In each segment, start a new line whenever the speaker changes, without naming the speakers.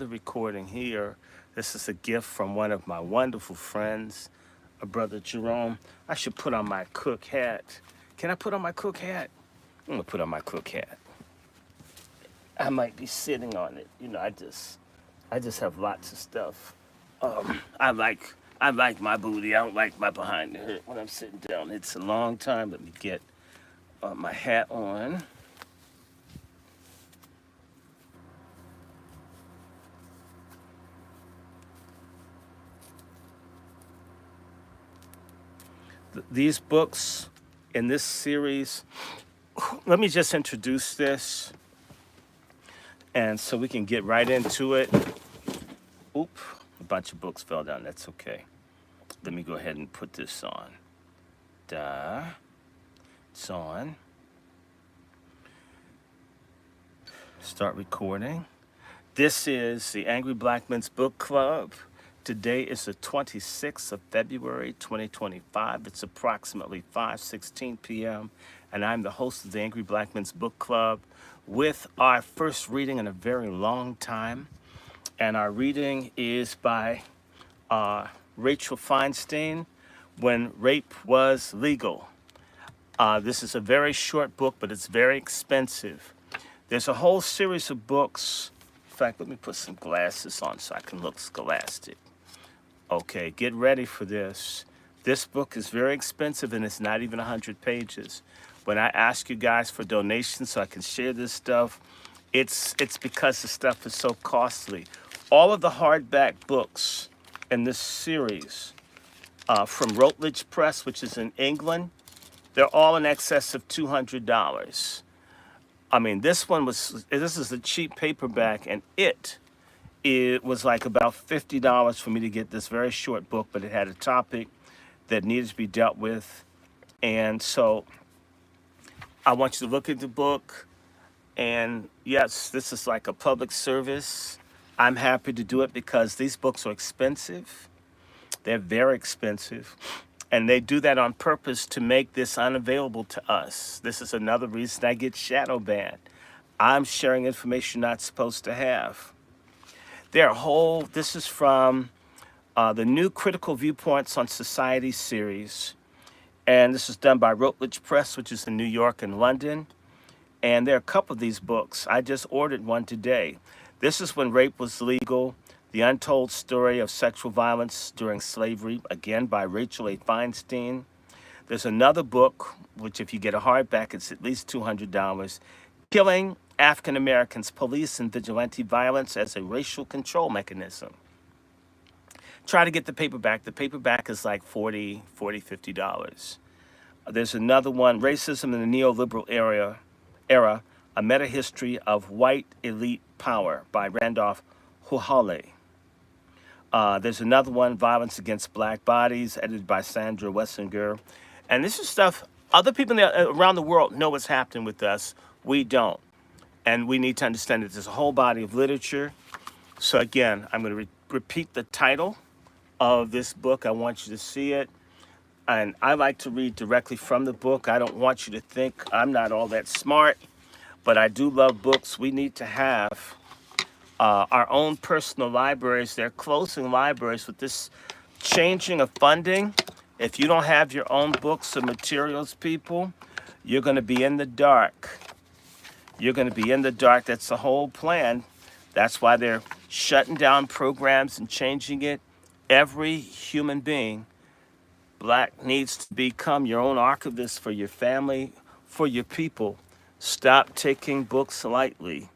another recording here. This is a gift from one of my wonderful friends, a brother Jerome. I should put on my cook hat. Can I put on my cook hat? I'm gonna put on my cook hat. I might be sitting on it. I just have lots of stuff. I like my booty. I don't like my behind the hood when I'm sitting down. It's a long time. Let me get my hat on. These books in this series, let me just introduce this, and so we can get right into it. Oop, a bunch of books fell down. That's okay. Let me go ahead and put this on. It's on. Start recording. This is the Angry Black Men's Book Club. Today is the 26th of February, 2025. It's approximately 5:16 p.m., and I'm the host of the Angry Black Men's Book Club with our first reading in a very long time. And our reading is by Rachel Feinstein, When Rape Was Legal. This is a very short book, but it's very expensive. There's a whole series of books. In fact, let me put some glasses on so I can look scholastic. Okay, get ready for this. This book is very expensive and it's not even 100 pages. When I ask you guys for donations so I can share this stuff, it's because the stuff is so costly. All of the hardback books in this series from Routledge Press, which is in England, they're all in excess of $200. I mean, this is a cheap paperback, and it was like about $50 for me to get this very short book, but it had a topic that needed to be dealt with. And so I want you to look at the book. And yes, this is like a public service. I'm happy to do it because these books are expensive. They're very expensive. And they do that on purpose to make this unavailable to us. This is another reason I get shadow banned. I'm sharing information you're not supposed to have. This is from the New Critical Viewpoints on Society series. And this is done by Routledge Press, which is in New York and London. And there are a couple of these books. I just ordered one today. This is When Rape Was Legal, The Untold Story of Sexual Violence During Slavery, again by Rachel A. Feinstein. There's another book, which if you get a hardback, it's at least $200, Killing African Americans, Police and Vigilante Violence as a Racial Control Mechanism. Try to get the paperback. The paperback is like $50. There's another one, Racism in the Neoliberal Era, A Meta-History of White Elite Power by Randolph Huhale. There's another one, Violence Against Black Bodies, edited by Sandra Wessinger. And this is stuff other people around the world know what's happening with us. We don't. And we need to understand that there's a whole body of literature. So again, I'm going to repeat the title of this book. I want you to see it. And I like to read directly from the book. I don't want you to think I'm not all that smart, but I do love books. We need to have our own personal libraries. They're closing libraries with this changing of funding. If you don't have your own books or materials, people, you're going to be in the dark. You're going to be in the dark. That's the whole plan. That's why they're shutting down programs and changing it. Every human being, Black, needs to become your own archivist for your family, for your people. Stop taking books lightly.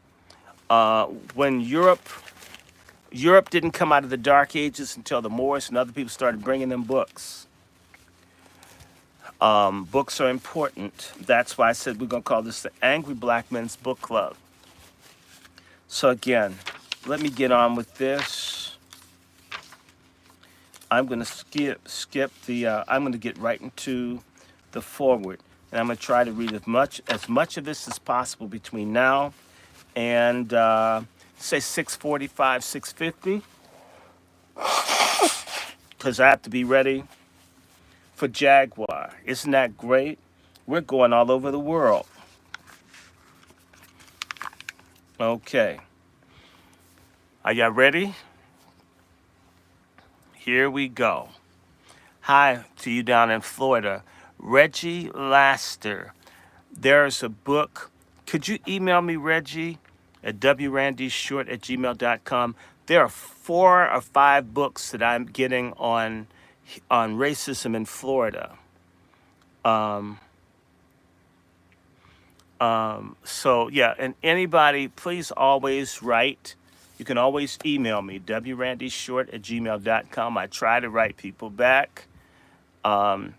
When Europe didn't come out of the Dark Ages until the Moors and other people started bringing them books. Books are important. That's why I said we're going to call this the Angry Black Men's Book Club. So again, let me get on with this. I'm going to skip the, I'm going to get right into the foreword. And I'm going to try to read as much of this as possible between now and say 6:45, 6:50. Because I have to be ready for Jaguar. Isn't that great? We're going all over the world. Okay. Are y'all ready? Here we go. Hi to you down in Florida. Reggie Laster. There's a book. Could you email me, Reggie, at DrRandyShort@gmail.com? There are 4 or 5 books that I'm getting on racism in Florida. Um, so yeah, and anybody, please always write. You can always email me, WRandyShort@gmail.com. I try to write people back. Um,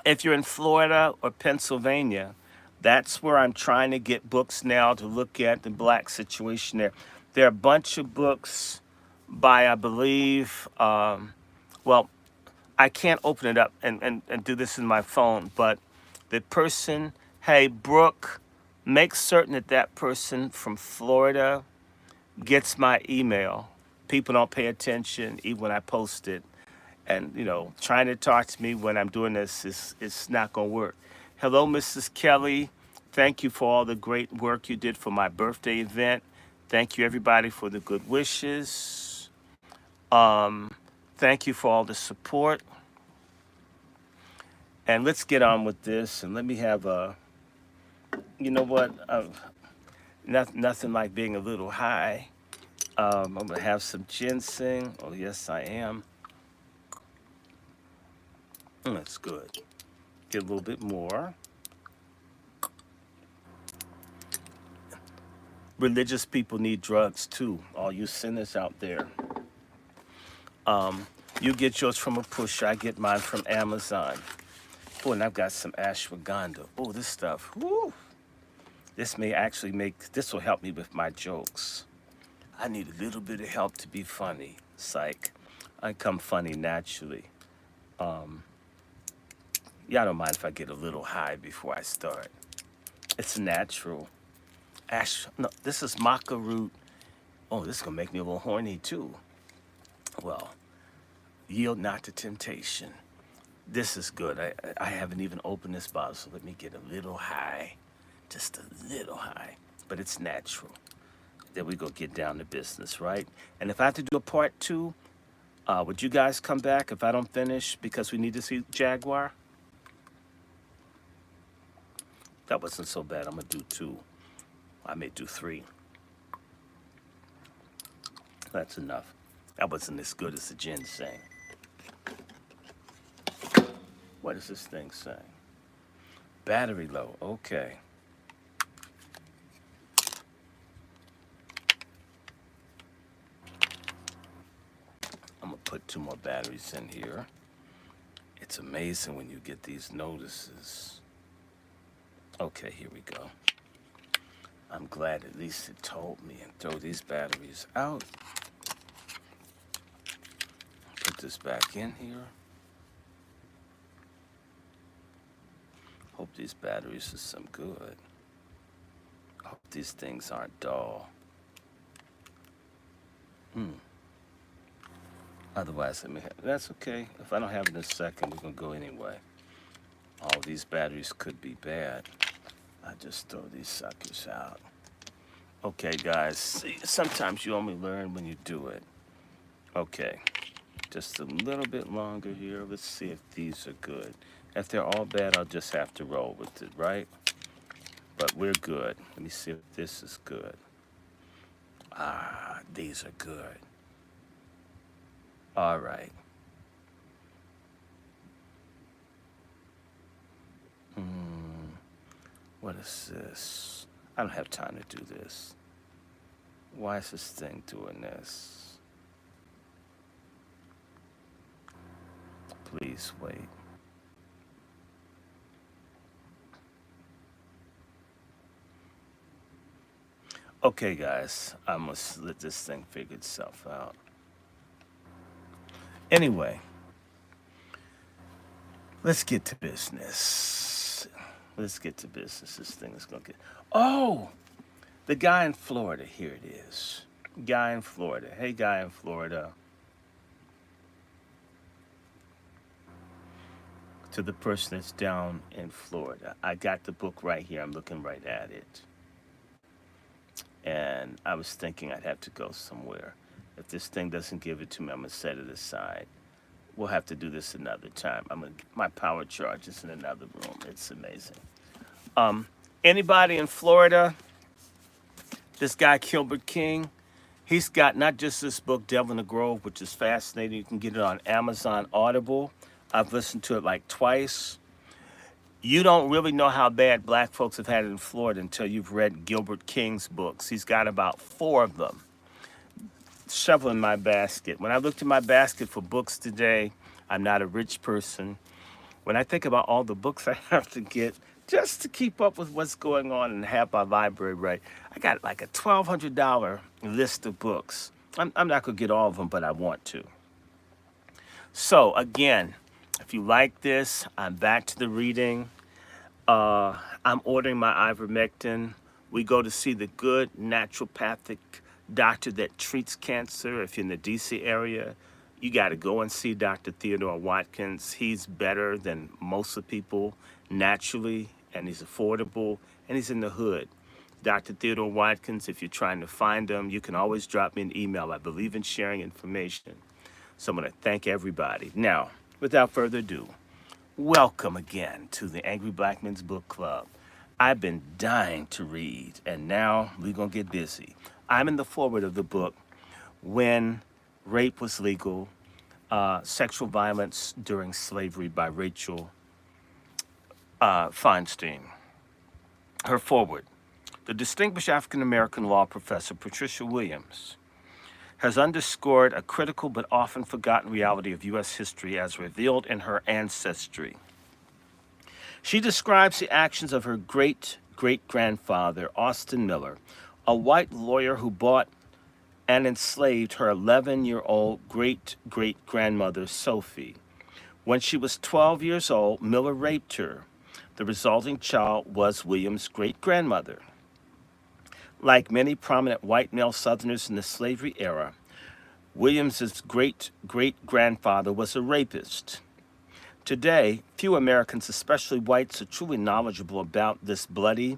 if you're in Florida or Pennsylvania, that's where I'm trying to get books now to look at the black situation there. There are a bunch of books by, I believe, well, I can't open it up and do this in my phone, but the person, hey, Brooke, make certain that that person from Florida gets my email. People don't pay attention even when I post it. And, trying to talk to me when I'm doing this is not going to work. Hello, Mrs. Kelly. Thank you for all the great work you did for my birthday event. Thank you, everybody, for the good wishes. Um, thank you for all the support. And let's get on with this. And let me have you know what? Nothing like being a little high. I'm going to have some ginseng. Oh, yes, I am. That's good. Get a little bit more. Religious people need drugs too. All you sinners out there. You get yours from a pusher. I get mine from Amazon. Oh, and I've got some ashwagandha. Oh, this stuff. Woo. This may actually this will help me with my jokes. I need a little bit of help to be funny. Psych. I come funny naturally. Y'all don't mind if I get a little high before I start. It's natural. No, this is maca root. Oh, this is gonna make me a little horny too. Well, yield not to temptation. This is good. I haven't even opened this bottle, so let me get a little high. Just a little high. But it's natural. Then we go get down to business, right? And if I have to do a part 2, would you guys come back if I don't finish because we need to see Jaguar? That wasn't so bad. I'm gonna do 2. I may do 3. That's enough. That wasn't as good as the ginseng. What is this thing saying? Battery low. Okay. I'm gonna put 2 more batteries in here. It's amazing when you get these notices. Okay, here we go. I'm glad at least it told me and throw these batteries out. Put this back in here. Hope these batteries are some good. Hope these things aren't dull. Otherwise, that's okay. If I don't have it in a second, we're gonna go anyway. All these batteries could be bad. I just throw these suckers out. Okay, guys, see, sometimes you only learn when you do it. Okay, just a little bit longer here. Let's see if these are good. If they're all bad, I'll just have to roll with it, right? But we're good. Let me see if this is good. Ah, these are good. All right. What is this? I don't have time to do this. Why is this thing doing this? Please wait. Okay, guys, I must let this thing figure itself out. Anyway, let's get to business. Let's get to business. This thing is gonna get. Oh, the guy in Florida. Here it is. Guy in Florida. Hey, guy in Florida. To the person that's down in Florida. I got the book right here. I'm looking right at it. and I was thinking I'd have to go somewhere. If this thing doesn't give it to me, I'm gonna set it aside. We'll have to do this another time. My power charge is in another room. It's amazing. Um, Anybody in Florida? This guy Gilbert King. He's got not just this book, Devil in the Grove, which is fascinating. You can get it on Amazon Audible. I've listened to it like twice. You don't really know how bad black folks have had it in Florida until you've read Gilbert King's books. He's got about 4 of them. Shovel in my basket. When I looked in my basket for books today, I'm not a rich person. When I think about all the books I have to get just to keep up with what's going on and have my library right, I got like a $1,200 list of books. I'm not going to get all of them, but I want to. So, again, if you like this, I'm back to the reading. I'm ordering my ivermectin. We go to see the good naturopathic doctor that treats cancer. If you're in the DC area, you got to go and see Dr. Theodore Watkins. He's better than most of the people naturally, and he's affordable, and he's in the hood. Dr. Theodore Watkins, if you're trying to find him, you can always drop me an email. I believe in sharing information. So I'm going to thank everybody. Now, without further ado, welcome again to the Angry Black Men's Book Club. I've been dying to read, and now we're going to get busy. I'm in the foreword of the book, When Rape Was Legal, Sexual Violence During Slavery by Rachel Feinstein. Her foreword. The distinguished African-American law professor, Patricia Williams, has underscored a critical but often forgotten reality of U.S. history as revealed in her ancestry. She describes the actions of her great-great-grandfather, Austin Miller, a white lawyer who bought and enslaved her 11-year-old great-great-grandmother, Sophie. When she was 12 years old, Miller raped her. The resulting child was Williams' great-grandmother. Like many prominent white male Southerners in the slavery era, Williams's great-great-grandfather was a rapist. Today, few Americans, especially whites, are truly knowledgeable about this bloody,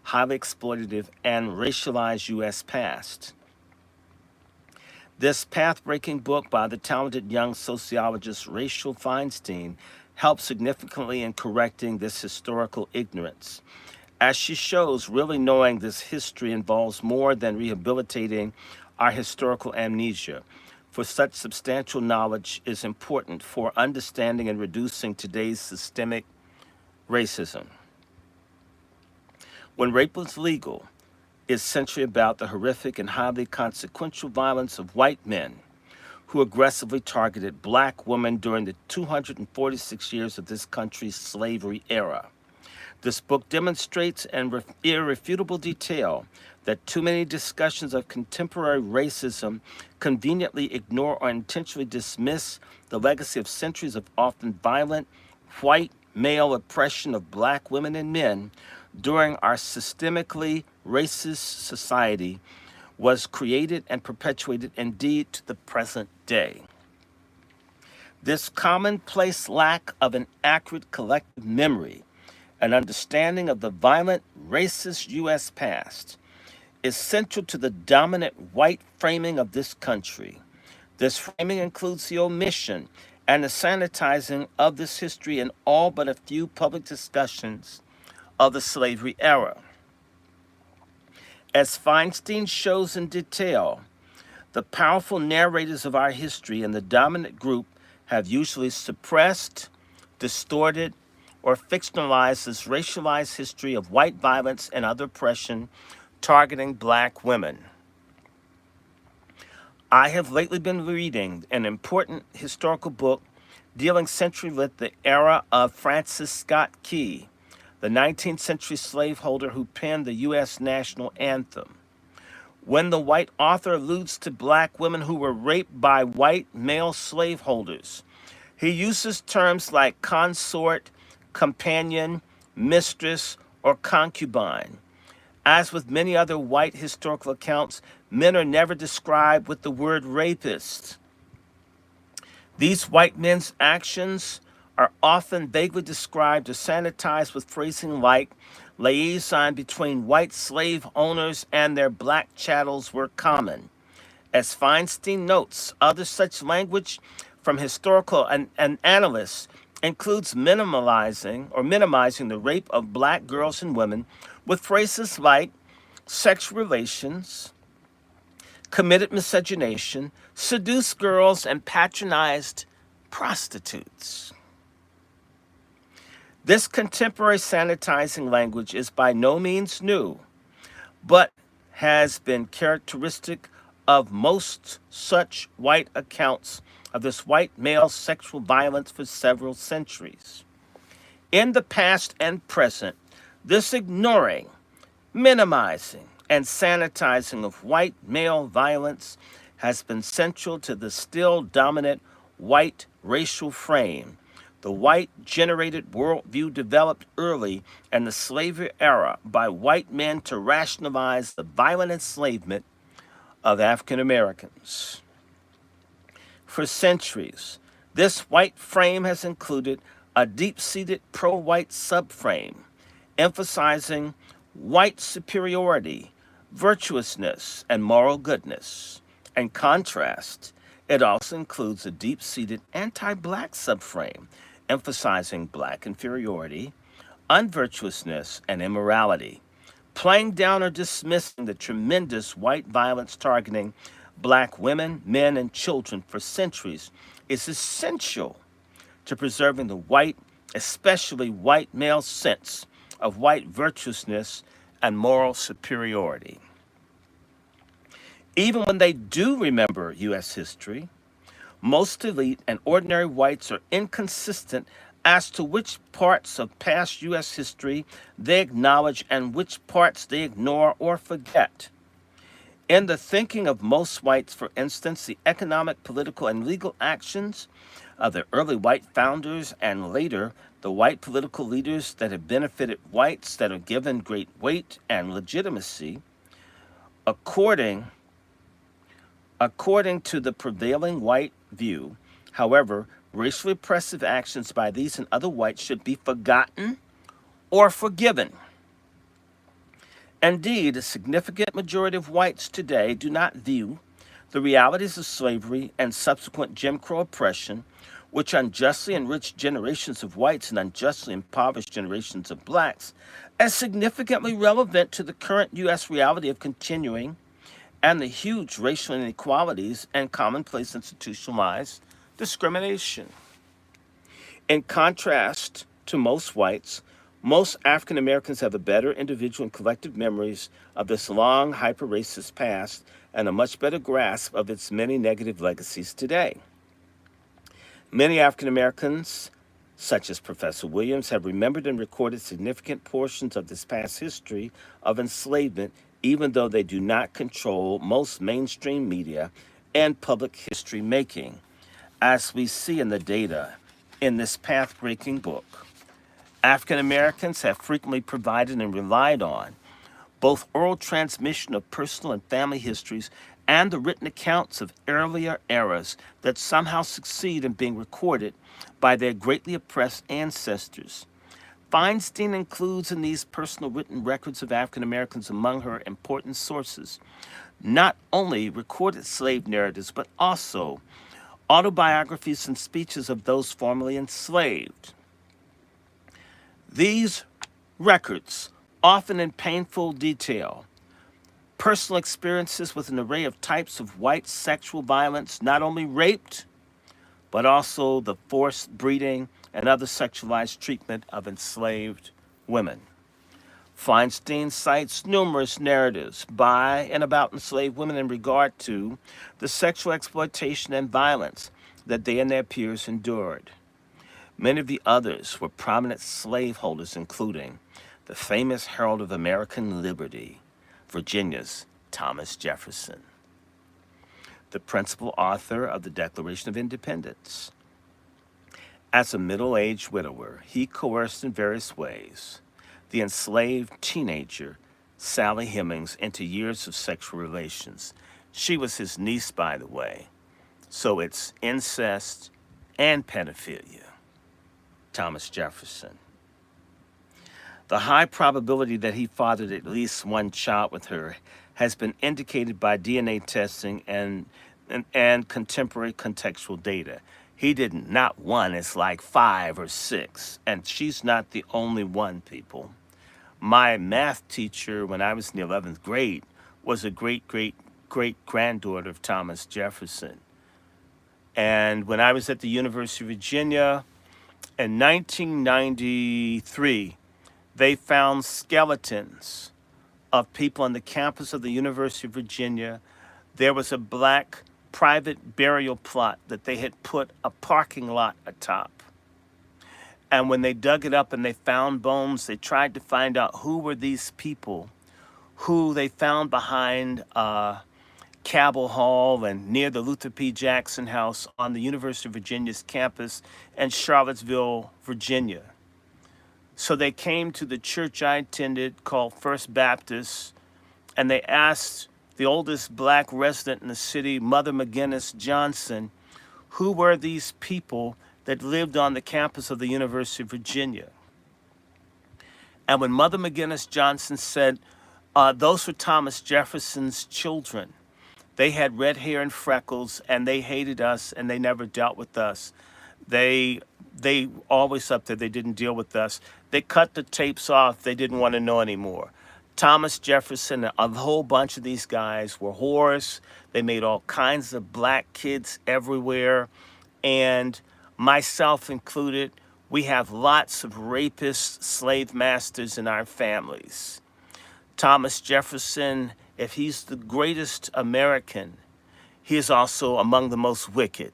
highly exploitative, and racialized U.S. past. This path-breaking book by the talented young sociologist Rachel Feinstein helps significantly in correcting this historical ignorance. As she shows, really knowing this history involves more than rehabilitating our historical amnesia, for such substantial knowledge is important for understanding and reducing today's systemic racism. When Rape Was Legal is centrally about the horrific and highly consequential violence of white men who aggressively targeted black women during the 246 years of this country's slavery era. This book demonstrates in irrefutable detail that too many discussions of contemporary racism conveniently ignore or intentionally dismiss the legacy of centuries of often violent white male oppression of black women and men during our systemically racist society was created and perpetuated indeed to the present day. This commonplace lack of an accurate collective memory and understanding of the violent, racist U.S. past is central to the dominant white framing of this country. This framing includes the omission and the sanitizing of this history in all but a few public discussions of the slavery era. As Feinstein shows in detail, the powerful narrators of our history and the dominant group have usually suppressed, distorted, or fictionalized this racialized history of white violence and other oppression targeting black women. I have lately been reading an important historical book dealing centrally with the era of Francis Scott Key, the 19th century slaveholder who penned the U.S. national anthem. When the white author alludes to black women who were raped by white male slaveholders, he uses terms like consort, companion, mistress, or concubine. As with many other white historical accounts, men are never described with the word rapist. These white men's actions are often vaguely described or sanitized with phrasing like liaison between white slave owners and their black chattels were common. As Feinstein notes, other such language from historical and analysts includes minimizing the rape of black girls and women with phrases like sexual relations, committed miscegenation, seduced girls, and patronized prostitutes. This contemporary sanitizing language is by no means new, but has been characteristic of most such white accounts of this white male sexual violence for several centuries. In the past and present, this ignoring, minimizing, and sanitizing of white male violence has been central to the still dominant white racial frame. The white generated worldview developed early in the slavery era by white men to rationalize the violent enslavement of African Americans. For centuries, this white frame has included a deep-seated pro-white subframe, emphasizing white superiority, virtuousness, and moral goodness. In contrast, it also includes a deep-seated anti-black subframe, emphasizing black inferiority, unvirtuousness, and immorality. Playing down or dismissing the tremendous white violence targeting black women, men, and children for centuries is essential to preserving the white, especially white male sense of white virtuousness and moral superiority. Even when they do remember U.S. history, most elite and ordinary whites are inconsistent as to which parts of past U.S. history they acknowledge and which parts they ignore or forget. In the thinking of most whites, for instance, the economic, political, and legal actions of the early white founders and later the white political leaders that have benefited whites that are given great weight and legitimacy, according to the prevailing white view, however, racially oppressive actions by these and other whites should be forgotten or forgiven. Indeed, a significant majority of whites today do not view the realities of slavery and subsequent Jim Crow oppression, which unjustly enriched generations of whites and unjustly impoverished generations of blacks, as significantly relevant to the current U.S. reality of continuing and the huge racial inequalities and commonplace institutionalized discrimination. In contrast to most whites, most African Americans have a better individual and collective memories of this long, hyper-racist past and a much better grasp of its many negative legacies today. Many African Americans, such as Professor Williams, have remembered and recorded significant portions of this past history of enslavement, even though they do not control most mainstream media and public history making, as we see in the data in this path-breaking book. African Americans have frequently provided and relied on both oral transmission of personal and family histories and the written accounts of earlier eras that somehow succeed in being recorded by their greatly oppressed ancestors. Feinstein includes in these personal written records of African Americans among her important sources not only recorded slave narratives, but also autobiographies and speeches of those formerly enslaved. These records, often in painful detail, personal experiences with an array of types of white sexual violence, not only raped, but also the forced breeding and other sexualized treatment of enslaved women. Feinstein cites numerous narratives by and about enslaved women in regard to the sexual exploitation and violence that they and their peers endured. Many of the others were prominent slaveholders, including the famous herald of American liberty, Virginia's Thomas Jefferson, the principal author of the Declaration of Independence. As a middle-aged widower, he coerced in various ways the enslaved teenager, Sally Hemings, into years of sexual relations. She was his niece, by the way, so it's incest and pedophilia. Thomas Jefferson. The high probability that he fathered at least one child with her has been indicated by DNA testing and contemporary contextual data. He didn't, not one, it's like five or six. And she's not the only one, people. My math teacher, when I was in the 11th grade, was a great granddaughter of Thomas Jefferson. And when I was at the University of Virginia in 1993, they found skeletons of people on the campus of the University of Virginia. There was a black private burial plot that they had put a parking lot atop. And when they dug it up and they found bones, they tried to find out who were these people who they found behind Cabell Hall and near the Luther P. Jackson House on the University of Virginia's campus in Charlottesville, Virginia. So they came to the church I attended called First Baptist, and they asked the oldest black resident in the city, Mother McGinnis Johnson, who were these people that lived on the campus of the University of Virginia. And when Mother McGinnis Johnson said, those were Thomas Jefferson's children. They had red hair and freckles, and they hated us, and they never dealt with us. They always up there, they didn't deal with us. They cut the tapes off. They didn't want to know anymore. Thomas Jefferson and a whole bunch of these guys were whores. They made all kinds of black kids everywhere. And myself included, we have lots of rapist slave masters in our families. Thomas Jefferson, if he's the greatest American, he is also among the most wicked.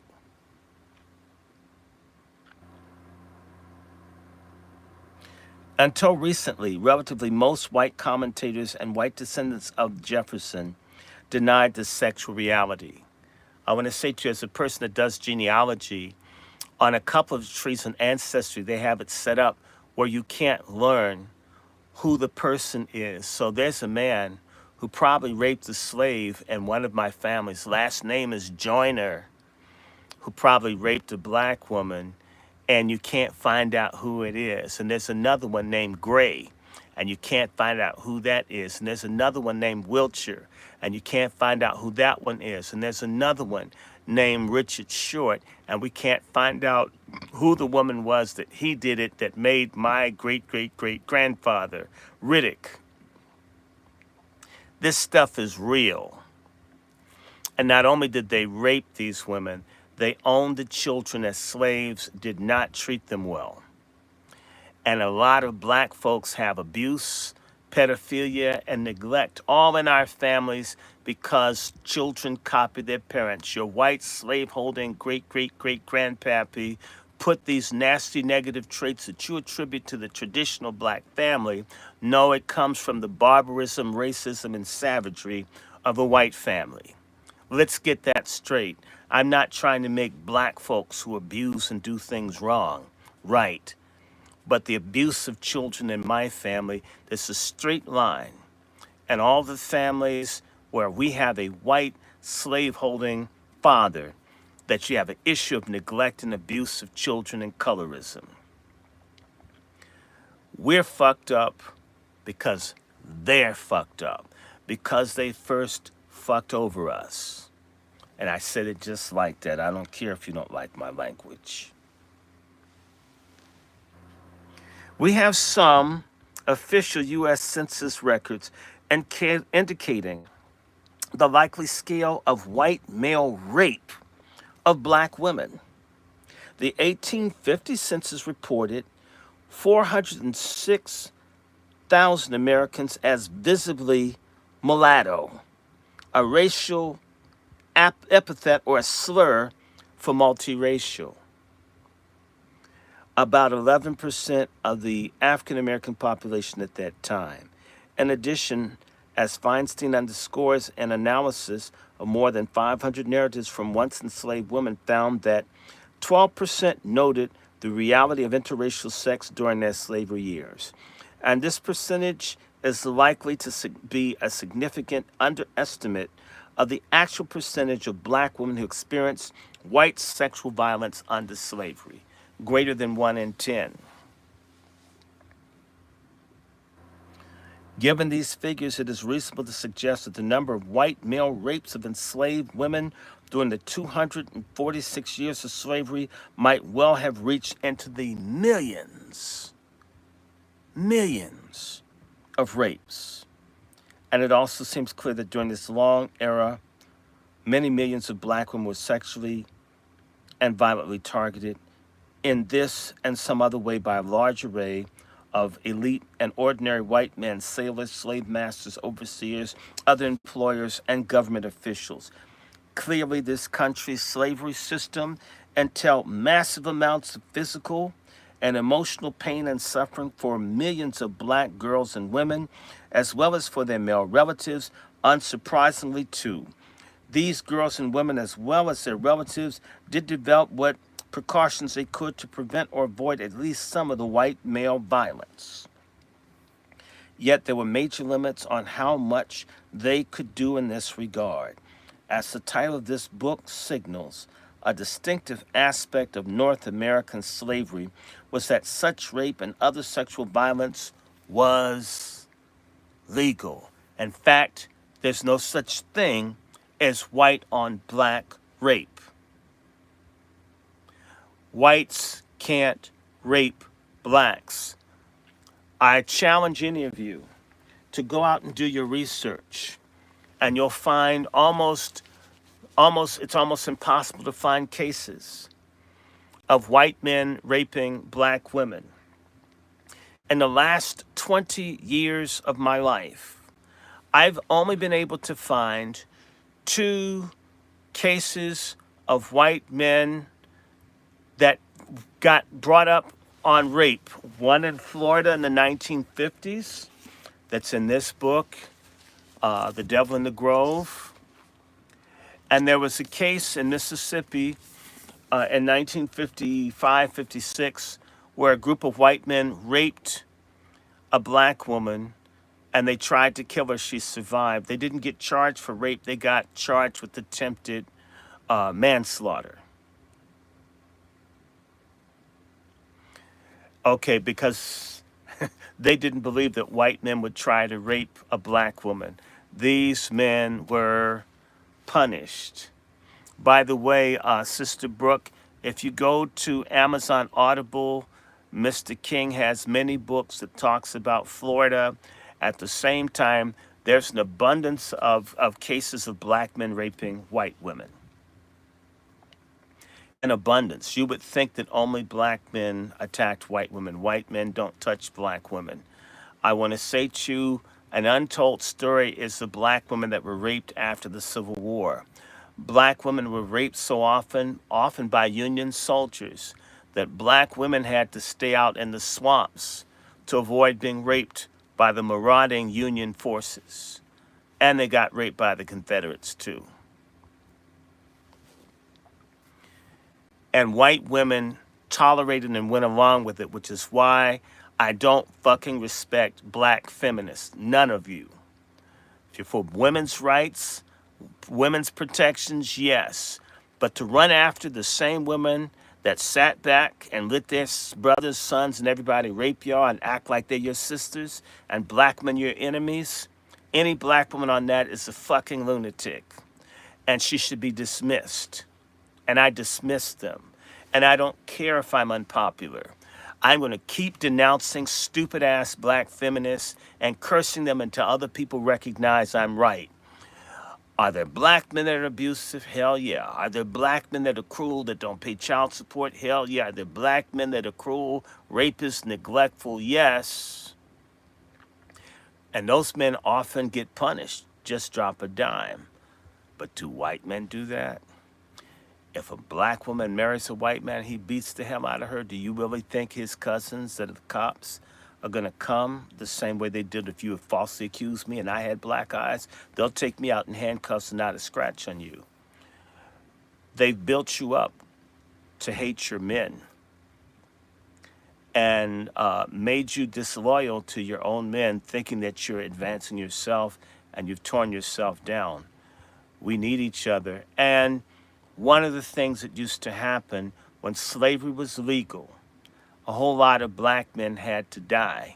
Until recently, relatively most white commentators and white descendants of Jefferson denied this sexual reality. I want to say to you, as a person that does genealogy, on a couple of trees in Ancestry, they have it set up where you can't learn who the person is. So there's a man who probably raped a slave in one of my family's last name is Joyner, who probably raped a black woman, and you can't find out who it is. And there's another one named Gray, and you can't find out who that is. And there's another one named Wiltshire, and you can't find out who that one is. And there's another one named Richard Short, and we can't find out who the woman was that he did it that made my great-great-great-grandfather, Riddick. This stuff is real. And not only did they rape these women, they owned the children as slaves, did not treat them well. And a lot of black folks have abuse, pedophilia, and neglect all in our families because children copy their parents. Your white slave-holding great-great-great-grandpappy put these nasty negative traits that you attribute to the traditional black family. No, it comes from the barbarism, racism, and savagery of a white family. Let's get that straight. I'm not trying to make black folks who abuse and do things wrong right. But the abuse of children in my family, there's a straight line. And all the families where we have a white slave-holding father, that you have an issue of neglect and abuse of children and colorism. We're fucked up because they're fucked up, because they first fucked over us. And I said it just like that. I don't care if you don't like my language. We have some official U.S. Census records indicating the likely scale of white male rape of black women. The 1850 census reported 406,000 Americans as visibly mulatto, a racial epithet or a slur for multiracial. About 11% of the African American population at that time. In addition, as Feinstein underscores, an analysis of more than 500 narratives from once enslaved women found that 12% noted the reality of interracial sex during their slavery years. And this percentage is likely to be a significant underestimate of the actual percentage of black women who experienced white sexual violence under slavery, greater than 1 in 10. Given these figures, it is reasonable to suggest that the number of white male rapes of enslaved women during the 246 years of slavery might well have reached into the millions, millions of rapes. And it also seems clear that during this long era, many millions of black women were sexually and violently targeted in this and some other way by a large array of elite and ordinary white men, sailors, slave masters, overseers, other employers, and government officials. Clearly, this country's slavery system entailed massive amounts of physical and emotional pain and suffering for millions of black girls and women, as well as for their male relatives, unsurprisingly, too. These girls and women, as well as their relatives, did develop what precautions they could to prevent or avoid at least some of the white male violence. Yet there were major limits on how much they could do in this regard. As the title of this book signals, a distinctive aspect of North American slavery was that such rape and other sexual violence was legal. In fact, there's no such thing as white on black rape. Whites can't rape blacks. I challenge any of you to go out and do your research, and you'll find it's almost impossible to find cases of white men raping black women. In the last 20 years of my life, I've only been able to find 2 cases of white men that got brought up on rape. One in Florida in the 1950s, that's in this book, The Devil in the Grove. And there was a case in Mississippi in 1955, 56, where a group of white men raped a black woman and they tried to kill her. She survived. They didn't get charged for rape. They got charged with attempted manslaughter. Okay, because they didn't believe that white men would try to rape a black woman. These men were punished. By the way, Sister Brooke, if you go to Amazon Audible, Mr. King has many books that talks about Florida. At the same time, there's an abundance of cases of black men raping white women. In abundance. You would think that only black men attacked white women. White men don't touch black women. I want to say to you, an untold story is the black women that were raped after the Civil War. Black women were raped so often by Union soldiers, that black women had to stay out in the swamps to avoid being raped by the marauding Union forces. And they got raped by the Confederates too. And white women tolerated and went along with it, which is why I don't fucking respect black feminists. None of you. If you're for women's rights, women's protections, yes. But to run after the same women that sat back and let their brothers, sons, and everybody rape y'all and act like they're your sisters and black men your enemies, any black woman on that is a fucking lunatic. And she should be dismissed. And I dismiss them. And I don't care if I'm unpopular. I'm going to keep denouncing stupid ass black feminists and cursing them until other people recognize I'm right. Are there black men that are abusive? Hell yeah. Are there black men that are cruel, that don't pay child support? Hell yeah. Are there black men that are cruel, rapists, neglectful? Yes. And those men often get punished. Just drop a dime. But do white men do that? If a black woman marries a white man, he beats the hell out of her. Do you really think his cousins that are the cops are going to come the same way they did if you had falsely accused me and I had black eyes? They'll take me out in handcuffs and not a scratch on you. They've built you up to hate your men and made you disloyal to your own men, thinking that you're advancing yourself and you've torn yourself down. We need each other. And one of the things that used to happen when slavery was legal, a whole lot of black men had to die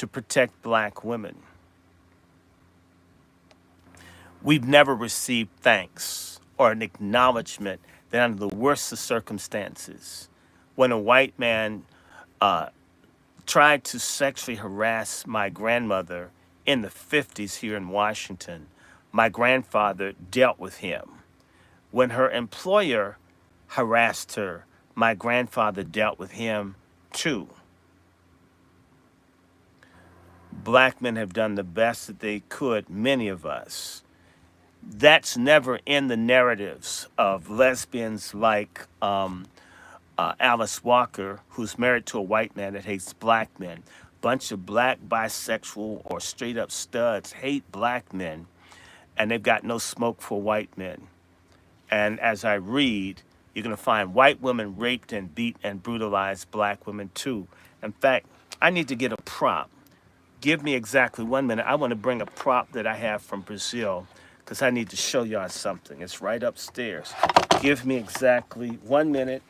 to protect black women. We've never received thanks or an acknowledgement that under the worst of circumstances, when a white man tried to sexually harass my grandmother in the 50s here in Washington, my grandfather dealt with him. When her employer harassed her, my grandfather dealt with him too. Black men have done the best that they could, many of us. That's never in the narratives of lesbians like Alice Walker, who's married to a white man that hates black men. Bunch of black bisexual or straight up studs hate black men, and they've got no smoke for white men. And as I read, you're going to find white women raped and beat and brutalized black women too. In fact, I need to get a prop. Give me exactly 1 minute. I want to bring a prop that I have from Brazil because I need to show y'all something. It's right upstairs. Give me exactly 1 minute.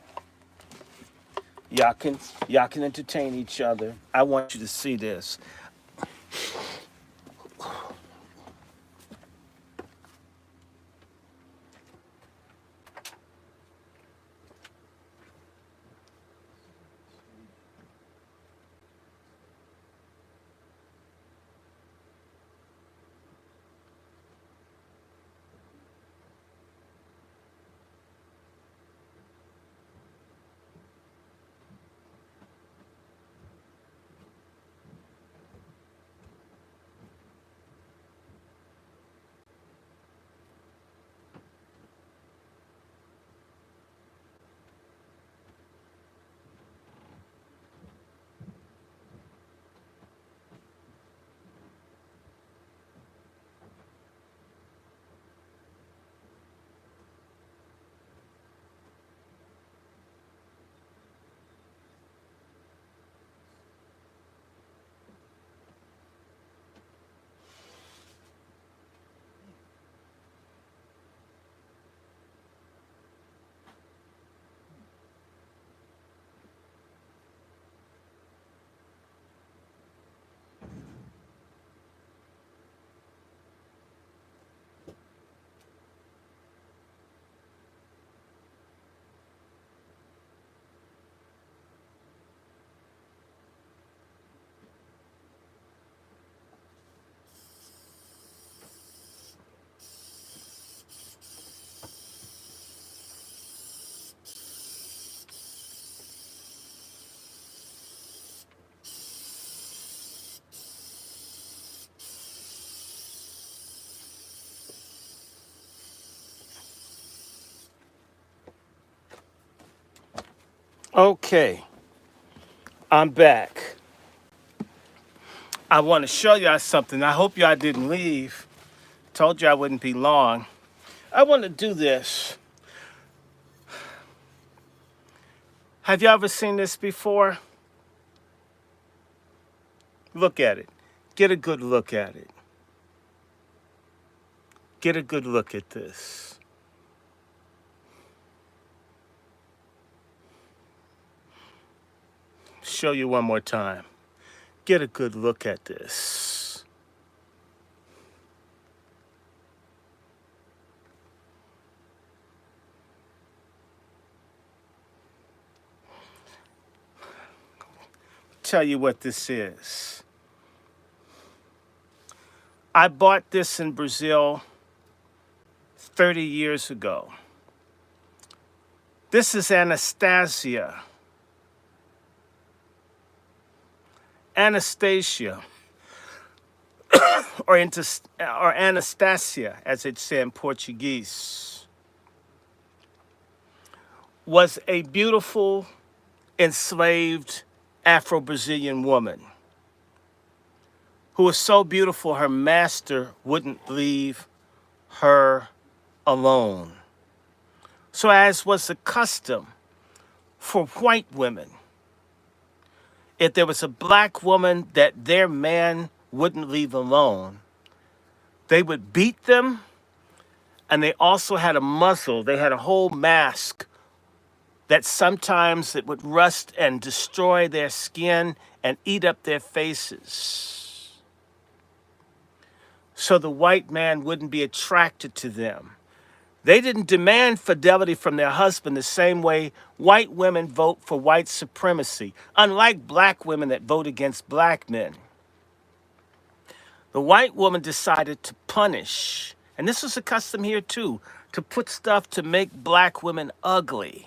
Y'all can entertain each other. I want you to see this. Okay, I'm back. I want to show y'all something. I hope y'all didn't leave. Told you I wouldn't be long. I want to do this. Have you ever seen this before? Look at it. Get a good look at it. Get a good look at this. Show you one more time. Get a good look at this. Tell you what this is. I bought this in Brazil 30 years ago. This is Anastasia. Anastasia, or Anastasia, as it's said in Portuguese, was a beautiful, enslaved Afro-Brazilian woman who was so beautiful her master wouldn't leave her alone. So as was the custom for white women, if there was a black woman that their man wouldn't leave alone, they would beat them, and they also had a muzzle. They had a whole mask that sometimes it would rust and destroy their skin and eat up their faces. So the white man wouldn't be attracted to them. They didn't demand fidelity from their husband the same way white women vote for white supremacy, unlike black women that vote against black men. The white woman decided to punish, and this was a custom here too, to put stuff to make black women ugly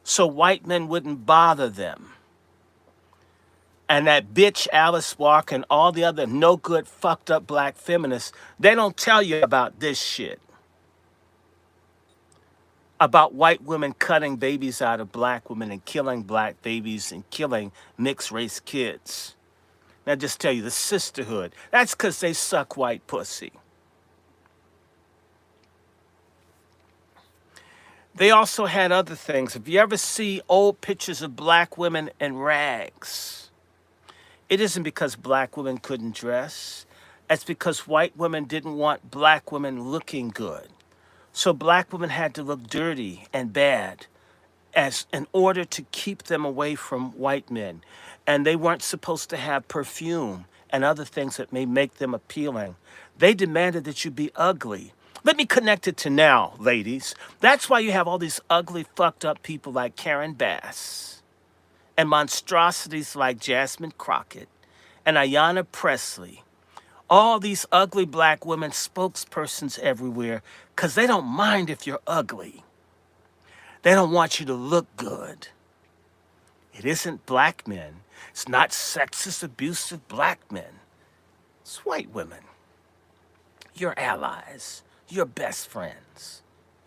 so white men wouldn't bother them. And that bitch Alice Walker and all the other no good fucked up black feminists, they don't tell you about this shit. About white women cutting babies out of black women and killing black babies and killing mixed race kids. Now just tell you the sisterhood. That's because they suck white pussy. They also had other things. If you ever see old pictures of black women in rags, it isn't because black women couldn't dress. It's because white women didn't want black women looking good. So black women had to look dirty and bad as in order to keep them away from white men. And they weren't supposed to have perfume and other things that may make them appealing. They demanded that you be ugly. Let me connect it to now, ladies. That's why you have all these ugly, fucked up people like Karen Bass and monstrosities like Jasmine Crockett and Ayanna Pressley. All these ugly black women spokespersons everywhere because they don't mind if you're ugly. They don't want you to look good. It isn't black men. It's not sexist, abusive black men. It's white women. Your allies. Your best friends.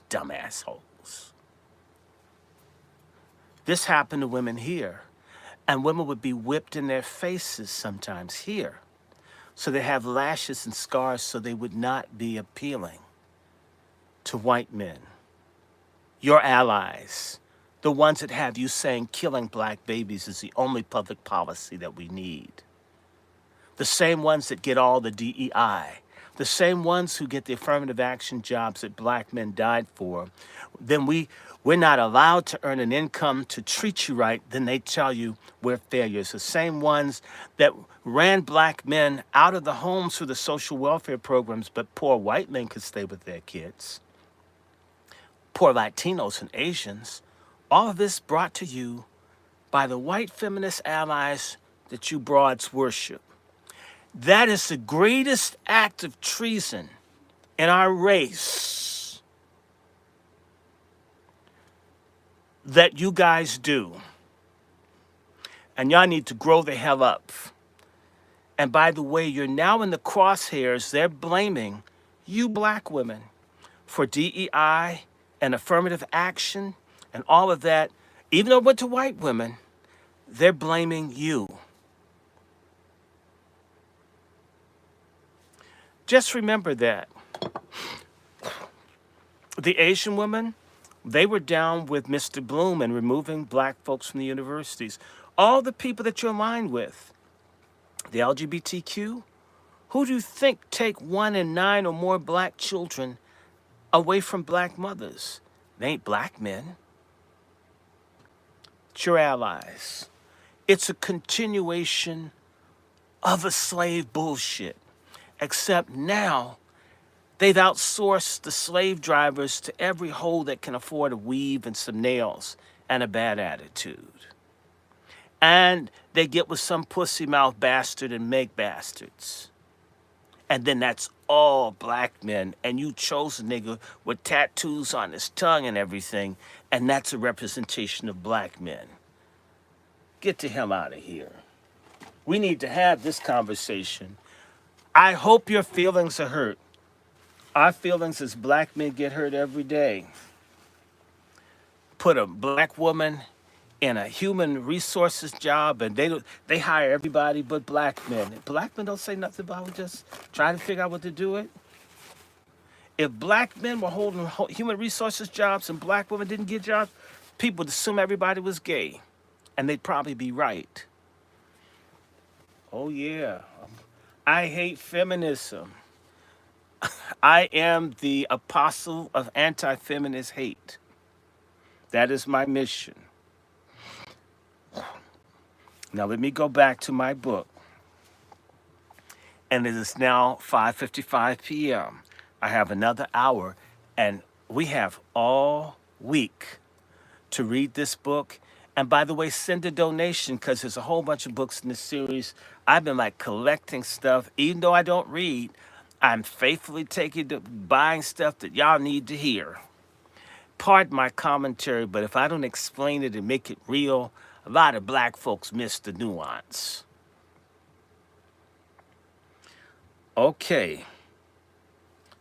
Dumb assholes. This happened to women here. And women would be whipped in their faces sometimes here. So they have lashes and scars so they would not be appealing to white men. Your allies, the ones that have you saying killing black babies is the only public policy that we need. The same ones that get all the DEI, the same ones who get the affirmative action jobs that black men died for. Then we're not allowed to earn an income to treat you right, then they tell you we're failures. The same ones that ran black men out of the homes through the social welfare programs, but poor white men could stay with their kids. Poor Latinos and Asians, all of this brought to you by the white feminist allies that you broads worship. That is the greatest act of treason in our race that you guys do. And y'all need to grow the hell up. And by the way, you're now in the crosshairs. They're blaming you black women for DEI and affirmative action and all of that. Even though it went to white women, they're blaming you. Just remember that. The Asian women, they were down with Mr. Bloom and removing black folks from the universities. All the people that you're aligned with, the LGBTQ, who do you think take 1 in 9 or more black children away from black mothers? They ain't black men. It's your allies. It's a continuation of a slave bullshit. Except now, they've outsourced the slave drivers to every hoe that can afford a weave and some nails and a bad attitude. And they get with some pussy mouth bastard and make bastards. And then that's all black men. And you chose a nigga with tattoos on his tongue and everything. And that's a representation of black men. Get the hell out of here. We need to have this conversation. I hope your feelings are hurt. Our feelings as black men get hurt every day. Put a black woman in a human resources job and they hire everybody but black men. If black men don't say nothing about it, just try to figure out what to do it. If black men were holding human resources jobs and black women didn't get jobs, people would assume everybody was gay. And they'd probably be right. Oh yeah. I hate feminism. I am the apostle of anti-feminist hate. That is my mission. Now let me go back to my book. And it is now 5:55 p.m. I have another hour, and we have all week to read this book. And by the way, send a donation because there's a whole bunch of books in this series. I've been like collecting stuff, even though I don't read. I'm faithfully taking to buying stuff that y'all need to hear. Pardon my commentary, but if I don't explain it and make it real, a lot of black folks miss the nuance. Okay,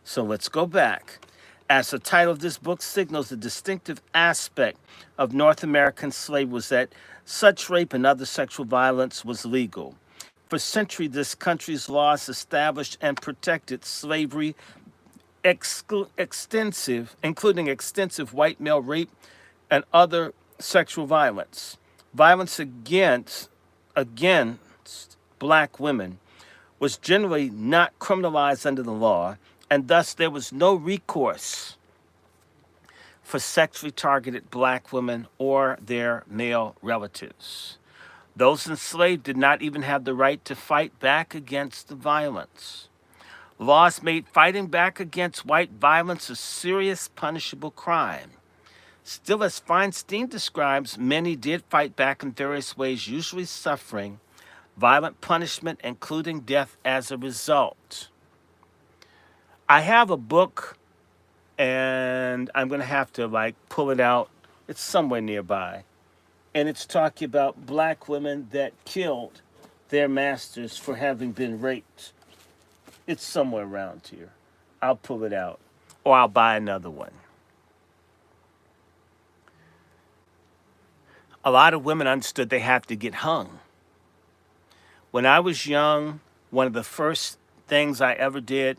so let's go back. As the title of this book signals, the distinctive aspect of North American slavery was that such rape and other sexual violence was legal. For centuries, this country's laws established and protected slavery, including extensive white male rape and other sexual violence. Violence against black women was generally not criminalized under the law, and thus there was no recourse for sexually targeted black women or their male relatives. Those enslaved did not even have the right to fight back against the violence. Laws made fighting back against white violence a serious punishable crime. Still, as Feinstein describes, many did fight back in various ways, usually suffering violent punishment, including death as a result. I have a book, and I'm going to have to like pull it out. It's somewhere nearby. And it's talking about black women that killed their masters for having been raped. It's somewhere around here. I'll pull it out, or I'll buy another one. A lot of women understood they have to get hung. When I was young, one of the first things I ever did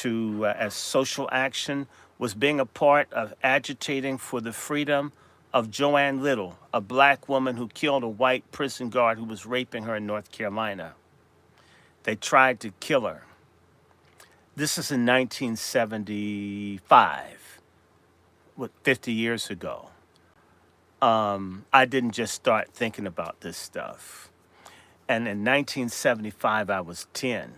as social action was being a part of agitating for the freedom of Joanne Little, a black woman who killed a white prison guard who was raping her in North Carolina. They tried to kill her. This is in 1975, 50 years ago. I didn't just start thinking about this stuff. And in 1975, I was 10.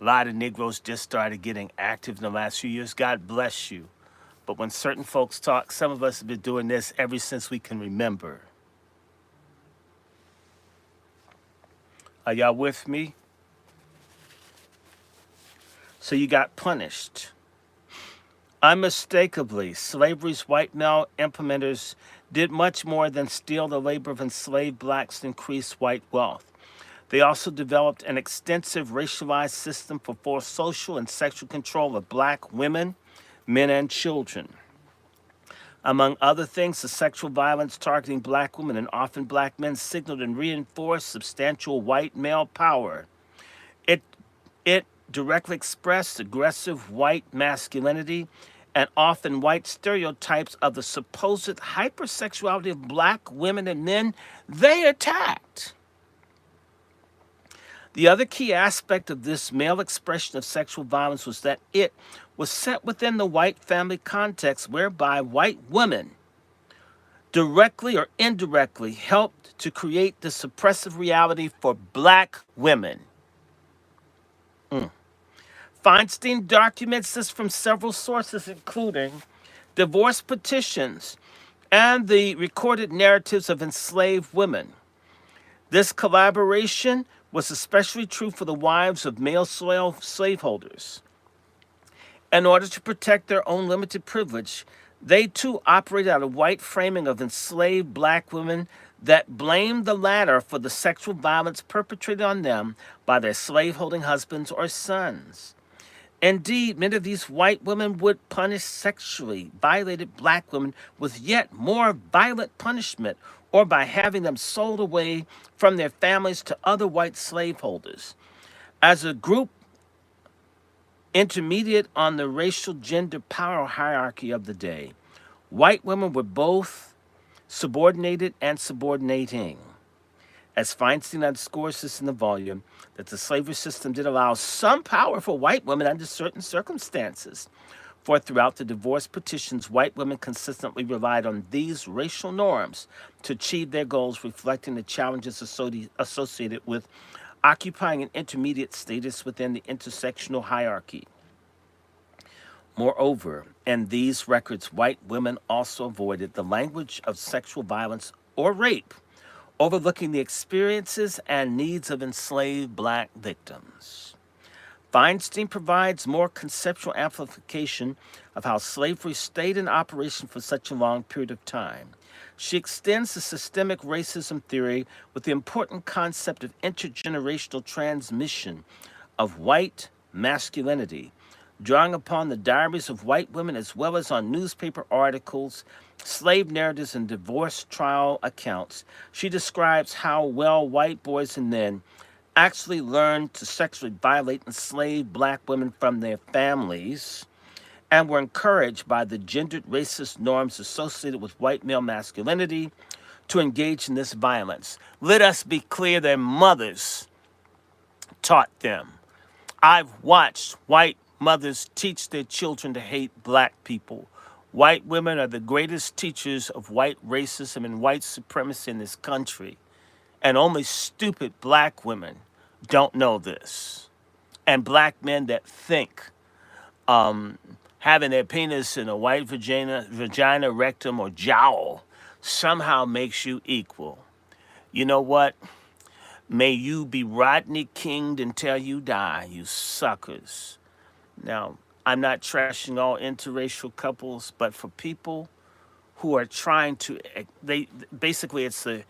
A lot of Negroes just started getting active in the last few years. God bless you. But when certain folks talk, some of us have been doing this ever since we can remember. Are y'all with me? So you got punished. Unmistakably, slavery's white male implementers did much more than steal the labor of enslaved blacks to increase white wealth. They also developed an extensive racialized system for forced social and sexual control of black women, men, and children. Among other things, the sexual violence targeting black women and often black men signaled and reinforced substantial white male power. It directly expressed aggressive white masculinity and often white stereotypes of the supposed hypersexuality of black women and men they attacked. The other key aspect of this male expression of sexual violence was that it was set within the white family context whereby white women directly or indirectly helped to create the suppressive reality for black women. Feinstein documents this from several sources, including divorce petitions and the recorded narratives of enslaved women. This collaboration was especially true for the wives of male slaveholders. In order to protect their own limited privilege, they too operated out of white framing of enslaved black women that blamed the latter for the sexual violence perpetrated on them by their slaveholding husbands or sons. Indeed, many of these white women would punish sexually violated black women with yet more violent punishment, or by having them sold away from their families to other white slaveholders. As a group intermediate on the racial gender power hierarchy of the day, white women were both subordinated and subordinating. As Feinstein underscores this in the volume, that the slavery system did allow some power for white women under certain circumstances. For throughout the divorce petitions, white women consistently relied on these racial norms to achieve their goals, reflecting the challenges associated with occupying an intermediate status within the intersectional hierarchy. Moreover, in these records, white women also avoided the language of sexual violence or rape, overlooking the experiences and needs of enslaved black victims. Feinstein provides more conceptual amplification of how slavery stayed in operation for such a long period of time. She extends the systemic racism theory with the important concept of intergenerational transmission of white masculinity, drawing upon the diaries of white women as well as on newspaper articles, slave narratives, and divorce trial accounts. She describes how well white boys and men actually learned to sexually violate enslaved black women from their families and were encouraged by the gendered racist norms associated with white male masculinity to engage in this violence. Let us be clear, their mothers taught them. I've watched white mothers teach their children to hate black people. White women are the greatest teachers of white racism and white supremacy in this country. And only stupid black women don't know this. And black men that think having their penis in a white vagina, rectum, or jowl somehow makes you equal. You know what? May you be Rodney Kinged until you die, you suckers. Now, I'm not trashing all interracial couples, but for people who are trying to, they basically it's the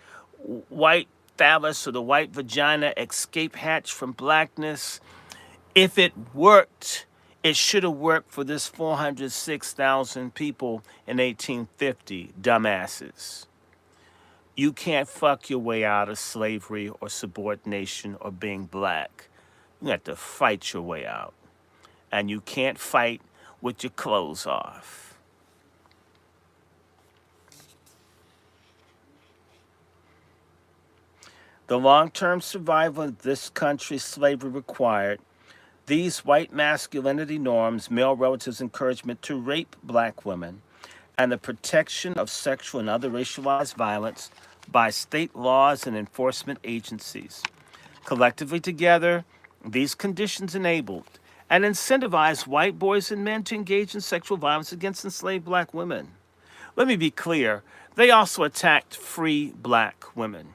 white phallus or the white vagina escape hatch from blackness. If it worked, it should have worked for this 406,000 people in 1850, dumbasses. You can't fuck your way out of slavery or subordination or being black. You have to fight your way out. And you can't fight with your clothes off. The long-term survival of this country slavery required these white masculinity norms, male relatives' encouragement to rape black women, and the protection of sexual and other racialized violence by state laws and enforcement agencies. Collectively together, these conditions enabled and incentivized white boys and men to engage in sexual violence against enslaved black women. Let me be clear, they also attacked free black women.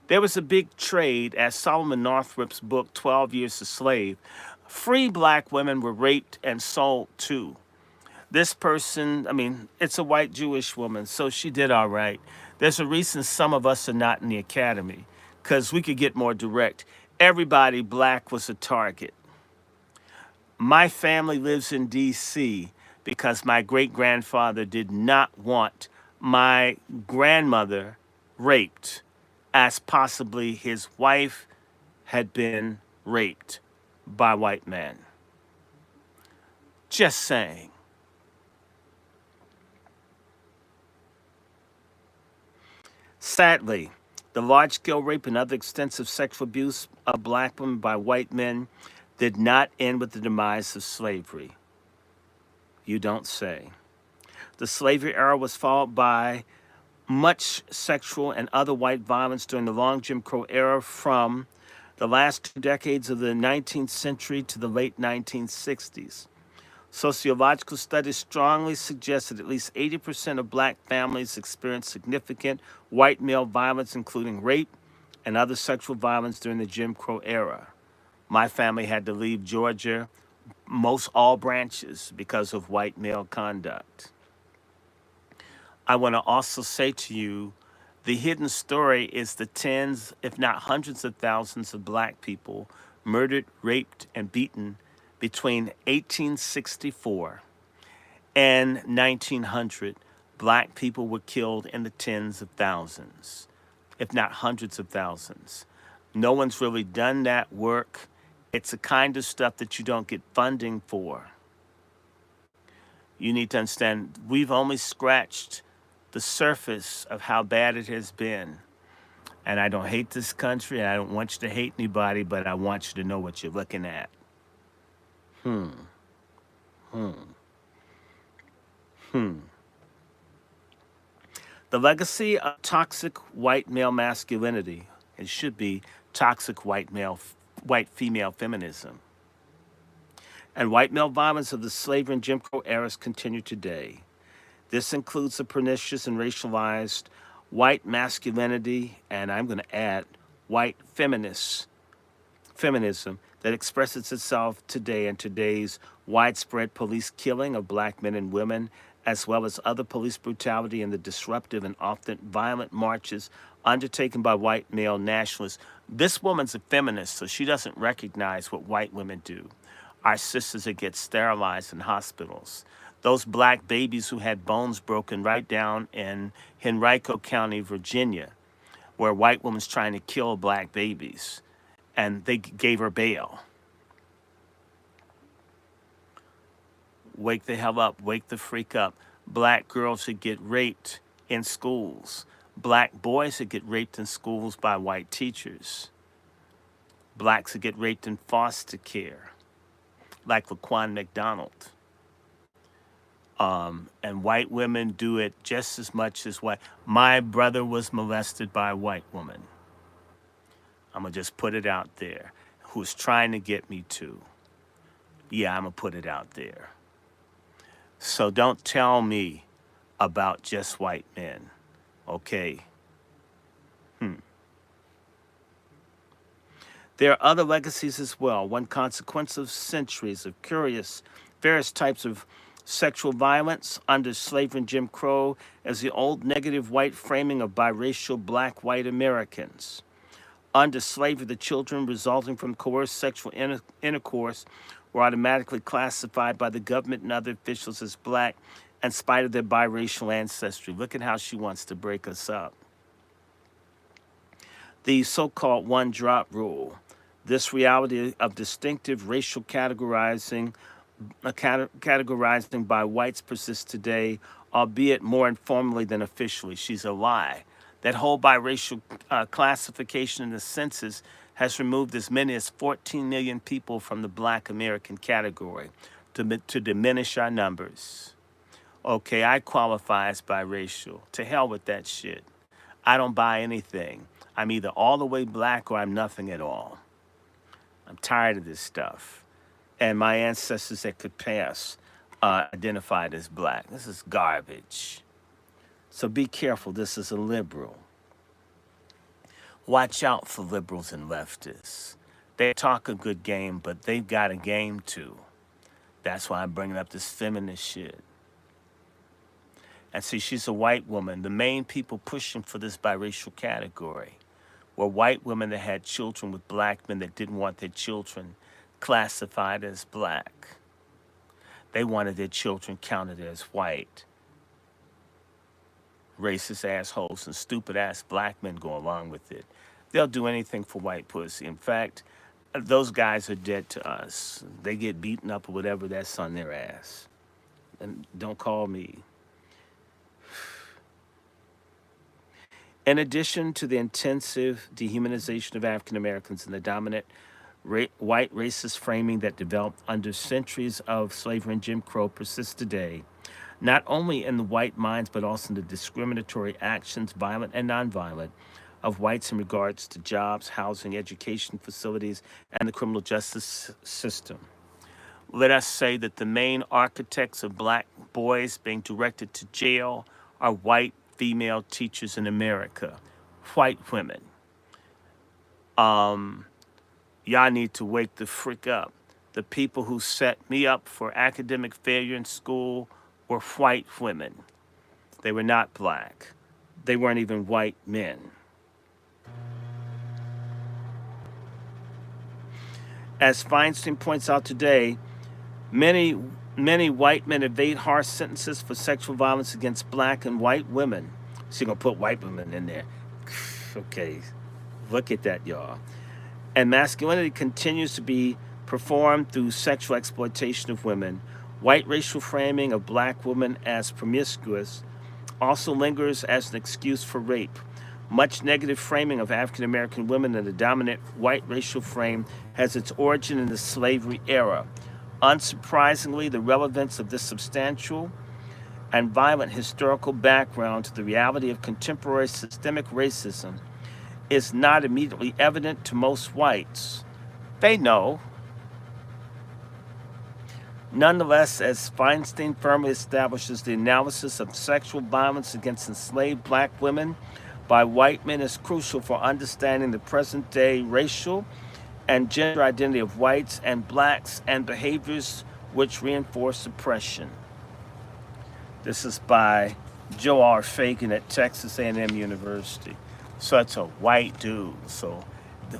There was a big trade, as Solomon Northrop's book, 12 Years a Slave. Free black women were raped and sold too. This person, it's a white Jewish woman, so she did all right. There's a reason some of us are not in the academy, because we could get more direct. Everybody black was a target. My family lives in D.C. because my great-grandfather did not want my grandmother raped, as possibly his wife had been raped by white men. Just saying. Sadly, the large-scale rape and other extensive sexual abuse of black women by white men did not end with the demise of slavery. You don't say. The slavery era was followed by much sexual and other white violence during the long Jim Crow era from the last 2 decades of the 19th century to the late 1960s. Sociological studies strongly suggest that at least 80% of black families experienced significant white male violence, including rape and other sexual violence during the Jim Crow era. My family had to leave Georgia, most all branches, because of white male conduct. I want to also say to you, the hidden story is the tens, if not hundreds of thousands of black people murdered, raped, and beaten between 1864 and 1900. Black people were killed in the tens of thousands, if not hundreds of thousands. No one's really done that work. It's the kind of stuff that you don't get funding for. You need to understand, we've only scratched the surface of how bad it has been. And I don't hate this country, and I don't want you to hate anybody, but I want you to know what you're looking at. The legacy of toxic white male masculinity. It should be toxic white female feminism. And white male violence of the slavery and Jim Crow eras continue today. This includes the pernicious and racialized white masculinity, and I'm going to add white feminism that expresses itself today in today's widespread police killing of black men and women, as well as other police brutality and the disruptive and often violent marches undertaken by white male nationalists. This woman's a feminist, so she doesn't recognize what white women do. Our sisters that get sterilized in hospitals. Those black babies who had bones broken right down in Henrico County, Virginia, where a white woman's trying to kill black babies, and they gave her bail. Wake the hell up, wake the freak up. Black girls that get raped in schools. Black boys that get raped in schools by white teachers. Blacks that get raped in foster care, like Laquan McDonald. And white women do it just as much as white. My brother was molested by a white woman. I'm going to just put it out there. Who's trying to get me to. Yeah, I'm going to put it out there. So don't tell me about just white men, okay? There are other legacies as well. One consequence of centuries of various types of sexual violence under slavery and Jim Crow is the old negative white framing of biracial black-white Americans. Under slavery, the children resulting from coerced sexual intercourse were automatically classified by the government and other officials as black in spite of their biracial ancestry. Look at how she wants to break us up. The so-called one-drop rule. This reality of distinctive racial categorizing by whites persists today, albeit more informally than officially. She's a lie. That whole biracial classification in the census has removed as many as 14 million people from the black American category to diminish our numbers. Okay, I qualify as biracial. To hell with that shit. I don't buy anything. I'm either all the way black or I'm nothing at all. I'm tired of this stuff. And my ancestors that could pass identified as black. This is garbage. So be careful. This is a liberal. Watch out for liberals and leftists. They talk a good game, but they've got a game too. That's why I'm bringing up this feminist shit. And see, she's a white woman. The main people pushing for this biracial category were white women that had children with black men that didn't want their children classified as black. They wanted their children counted as white. Racist assholes and stupid ass black men go along with it. They'll do anything for white pussy. In fact, those guys are dead to us. They get beaten up or whatever, that's on their ass. And don't call me. In addition to the intensive dehumanization of African Americans and the dominant white racist framing that developed under centuries of slavery and Jim Crow persists today, not only in the white minds, but also in the discriminatory actions, violent and nonviolent, of whites in regards to jobs, housing, education facilities, and the criminal justice system. Let us say that the main architects of black boys being directed to jail are white female teachers in America, white women. Y'all need to wake the frick up. The people who set me up for academic failure in school were white women. They were not black. They weren't even white men. As Feinstein points out today, many white men evade harsh sentences for sexual violence against black and white women. So you're going to put white women in there. Okay, look at that, y'all. And masculinity continues to be performed through sexual exploitation of women. White racial framing of black women as promiscuous also lingers as an excuse for rape. Much negative framing of African American women in the dominant white racial frame has its origin in the slavery era. Unsurprisingly, the relevance of this substantial and violent historical background to the reality of contemporary systemic racism is not immediately evident to most whites. They know. Nonetheless, as Feinstein firmly establishes, the analysis of sexual violence against enslaved black women by white men is crucial for understanding the present day racial and gender identity of whites and blacks and behaviors which reinforce oppression. This is by Joe R. Fagan at Texas A&M University. Such a white dude. So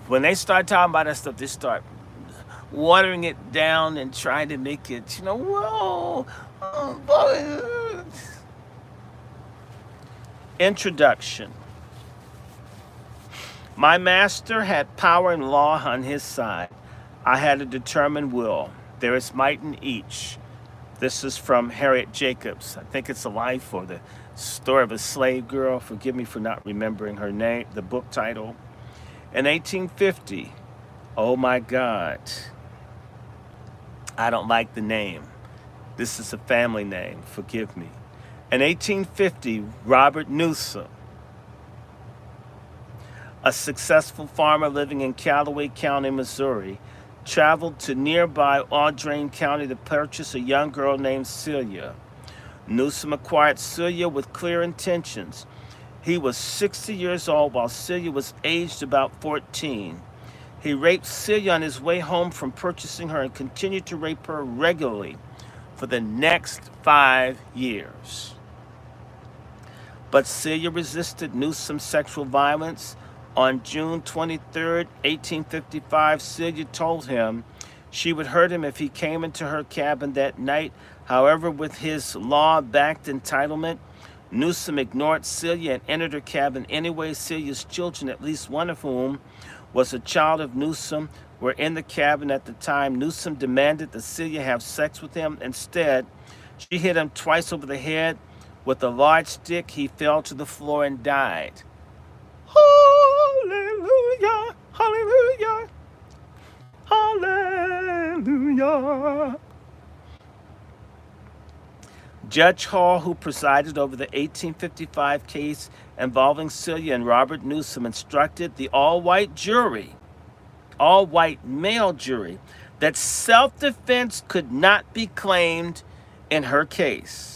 when they start talking about that stuff, they start watering it down and trying to make it, whoa. Introduction. My master had power and law on his side. I had a determined will. There is might in each. This is from Harriet Jacobs. I think it's a life or the story of a slave girl. Forgive me for not remembering her name, the book title. In 1850, oh my God, I don't like the name. This is a family name, forgive me. In 1850, Robert Newsom, a successful farmer living in Callaway County, Missouri, traveled to nearby Audrain County to purchase a young girl named Celia. Newsom acquired Celia with clear intentions. He was 60 years old while Celia was aged about 14. He raped Celia on his way home from purchasing her and continued to rape her regularly for the next 5 years. But Celia resisted Newsom's sexual violence. On June 23, 1855, Celia told him she would hurt him if he came into her cabin that night. However, with his law-backed entitlement, Newsom ignored Celia and entered her cabin anyway. Celia's children, at least one of whom was a child of Newsom, were in the cabin at the time. Newsom demanded that Celia have sex with him. Instead, she hit him twice over the head with a large stick. He fell to the floor and died. Hallelujah, hallelujah, hallelujah. Judge Hall, who presided over the 1855 case involving Celia and Robert Newsom, instructed the all-white male jury, that self-defense could not be claimed in her case.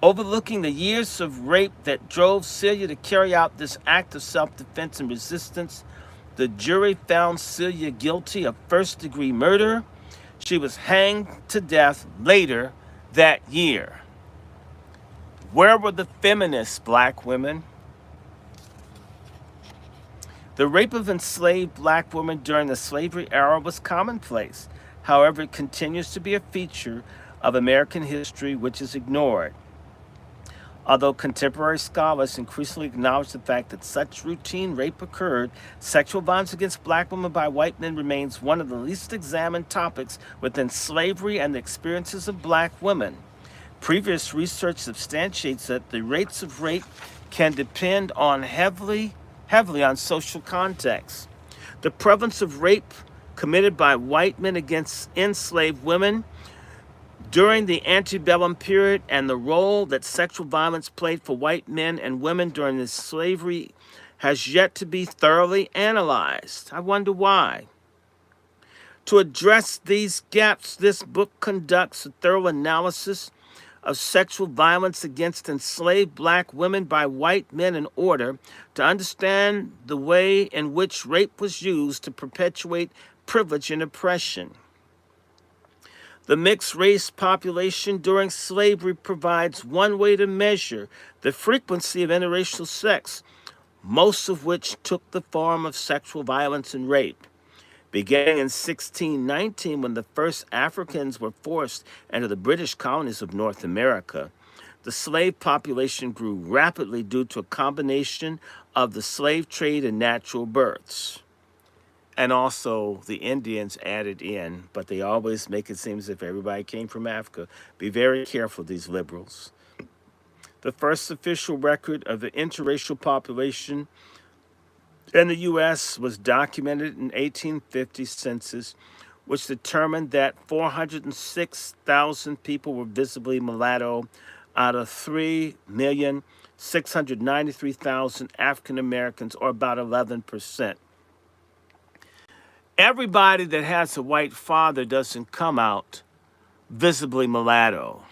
Overlooking the years of rape that drove Celia to carry out this act of self-defense and resistance, the jury found Celia guilty of first-degree murder. She was hanged to death later that year. Where were the feminist black women? The rape of enslaved black women during the slavery era was commonplace. However, it continues to be a feature of American history which is ignored. Although contemporary scholars increasingly acknowledge the fact that such routine rape occurred, sexual violence against black women by white men remains one of the least examined topics within slavery and the experiences of black women. Previous research substantiates that the rates of rape can depend on heavily on social context. The prevalence of rape committed by white men against enslaved women during the antebellum period and the role that sexual violence played for white men and women during the slavery has yet to be thoroughly analyzed. I wonder why. To address these gaps, this book conducts a thorough analysis of sexual violence against enslaved black women by white men in order to understand the way in which rape was used to perpetuate privilege and oppression. The mixed-race population during slavery provides one way to measure the frequency of interracial sex, most of which took the form of sexual violence and rape. Beginning in 1619, when the first Africans were forced into the British colonies of North America, the slave population grew rapidly due to a combination of the slave trade and natural births. And also the Indians added in, but they always make it seem as if everybody came from Africa. Be very careful, these liberals. The first official record of the interracial population in the U.S. was documented in 1850 census, which determined that 406,000 people were visibly mulatto out of 3,693,000 African Americans, or about 11%. Everybody that has a white father doesn't come out visibly mulatto.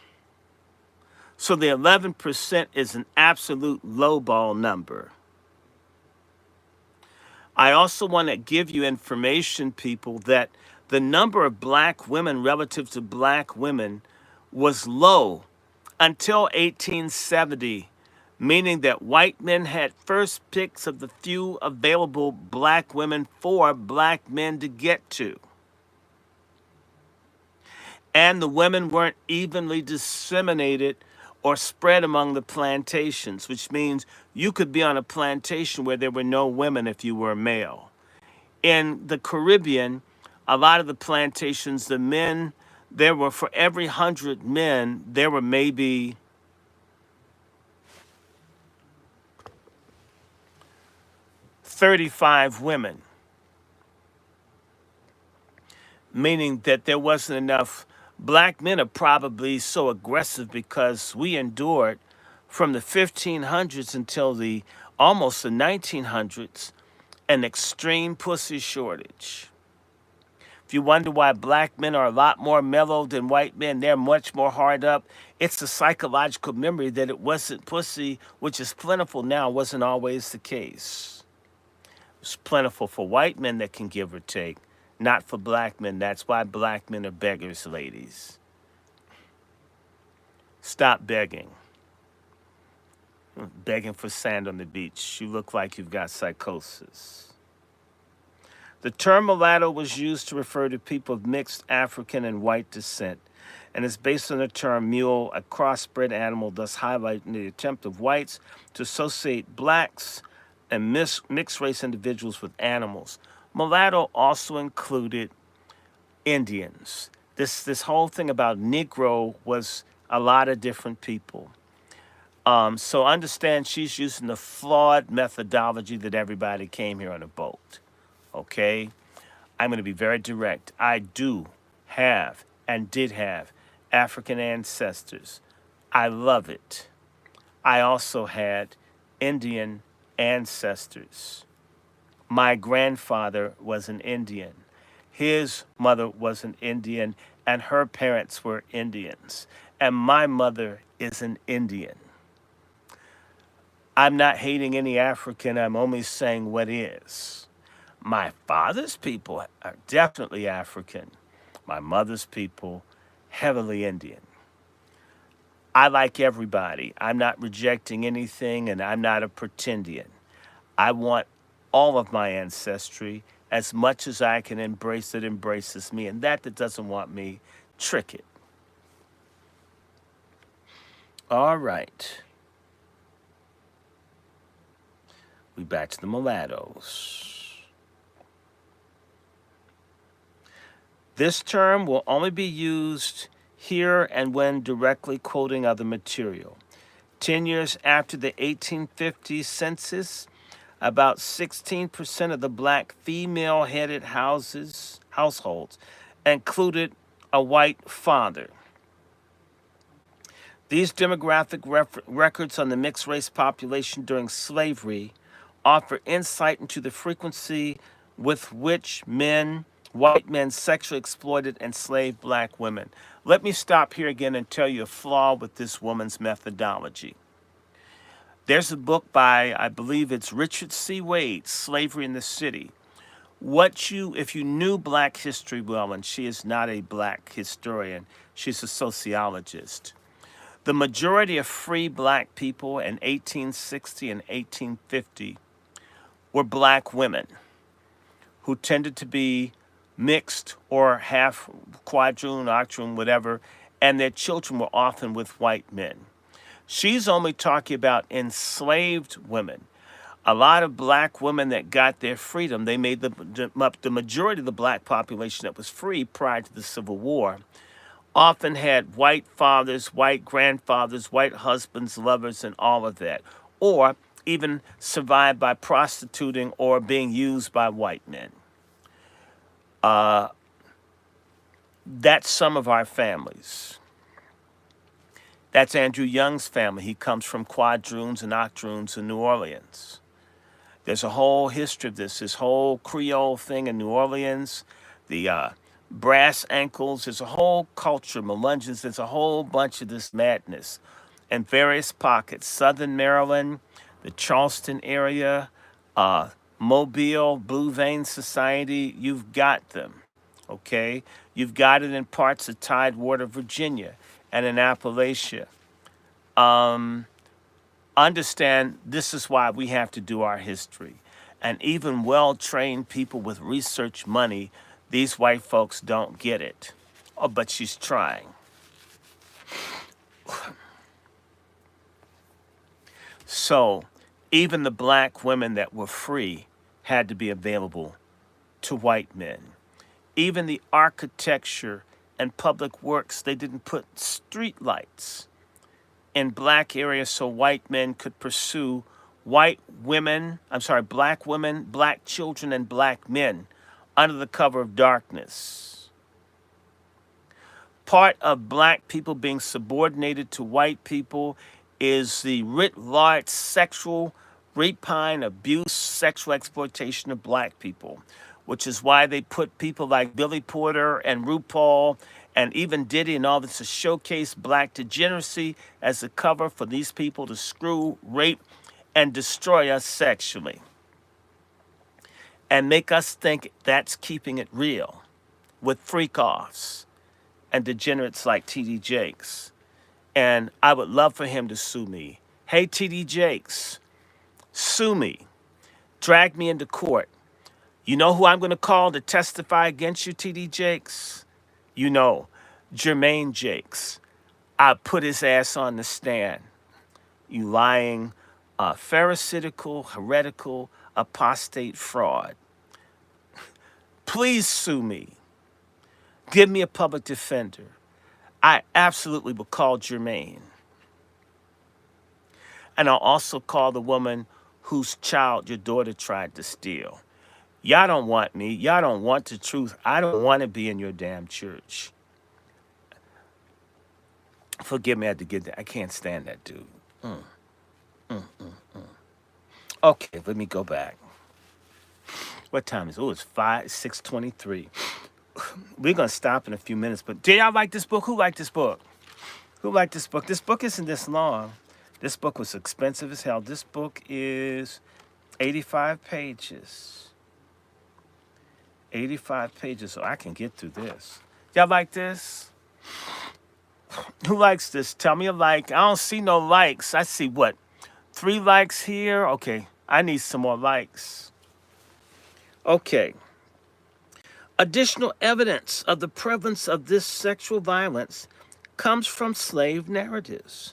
So the 11% is an absolute lowball number. I also want to give you information, people, that the number of black women relative to black women was low until 1870, meaning that white men had first picks of the few available black women for black men to get to. And the women weren't evenly disseminated or spread among the plantations, which means you could be on a plantation where there were no women if you were a male. In the Caribbean, a lot of the plantations, the men, there were, for every 100 men, there were maybe 35 women, meaning that there wasn't enough. Black men are probably so aggressive because we endured from the 1500s until the almost the 1900s an extreme pussy shortage. If you wonder why black men are a lot more mellow than white men, they're much more hard up. It's a psychological memory that it wasn't pussy, which is plentiful now, wasn't always the case. It's plentiful for white men that can give or take, not for black men. That's why black men are beggars, ladies. Stop begging. Begging for sand on the beach. You look like you've got psychosis. The term mulatto was used to refer to people of mixed African and white descent, and is based on the term mule, a crossbred animal, thus highlighting the attempt of whites to associate blacks and mixed race individuals with animals. Mulatto also included Indians. This whole thing about Negro was a lot of different people. So understand she's using the flawed methodology that everybody came here on a boat. Okay? I'm going to be very direct. I do have and did have African ancestors. I love it. I also had Indian ancestors. My grandfather was an Indian. His mother was an Indian, and her parents were Indians. And my mother is an Indian. I'm not hating any African, I'm only saying what is. My father's people are definitely African. My mother's people, heavily Indian. I like everybody. I'm not rejecting anything, and I'm not a pretendian. I want all of my ancestry. As much as I can embrace it, embraces me. And that doesn't want me, trick it. All right. We back to the mulattoes. This term will only be used here and when directly quoting other material. 10 years after the 1850 census, about 16% of the black female-headed households included a white father. These demographic records on the mixed-race population during slavery offer insight into the frequency with which white men sexually exploited enslaved black women. Let me stop here again and tell you a flaw with this woman's methodology. There's a book by, I believe it's Richard C. Wade, Slavery in the City. If you knew black history well, and she is not a black historian, she's a sociologist. The majority of free black people in 1860 and 1850 were black women who tended to be mixed or half quadroon, octroon, whatever, and their children were often with white men. She's only talking about enslaved women. A lot of black women that got their freedom, they made the majority of the black population that was free prior to the Civil War, often had white fathers, white grandfathers, white husbands, lovers, and all of that. Or even survived by prostituting or being used by white men. That's some of our families. That's Andrew Young's family. He comes from quadroons and octoroons in New Orleans. There's a whole history of this whole Creole thing in New Orleans, the brass ankles. There's a whole culture, Melungeons. There's a whole bunch of this madness in various pockets. Southern Maryland, the Charleston area, uh, Mobile, Blue Vein Society. You've got them, okay? You've got it in parts of Tidewater, Virginia, and in Appalachia. Um, Understand this is why we have to do our history. And even well-trained people with research money, these white folks don't get it. Oh, but she's trying. So even the black women that were free had to be available to white men. Even the architecture and public works, they didn't put street lights in black areas so white men could pursue black women, black children, and black men under the cover of darkness. Part of black people being subordinated to white people is the writ large sexual rapine, abuse, sexual exploitation of black people, which is why they put people like Billy Porter and RuPaul and even Diddy and all this to showcase black degeneracy as a cover for these people to screw, rape, and destroy us sexually. And make us think that's keeping it real with freak-offs and degenerates like T.D. Jakes. And I would love for him to sue me. Hey, T.D. Jakes, sue me. Drag me into court. You know who I'm going to call to testify against you, T.D. Jakes? You know, Jermaine Jakes. I put his ass on the stand. You lying, pharisaical, heretical, apostate fraud. Please sue me. Give me a public defender. I absolutely will call Jermaine. And I'll also call the woman whose child your daughter tried to steal. Y'all don't want me. Y'all don't want the truth. I don't want to be in your damn church. Forgive me, I had to get that. I can't stand that dude. Okay, let me go back. What time is it? Oh, it's 6:23. We're going to stop in a few minutes, but do y'all like this book? Who liked this book? Who liked this book? This book isn't this long. This book was expensive as hell. This book is 85 pages. 85 pages, so I can get through this. Y'all like this? Who likes this? Tell me a like. I don't see no likes. I see what? 3 likes here? Okay, I need some more likes. Okay. Additional evidence of the prevalence of this sexual violence comes from slave narratives.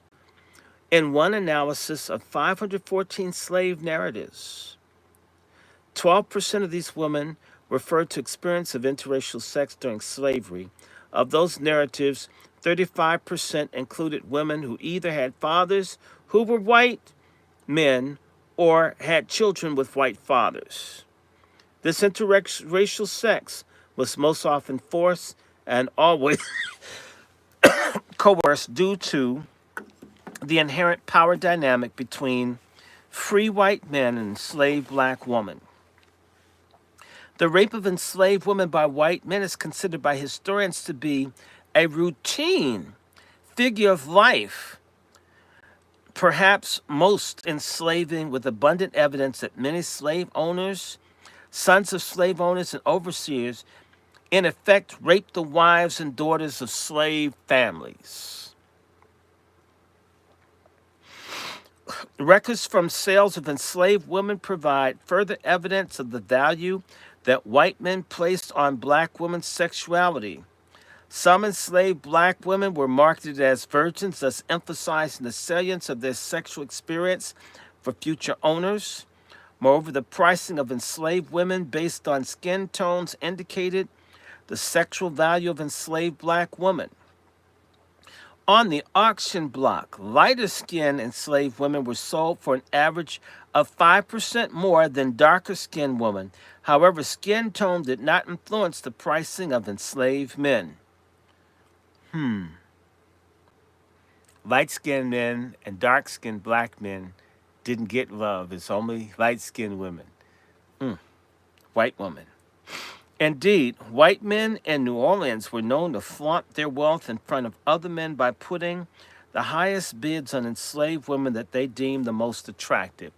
In one analysis of 514 slave narratives, 12% of these women referred to experience of interracial sex during slavery. Of those narratives, 35% included women who either had fathers who were white men or had children with white fathers. This interracial sex was most often forced and always coerced due to the inherent power dynamic between free white men and enslaved black women. The rape of enslaved women by white men is considered by historians to be a routine figure of life, perhaps most enslaving, with abundant evidence that many slave owners, sons of slave owners, and overseers, in effect, raped the wives and daughters of slave families. Records from sales of enslaved women provide further evidence of the value that white men placed on black women's sexuality. Some enslaved black women were marketed as virgins, thus emphasizing the salience of their sexual experience for future owners. Moreover, the pricing of enslaved women based on skin tones indicated the sexual value of enslaved black women. On the auction block, lighter-skinned enslaved women were sold for an average of 5% more than darker-skinned women. However, skin tone did not influence the pricing of enslaved men. Light-skinned men and dark-skinned black men didn't get love. It's only light-skinned women. Mm, white woman. Indeed, white men in New Orleans were known to flaunt their wealth in front of other men by putting the highest bids on enslaved women that they deemed the most attractive.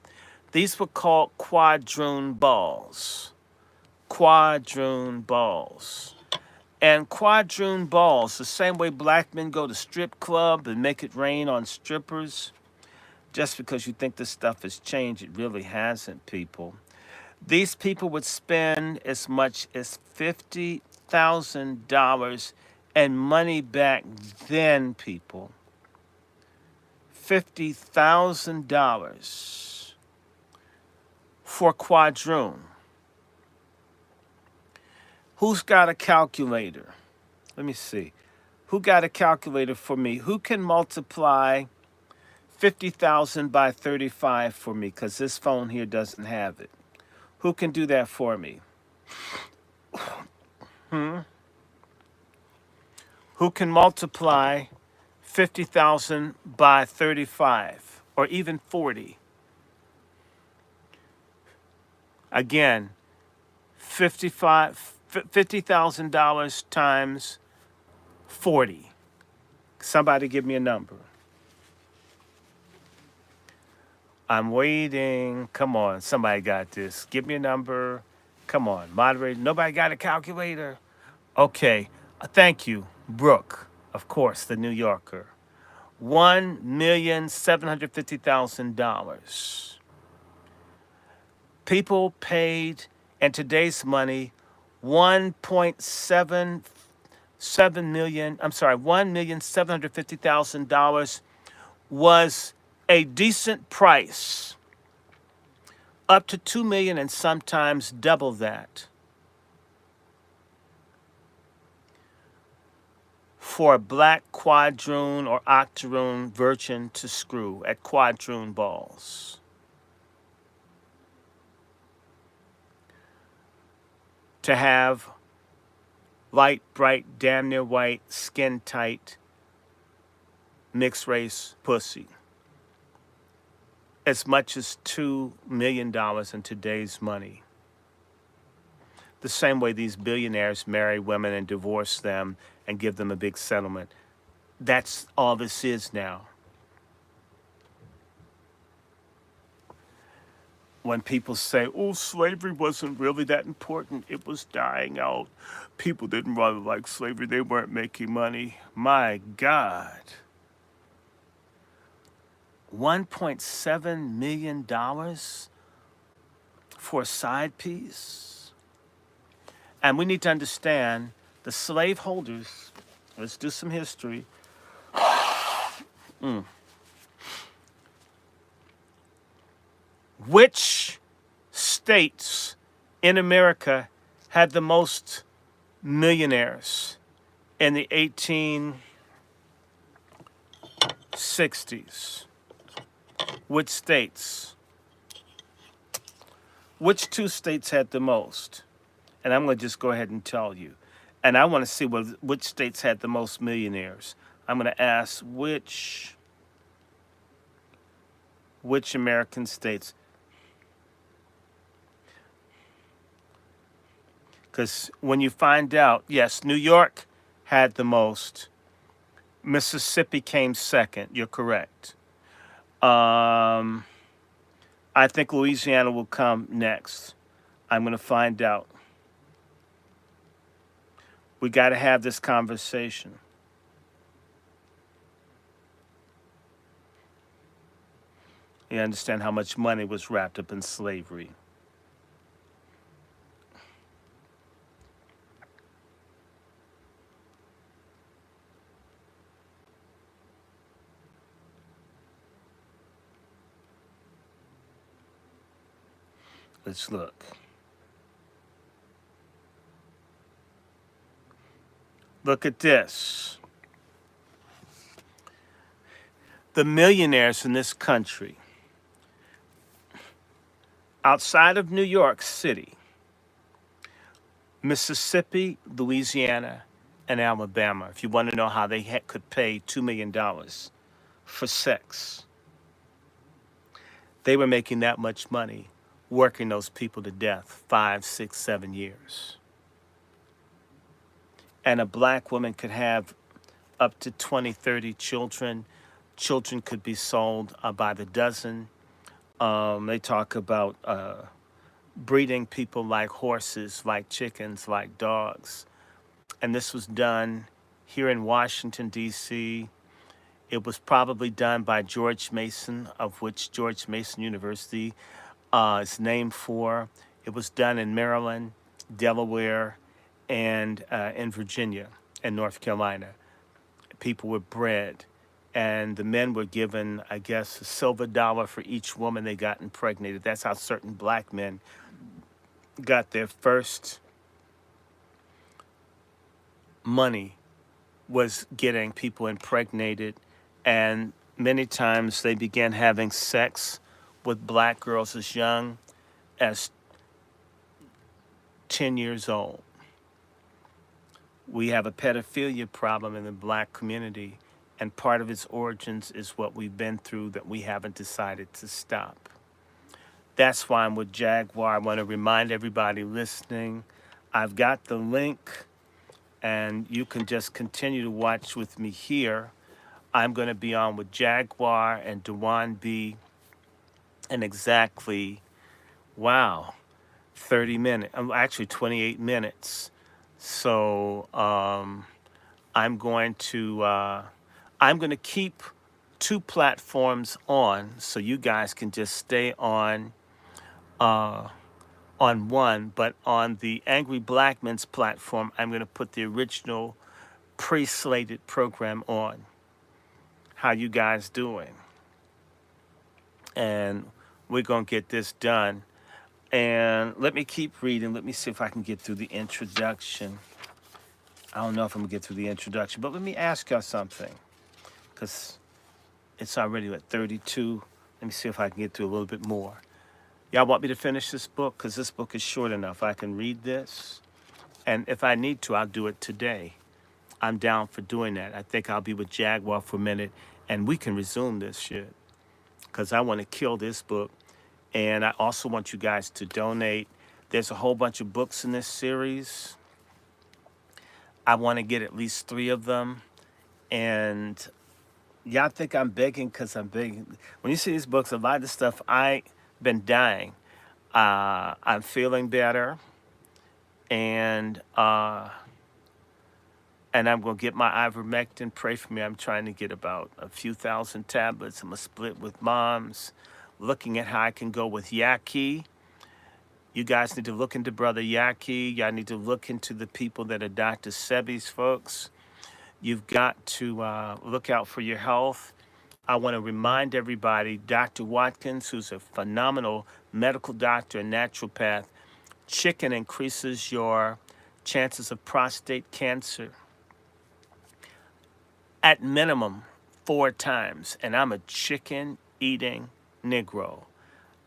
These were called quadroon balls. Quadroon balls. And quadroon balls, the same way black men go to strip club and make it rain on strippers. Just because you think this stuff has changed, it really hasn't, people. These people would spend as much as $50,000 and money back then, people. $50,000 for quadroon. Who's got a calculator? Let me see. Who got a calculator for me? Who can multiply 50,000 by 35 for me? Because this phone here doesn't have it. Who can do that for me? Who can multiply 50,000 by 35 or even 40? Again, $50,000 times 40. Somebody give me a number. I'm waiting. Come on, somebody got this. Give me a number. Come on, moderator. Nobody got a calculator? Okay, thank you, Brooke, of course, the New Yorker. $1,750,000. People paid, in today's money, 1.77 million. I'm sorry, $1,750,000 was a decent price, up to 2 million and sometimes double that, for a black quadroon or octoroon virgin to screw at quadroon balls. To have light, bright, damn near white, skin tight, mixed race pussy. As much as $2 million in today's money. The same way these billionaires marry women and divorce them and give them a big settlement. That's all this is now. When people say, oh, slavery wasn't really that important, it was dying out. People didn't really like slavery, they weren't making money. My God. $1.7 million for a side piece? And we need to understand the slaveholders, let's do some history. Which states in America had the most millionaires in the 1860s? Which states? Which two states had the most? And I'm going to just go ahead and tell you. And I want to see which states had the most millionaires. I'm going to ask which American states. Because when you find out, yes, New York had the most. Mississippi came second. You're correct. I think Louisiana will come next. I'm going to find out. We got to have this conversation. You understand how much money was wrapped up in slavery. Let's look. Look at this. The millionaires in this country, outside of New York City, Mississippi, Louisiana, and Alabama, if you want to know how they could pay $2 million for sex. They were making that much money working those people to death 5, 6, 7 years. And a black woman could have up to 20, 30 children. Children could be sold by the dozen. They talk about breeding people like horses, like chickens, like dogs. And this was done here in Washington, D.C. It was probably done by George Mason, of which George Mason University is named for. It was done in Maryland, Delaware, and in Virginia and North Carolina. People were bred, and the men were given, I guess, $1 for each woman they got impregnated. That's how certain black men got their first money, was getting people impregnated, and many times they began having sex with black girls as young as 10 years old. We have a pedophilia problem in the black community, and part of its origins is what we've been through that we haven't decided to stop. That's why I'm with Jaguar. I want to remind everybody listening, I've got the link, and you can just continue to watch with me here. I'm going to be on with Jaguar and Dewan B in exactly, wow, 30 minutes, actually 28 minutes. So I'm going to keep two platforms on, so you guys can just stay uh, on one. But on the Angry Black Men's platform, I'm going to put the original pre-slated program on. How you guys doing? And we're going to get this done. And let me keep reading. Let me see if I can get through the introduction. I don't know if I'm going to get through the introduction, but let me ask y'all something, because it's already at 32. Let me see if I can get through a little bit more. Y'all want me to finish this book? Because this book is short enough. I can read this. And if I need to, I'll do it today. I'm down for doing that. I think I'll be with Jaguar for a minute, and we can resume this shit, because I want to kill this book. And I also want you guys to donate. There's a whole bunch of books in this series. I want to get at least 3 of them. And y'all think I'm begging because I'm begging. When you see these books, a lot of the stuff, I've been dying. I'm feeling better. And I'm going to get my ivermectin. Pray for me. I'm trying to get about a few thousand tablets. I'm going to split with moms. Looking at how I can go with Yaki. You guys need to look into Brother Yaki. Y'all need to look into the people that are Dr. Sebi's folks. You've got to look out for your health. I want to remind everybody, Dr. Watkins, who's a phenomenal medical doctor and naturopath, chicken increases your chances of prostate cancer at minimum 4 times. And I'm a chicken eating Negro.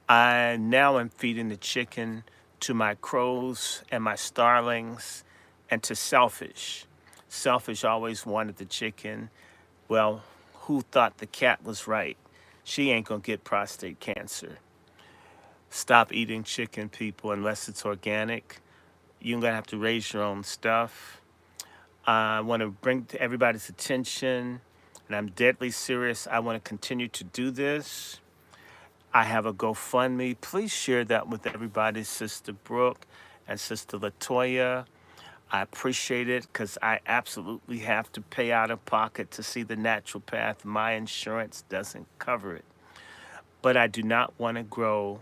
I now am feeding the chicken to my crows and my starlings and to Selfish. Selfish always wanted the chicken. Well, who thought the cat was right? She ain't gonna get prostate cancer. Stop eating chicken, people, unless it's organic. You're gonna have to raise your own stuff. I want to bring to everybody's attention, and I'm deadly serious. I want to continue to do this. I have a GoFundMe. Please share that with everybody, Sister Brooke and Sister Latoya. I appreciate it, because I absolutely have to pay out of pocket to see the naturopath. My insurance doesn't cover it. But I do not want to grow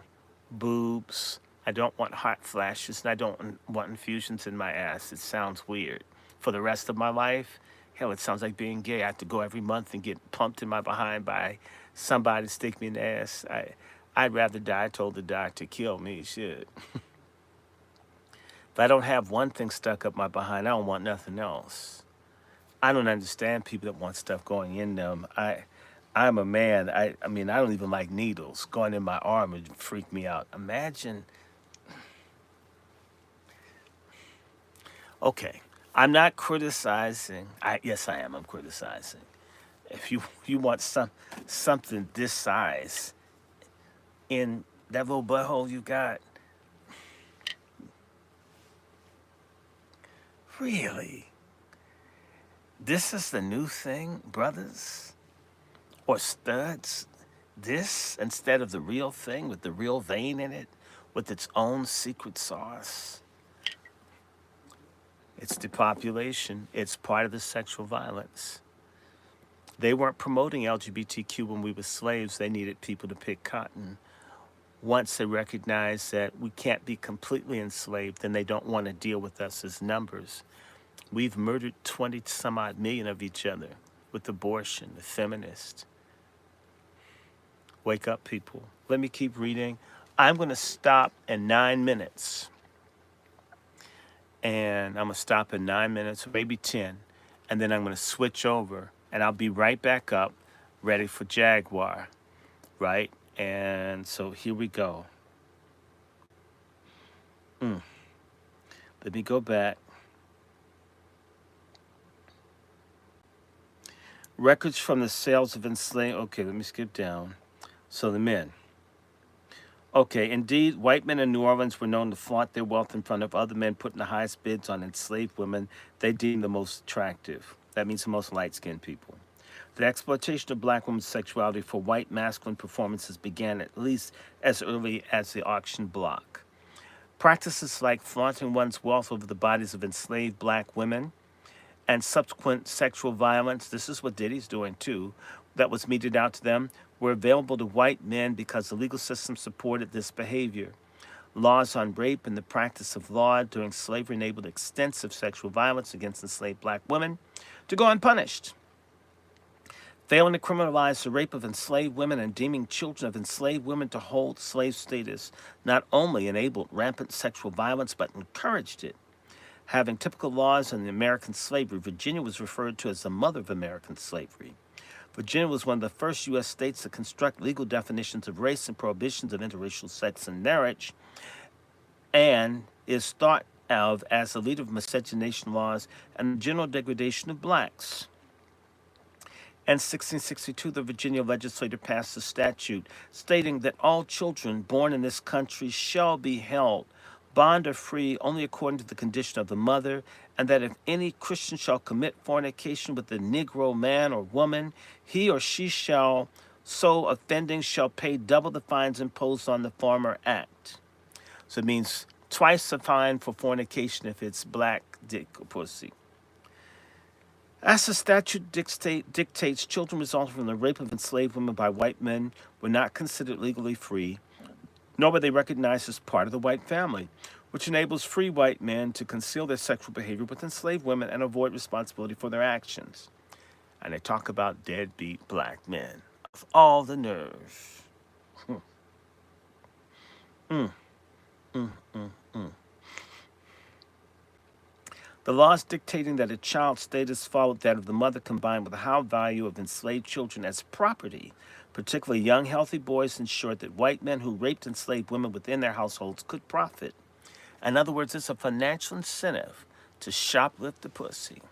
boobs. I don't want hot flashes, and I don't want infusions in my ass. It sounds weird. For the rest of my life, hell, it sounds like being gay. I have to go every month and get pumped in my behind by somebody to stick me in the ass. I'd rather die. I told the doctor, kill me, shit. If I don't have one thing stuck up my behind, I don't want nothing else. I don't understand people that want stuff going in them. I'm a man. I mean, I don't even like needles. Going in my arm would freak me out. Imagine. Okay, I'm not criticizing. Yes, I am. I'm criticizing. If you want something this size in that little butthole you got, really? This is the new thing, brothers or studs? This instead of the real thing with the real vein in it, with its own secret sauce? It's depopulation. It's part of the sexual violence. They weren't promoting LGBTQ when we were slaves. They needed people to pick cotton. Once they recognize that we can't be completely enslaved, then they don't want to deal with us as numbers. We've murdered 20 some odd million of each other with abortion, the feminists. Wake up, people. Let me keep reading. I'm going to stop in 9 minutes. And I'm going to stop in 9 minutes, maybe 10. And then I'm going to switch over. And I'll be right back up, ready for Jaguar. Right? And so here we go. Let me go back. Records from the sales of enslaved. Okay, let me skip down. So the men. Okay, indeed, white men in New Orleans were known to flaunt their wealth in front of other men, putting the highest bids on enslaved women they deemed the most attractive. That means the most light-skinned people. The exploitation of black women's sexuality for white masculine performances began at least as early as the auction block. Practices like flaunting one's wealth over the bodies of enslaved black women and subsequent sexual violence, this is what Diddy's doing too, that was meted out to them, were available to white men because the legal system supported this behavior. Laws on rape and the practice of law during slavery enabled extensive sexual violence against enslaved black women to go unpunished. Failing to criminalize the rape of enslaved women and deeming children of enslaved women to hold slave status not only enabled rampant sexual violence but encouraged it. Having typical laws on the American slavery, Virginia was referred to as the mother of American slavery. Virginia was one of the first U.S. states to construct legal definitions of race and prohibitions of interracial sex and marriage, and is thought of as the leader of miscegenation laws and the general degradation of blacks. In 1662, the Virginia legislature passed a statute stating that all children born in this country shall be held bond or free only according to the condition of the mother, and that if any Christian shall commit fornication with a Negro man or woman, he or she shall, so offending, shall pay double the fines imposed on the former act. So it means twice the fine for fornication if it's black dick or pussy. As the statute dictates, children resulting from the rape of enslaved women by white men were not considered legally free, nor were they recognized as part of the white family, which enables free white men to conceal their sexual behavior with enslaved women and avoid responsibility for their actions. And they talk about deadbeat black men of all the nerve. The laws dictating that a child's status followed that of the mother combined with the high value of enslaved children as property, particularly young, healthy boys, ensured that white men who raped enslaved women within their households could profit. In other words, it's a financial incentive to shoplift the pussy.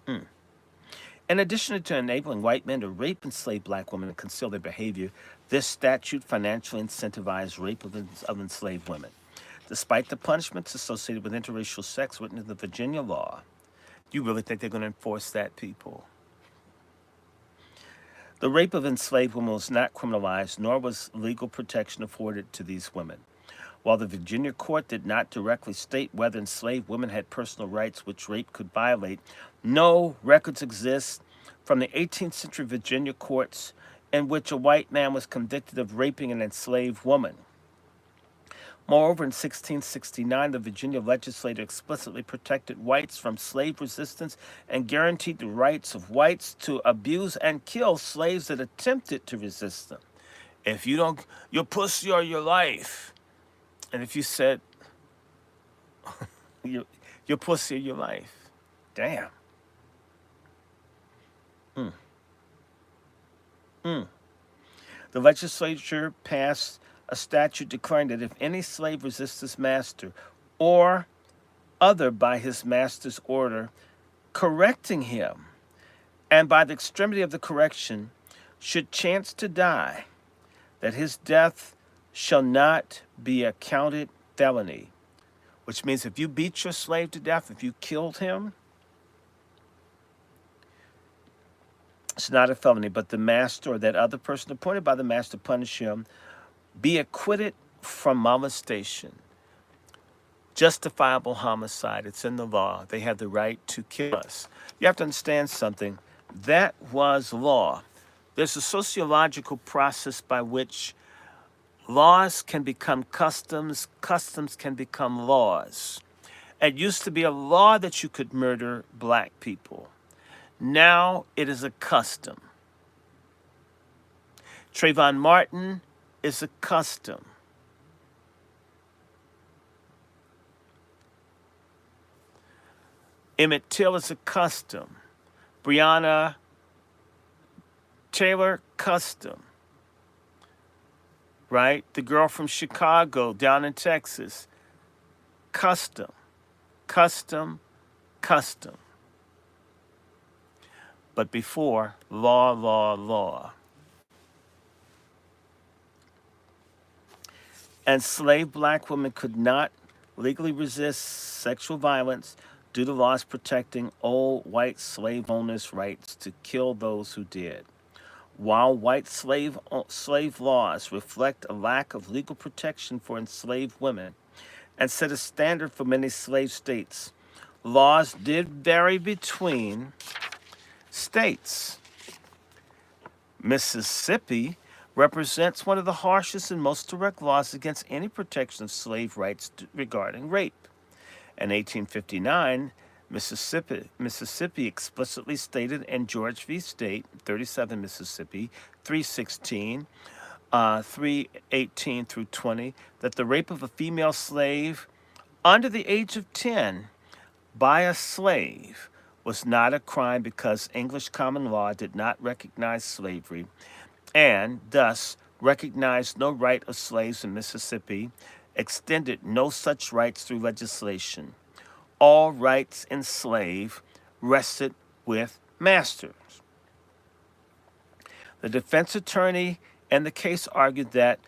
In addition to enabling white men to rape enslaved black women and conceal their behavior, this statute financially incentivized rape of enslaved women. Despite the punishments associated with interracial sex written in the Virginia law, you really think they're going to enforce that, people? The rape of enslaved women was not criminalized, nor was legal protection afforded to these women. While the Virginia court did not directly state whether enslaved women had personal rights which rape could violate, no records exist from the 18th century Virginia courts in which a white man was convicted of raping an enslaved woman. Moreover, in 1669, the Virginia legislature explicitly protected whites from slave resistance and guaranteed the rights of whites to abuse and kill slaves that attempted to resist them. If you don't, your pussy or your life. And if you said, your pussy or your life. Damn. The legislature passed a statute declaring that if any slave resists his master or other by his master's order, correcting him and by the extremity of the correction, should chance to die, that his death shall not be accounted felony. Which means if you beat your slave to death, if you killed him, it's not a felony, but the master or that other person appointed by the master punish him, be acquitted from molestation. Justifiable homicide. It's in the law. They have the right to kill us. You have to understand something. That was law. There's a sociological process by which laws can become customs, customs can become laws. It used to be a law that you could murder black people. Now it is a custom. Trayvon Martin is a custom. Emmett Till is a custom. Breonna Taylor, custom. Right? The girl from Chicago down in Texas, custom, custom, custom. But before, law, law, law. Enslaved black women could not legally resist sexual violence due to laws protecting old white slave owners' rights to kill those who did. While white slave laws reflect a lack of legal protection for enslaved women and set a standard for many slave states, laws did vary between states. Mississippi represents one of the harshest and most direct laws against any protection of slave rights regarding rape. In 1859, Mississippi explicitly stated in George v. State, 37 Mississippi, 316, 318 through 20, that the rape of a female slave under the age of 10 by a slave was not a crime because English common law did not recognize slavery and thus recognized no right of slaves in Mississippi, extended no such rights through legislation. All rights in slave rested with masters. The defense attorney in the case argued that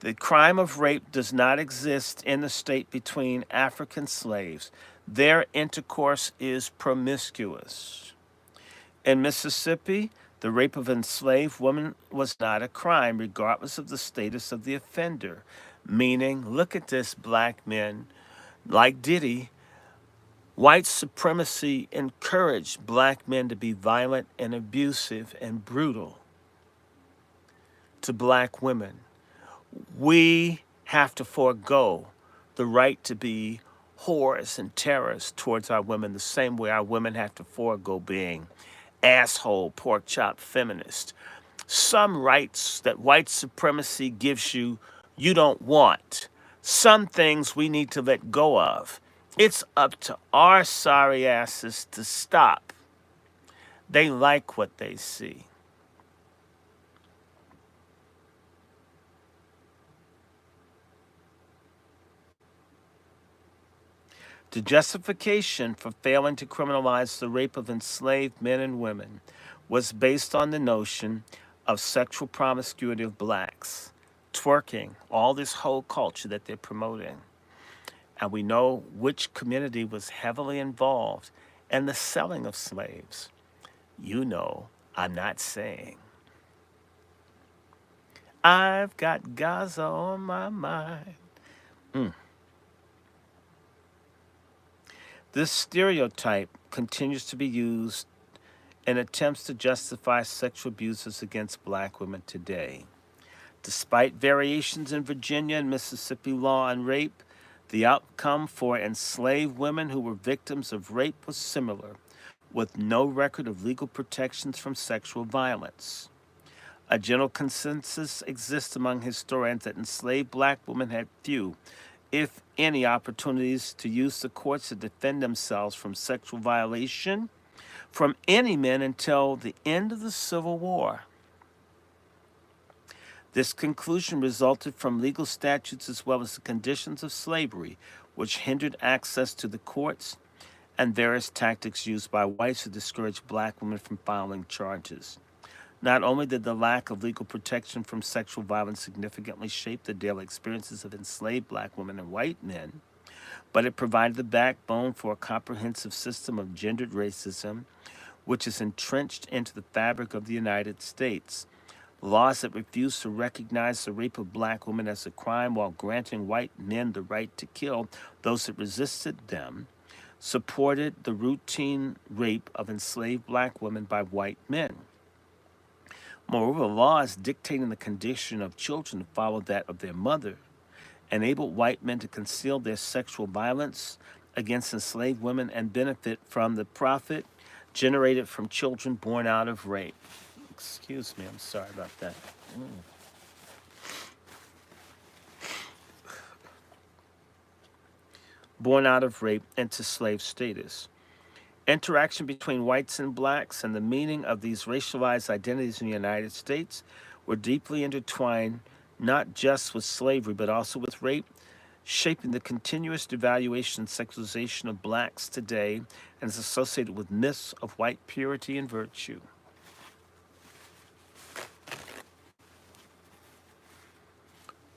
the crime of rape does not exist in the state between African slaves. Their intercourse is promiscuous. In Mississippi, the rape of an enslaved woman was not a crime, regardless of the status of the offender. Meaning, look at this, black men, like Diddy, white supremacy encouraged black men to be violent and abusive and brutal to black women. We have to forego the right to be whores and terrorists towards our women the same way our women have to forego being asshole, pork chop feminist. Some rights that white supremacy gives you, you don't want. Some things we need to let go of. It's up to our sorry asses to stop. They like what they see. The justification for failing to criminalize the rape of enslaved men and women was based on the notion of sexual promiscuity of blacks, twerking, all this whole culture that they're promoting. And we know which community was heavily involved in the selling of slaves. You know, I'm not saying. I've got Gaza on my mind. This stereotype continues to be used in attempts to justify sexual abuses against black women today. Despite variations in Virginia and Mississippi law on rape, the outcome for enslaved women who were victims of rape was similar, with no record of legal protections from sexual violence. A general consensus exists among historians that enslaved black women had few, if any, opportunities to use the courts to defend themselves from sexual violation from any men until the end of the Civil War. This conclusion resulted from legal statutes as well as the conditions of slavery, which hindered access to the courts and various tactics used by whites to discourage black women from filing charges. Not only did the lack of legal protection from sexual violence significantly shape the daily experiences of enslaved black women and white men, but it provided the backbone for a comprehensive system of gendered racism, which is entrenched into the fabric of the United States. Laws that refused to recognize the rape of black women as a crime while granting white men the right to kill those that resisted them supported the routine rape of enslaved black women by white men. Moreover, laws dictating the condition of children followed that of their mother enabled white men to conceal their sexual violence against enslaved women and benefit from the profit generated from children born out of rape. Excuse me, I'm sorry about that. Born out of rape into slave status. Interaction between whites and blacks and the meaning of these racialized identities in the United States were deeply intertwined, not just with slavery, but also with rape, shaping the continuous devaluation and sexualization of blacks today and is associated with myths of white purity and virtue.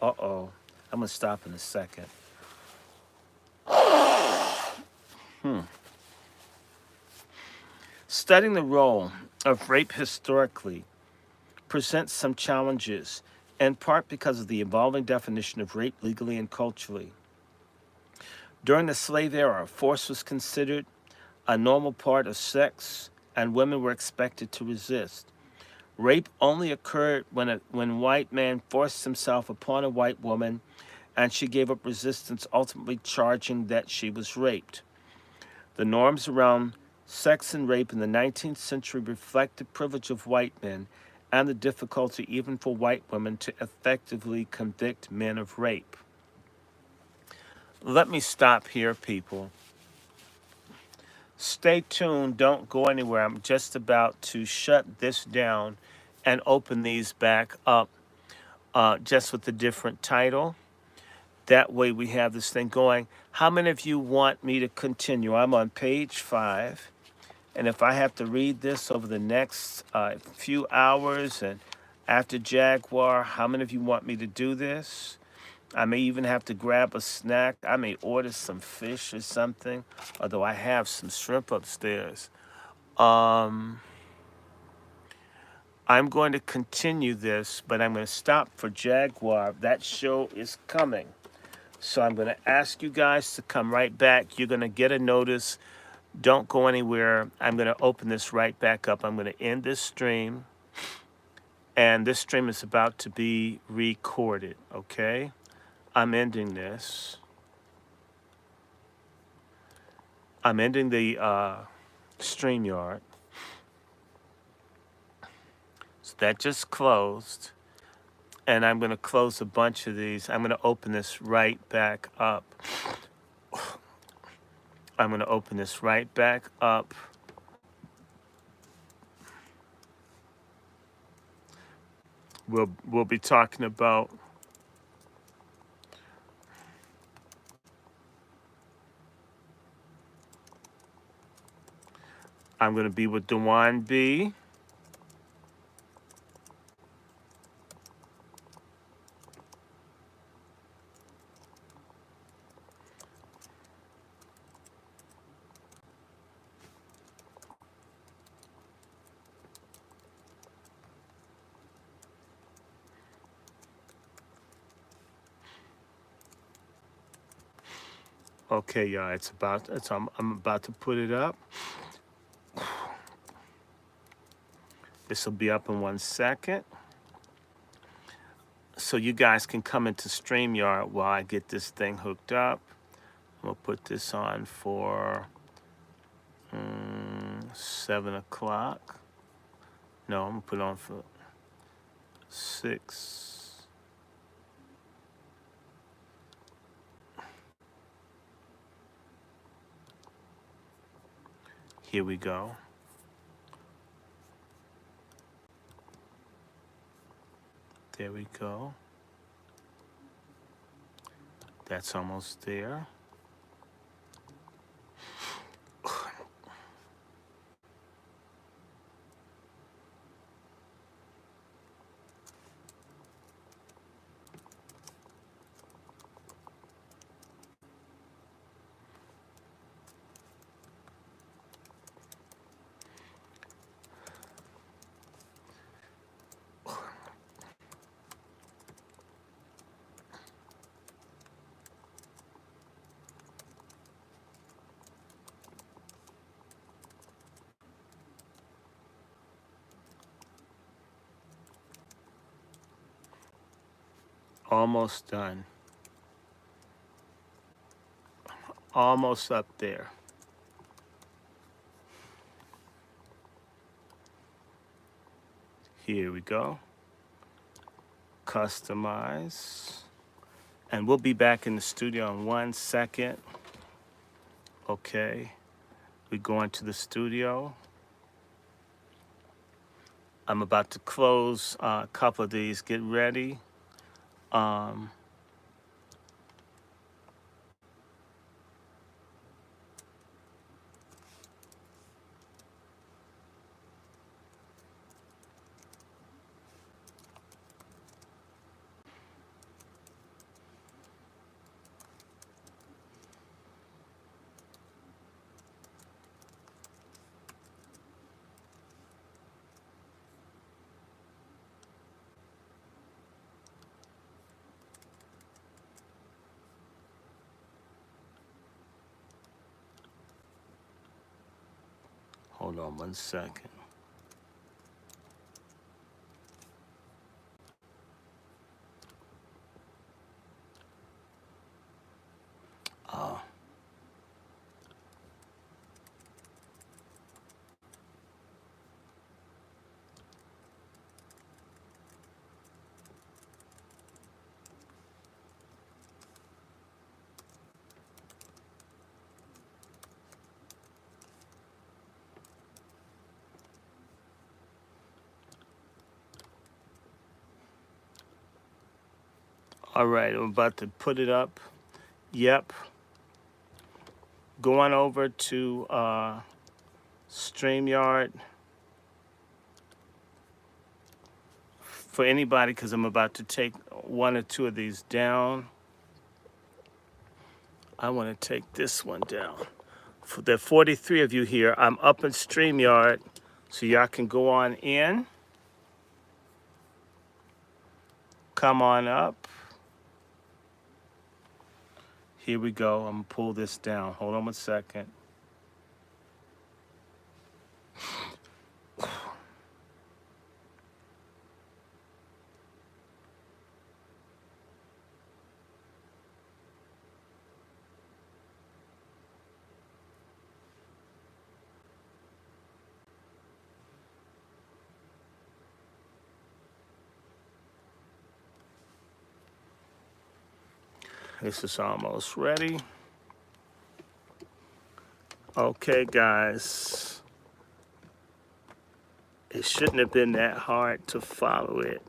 Uh-oh. I'm going to stop in a second. Studying the role of rape historically presents some challenges, in part because of the evolving definition of rape legally and culturally. During the slave era, force was considered a normal part of sex, and women were expected to resist. Rape only occurred when white man forced himself upon a white woman and she gave up resistance, ultimately charging that she was raped. The norms around sex and rape in the 19th century reflect the privilege of white men and the difficulty even for white women to effectively convict men of rape. Let me stop here, people. Stay tuned, don't go anywhere. I'm just about to shut this down and open these back up just with a different title. That way we have this thing going. How many of you want me to continue? I'm on page 5. And if I have to read this over the next few hours and after Jaguar, how many of you want me to do this? I may even have to grab a snack. I may order some fish or something, although I have some shrimp upstairs. I'm going to continue this, but I'm going to stop for Jaguar. That show is coming. So I'm going to ask you guys to come right back. You're going to get a notice. Don't go anywhere. I'm going to open this right back up. I'm going to end this stream. And this stream is about to be recorded, okay? I'm ending this. I'm ending the StreamYard. So that just closed. And I'm going to close a bunch of these. I'm going to open this right back up. I'm going to open this right back up. We'll be talking about I'm going to be with Dewan B. Okay, y'all, I'm about to put it up. This will be up in 1 second. So you guys can come into StreamYard while I get this thing hooked up. I'm gonna put this on for 7 o'clock. No, I'm gonna put it on for 6. Here we go. There we go. That's almost there. almost done. Almost up there. Here we go. Customize. And we'll be back in the studio in 1 second. Okay. We go into the studio. I'm about to close a couple of these. Get ready. Um, hold on 1 second. Uh, all right, I'm about to put it up. Yep. Going over to StreamYard for anybody because I'm about to take 1 or 2 of these down. I want to take this one down. For the 43 of you here, I'm up in StreamYard so y'all can go on in. Come on up. Here we go. I'm going to pull this down. Hold on 1 second. This is almost ready. Okay, guys. It shouldn't have been that hard to follow it.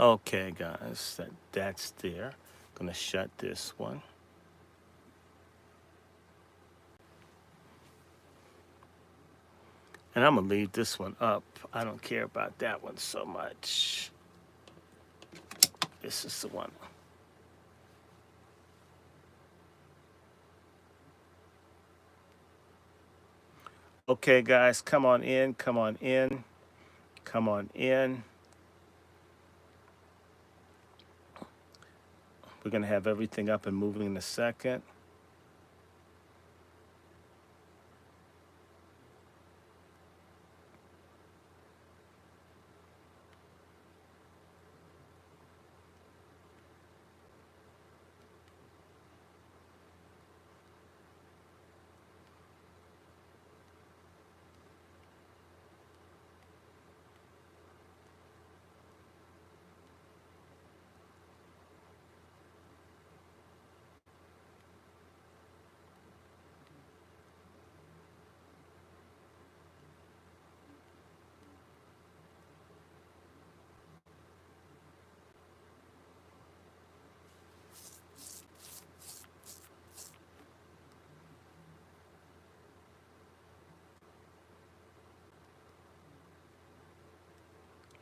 Okay, guys, that's there. Gonna shut this one. And I'm gonna leave this one up. I don't care about that one so much. This is the one. Okay, guys, come on in, come on in, come on in. We're gonna have everything up and moving in a second.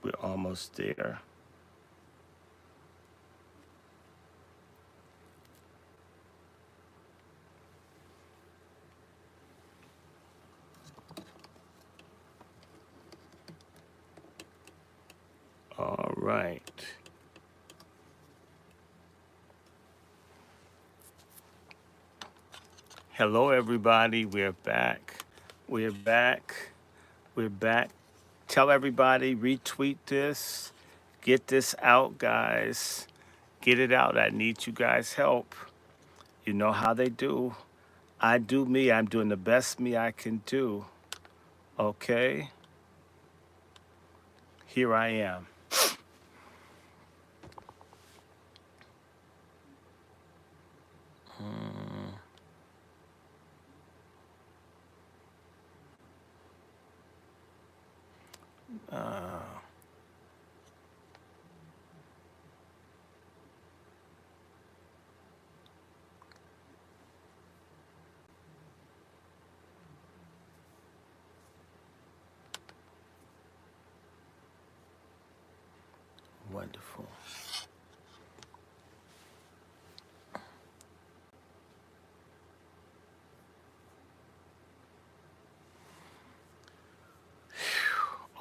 We're almost there. right. Hello, everybody. We're back. We're back. We're back. Tell everybody, retweet this. Get this out, guys. Get it out. I need you guys' help. You know how they do. I do me. I'm doing the best me I can do. Okay? Here I am. Uh, Wonderful.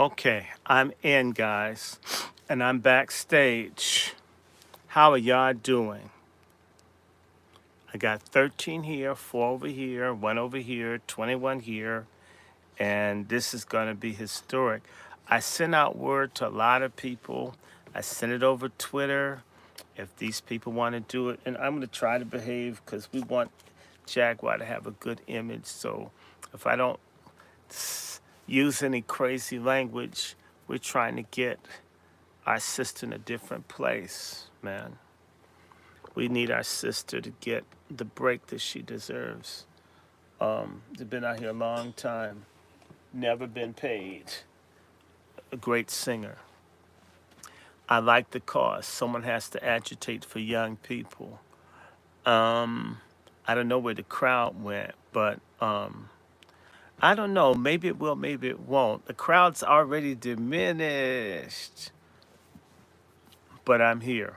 Okay, I'm in, guys, and I'm backstage. How are y'all doing? I got 13 here, 4 over here, 1 over here, 21 here, and this is going to be historic. I sent out word to a lot of people. I sent it over Twitter if these people want to do it, and I'm going to try to behave because we want Jaguar to have a good image. So if I don't use any crazy language, we're trying to get our sister in a different place, man. We need our sister to get the break that she deserves. They've been out here a long time, never been paid. A great singer. I like the cause. Someone has to agitate for young people. I don't know where the crowd went, but I don't know. Maybe it will, maybe it won't. The crowd's already diminished, but I'm here.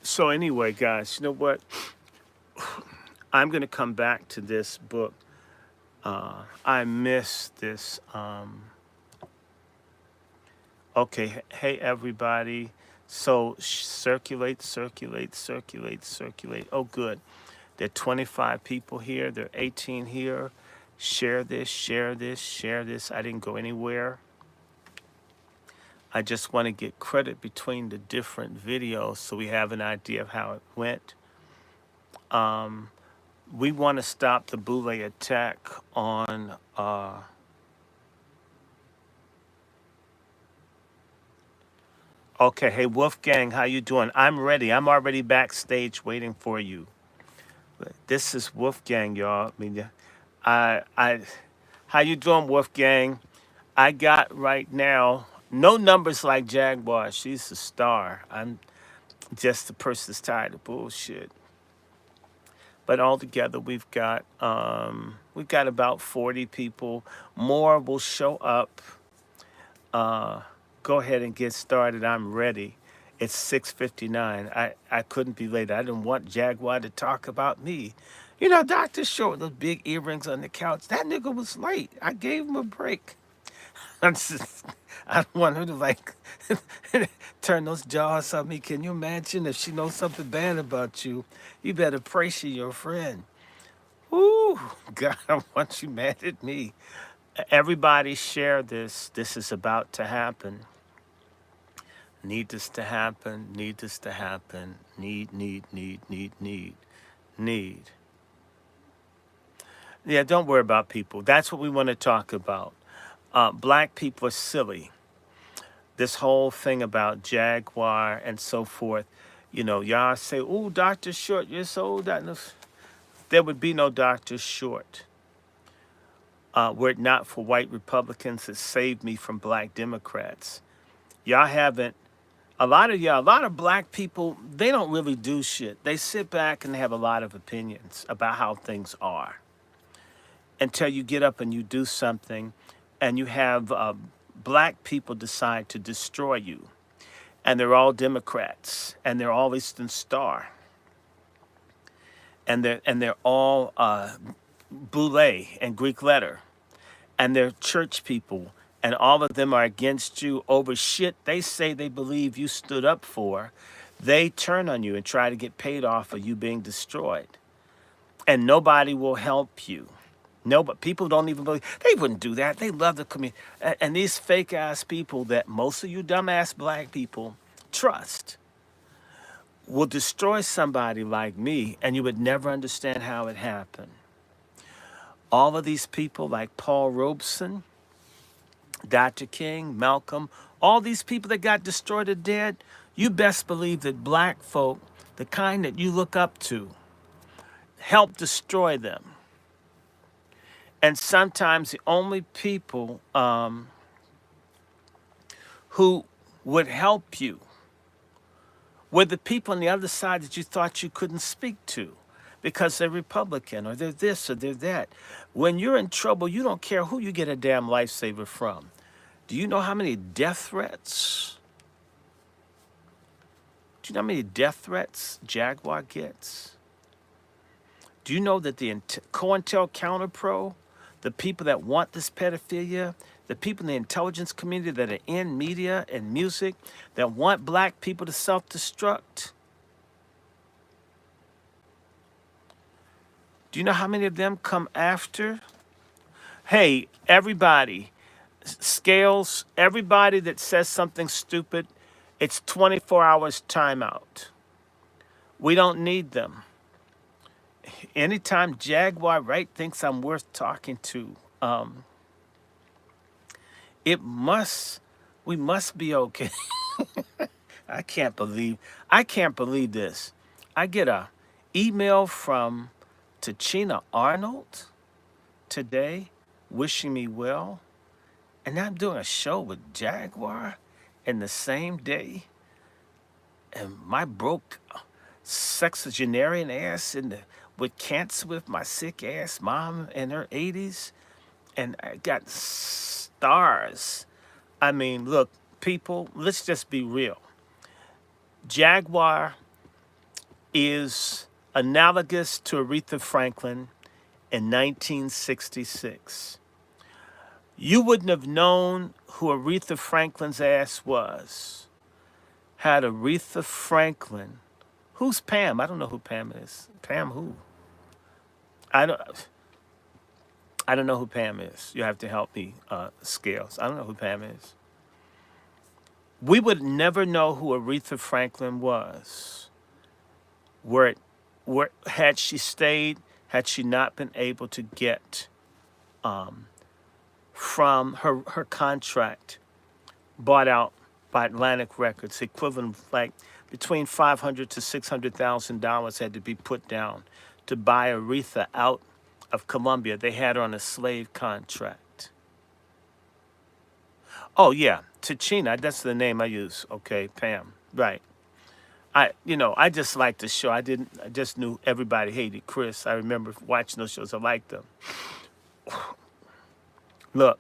So anyway, guys, you know what? I'm going to come back to this book. I miss this. Okay, hey everybody. So circulate, circulate, circulate, circulate. Oh, good. There are 25 people here. There are 18 here. Share this, share this, share this. I didn't go anywhere. I just want to get credit between the different videos so we have an idea of how it went. We want to stop the Boule attack on okay, hey Wolfgang, how you doing? I'm ready. I'm already backstage waiting for you. This is Wolfgang, y'all. I how you doing, Wolfgang? I got right now no numbers like Jaguar. She's a star. I'm just the person that's tired of bullshit. But altogether, we've got about 40 people. More will show up. Go ahead and get started. I'm ready. It's 6:59. I couldn't be late. I didn't want Jaguar to talk about me. You know, Dr. Short, those big earrings on the couch. That nigga was late. I gave him a break. I'm just, I don't want her to like turn those jaws on me. Can you imagine if she knows something bad about you? You better pray she's your friend. Ooh, God, I don't want you mad at me. Everybody share this. This is about to happen. Need this to happen. Need this to happen. Need. Yeah, don't worry about people. That's what we want to talk about. Black people are silly. This whole thing about Jaguar and so forth. You know, y'all say, "Oh, Dr. Short, you're so old." There would be no Dr. Short were it not for white Republicans that saved me from black Democrats. Y'all haven't. A lot of black people, they don't really do shit. They sit back and they have a lot of opinions about how things are until you get up and you do something and you have black people decide to destroy you. And they're all Democrats and they're all Eastern Star. And they're all Boule and Greek letter. And they're church people and all of them are against you over shit they say they believe you stood up for, they turn on you and try to get paid off of you being destroyed. And nobody will help you. No, but people don't even believe. They wouldn't do that. They love the community. And these fake ass people that most of you dumbass black people trust will destroy somebody like me, and you would never understand how it happened. All of these people like Paul Robeson, Dr. King, Malcolm, all these people that got destroyed or dead, you best believe that black folk, the kind that you look up to, helped destroy them. And sometimes the only people who would help you were the people on the other side that you thought you couldn't speak to because they're Republican or they're this or they're that. When you're in trouble, you don't care who you get a damn lifesaver from. Do you know how many death threats? Do you know how many death threats Jaguar gets? Do you know that the COINTELPRO, the people that want this pedophilia, the people in the intelligence community that are in media and music that want black people to self-destruct? Do you know how many of them come after? Hey, everybody, Scales, everybody that says something stupid, it's 24 hours timeout. We don't need them. Anytime Jaguar Wright thinks I'm worth talking to, we must be okay. I can't believe this. I get a email from Tachina Arnold today wishing me well, and I'm doing a show with Jaguar in the same day, and my broke sexagenarian ass with cancer with my sick ass mom in her 80s, and I got stars. I mean, look, people, let's just be real. Jaguar is analogous to Aretha Franklin in 1966. You wouldn't have known who Aretha Franklin's ass was had Aretha Franklin. Who's Pam? I don't know who Pam is. Pam who? I don't know who Pam is. You have to help me, Scales. I don't know who Pam is. We would never know who Aretha Franklin was where had she stayed, had she not been able to get from her contract bought out by Atlantic Records, equivalent of like between $500,000 to $600,000 had to be put down to buy Aretha out of Colombia. They had her on a slave contract. Oh yeah, Tachina, that's the name I use. Okay, Pam, right. I just liked the show. I just knew everybody hated Chris. I remember watching those shows. I liked them. Look,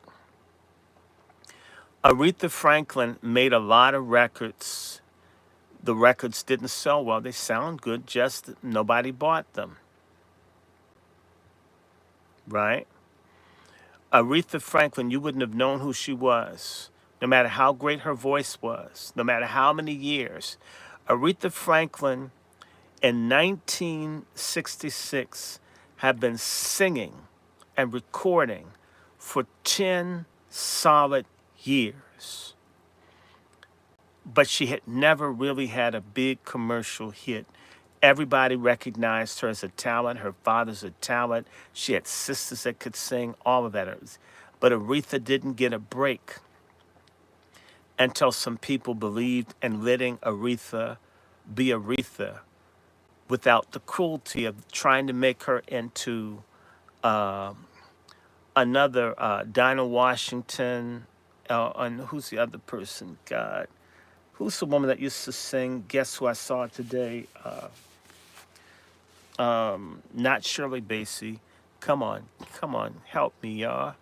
Aretha Franklin made a lot of records. The records didn't sell well. They sound good, just nobody bought them. Right? Aretha Franklin, you wouldn't have known who she was, no matter how great her voice was, no matter how many years. Aretha Franklin in 1966 had been singing and recording for 10 solid years. But she had never really had a big commercial hit. Everybody recognized her as a talent. Her father's a talent. She had sisters that could sing, all of that. But Aretha didn't get a break until some people believed in letting Aretha be Aretha without the cruelty of trying to make her into another Dinah Washington. And who's the other person? God. Who's the woman that used to sing Guess Who I Saw Today? Not Shirley Bassey. Come on, help me, y'all.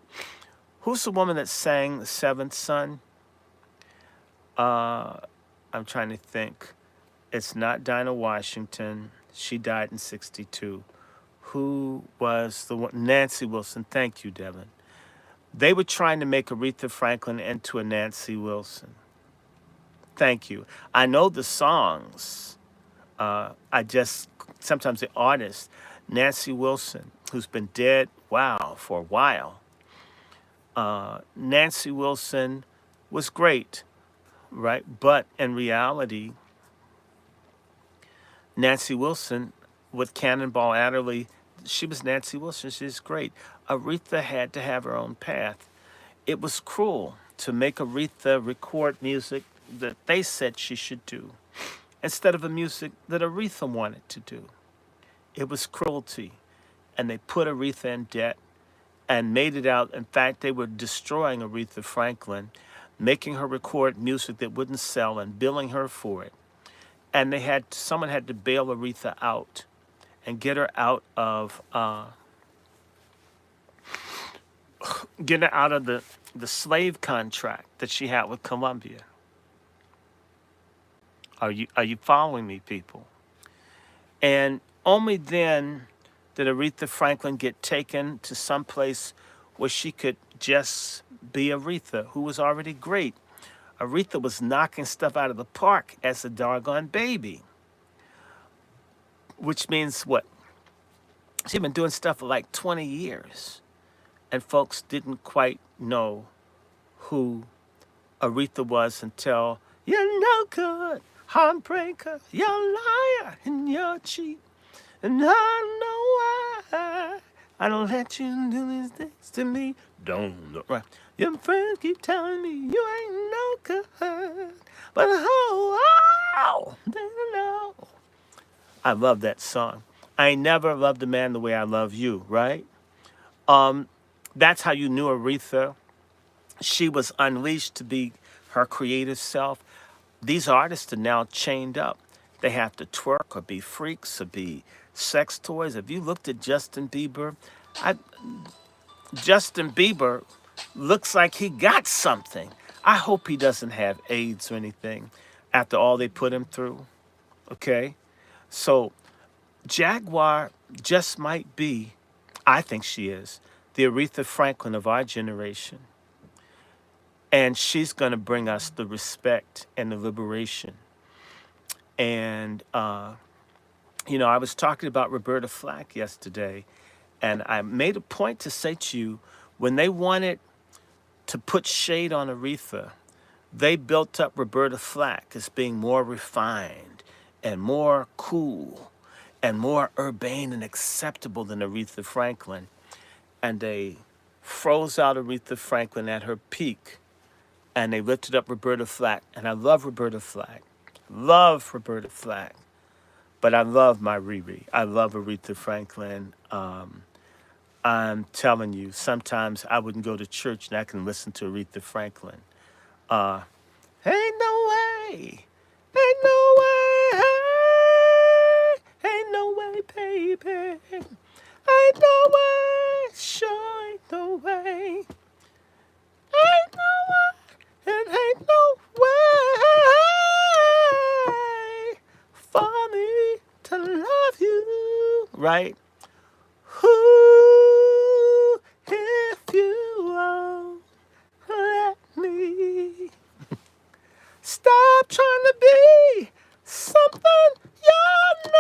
Who's the woman that sang The Seventh Son? I'm trying to think. It's not Dinah Washington. She died in 1962. Who was the one? Nancy Wilson. Thank you, Devin. They were trying to make Aretha Franklin into a Nancy Wilson. Thank you. I know the songs. I just, sometimes the artist, Nancy Wilson, who's been dead, wow, for a while. Nancy Wilson was great, right? But in reality, Nancy Wilson with Cannonball Adderley, she was Nancy Wilson. She's great. Aretha had to have her own path. It was cruel to make Aretha record music that they said she should do instead of the music that Aretha wanted to do. It was cruelty. And they put Aretha in debt and made it out. In fact, they were destroying Aretha Franklin, making her record music that wouldn't sell and billing her for it. And someone had to bail Aretha out and get her out of the slave contract that she had with Columbia. Are you following me, people? And only then did Aretha Franklin get taken to some place where she could just be Aretha, who was already great. Aretha was knocking stuff out of the park as a doggone baby. Which means what? She'd been doing stuff for like 20 years. And folks didn't quite know who Aretha was until you're no good, heartbreaker, you're a liar, and you're cheap. And I don't know why I don't let you do these things to me. Don't know. Right. Your friends keep telling me you ain't no good. But oh, they don't know. I love that song. I ain't never loved a man the way I love you, right? That's how you knew Aretha. She was unleashed to be her creative self. These artists are now chained up. They have to twerk or be freaks or be sex toys. If you looked at Justin Bieber, Justin Bieber looks like he got something. I hope he doesn't have AIDS or anything after all they put him through. Okay? So Jaguar just might be, I think she is, the Aretha Franklin of our generation. And she's going to bring us the respect and the liberation. And, I was talking about Roberta Flack yesterday, and I made a point to say to you, when they wanted to put shade on Aretha, they built up Roberta Flack as being more refined and more cool and more urbane and acceptable than Aretha Franklin. And they froze out Aretha Franklin at her peak, and they lifted up Roberta Flack. And I love Roberta Flack. Love Roberta Flack. But I love my Riri. I love Aretha Franklin. I'm telling you, sometimes I wouldn't go to church and I can listen to Aretha Franklin. Ain't no way. Ain't no way. Ain't no way, baby. Ain't no way. Sure ain't no way. Ain't no way. And ain't no way for me to love you. Right? Who, if you won't let me stop trying to be something you're not.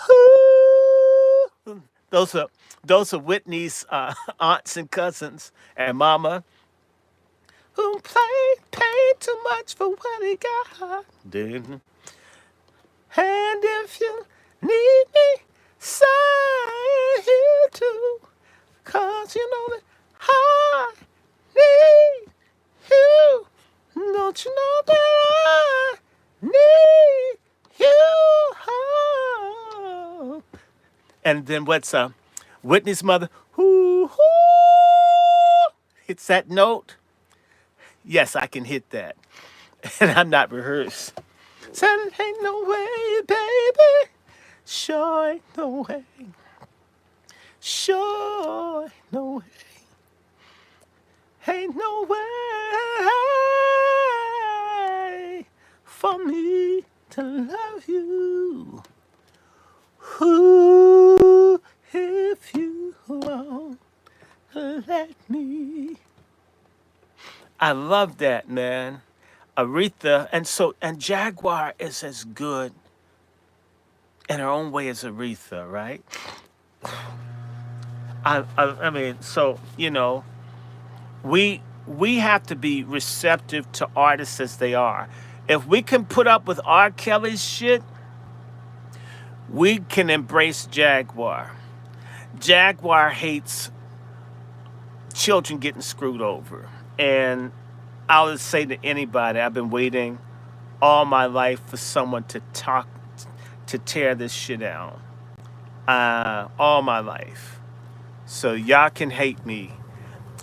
Who? Those are Whitney's aunts and cousins and mama who paid too much for what he got. Didn't. And if you need me, say you too. 'Cause you know that I need you. Don't you know that I need you? Oh. And then what's Whitney's mother? Hoo, hoo, hits that note. Yes, I can hit that. And I'm not rehearsed. Said ain't no way, baby. Sure ain't no way. Sure ain't no way. Ain't no way for me to love you. Ooh. won't let me. I love that, man. Aretha, and Jaguar is as good in her own way as Aretha, right? I mean, so we have to be receptive to artists as they are. If we can put up with R. Kelly's shit, we can embrace Jaguar. Jaguar hates children getting screwed over. And I'll just say to anybody, I've been waiting all my life for someone to tear this shit out. All my life. So y'all can hate me.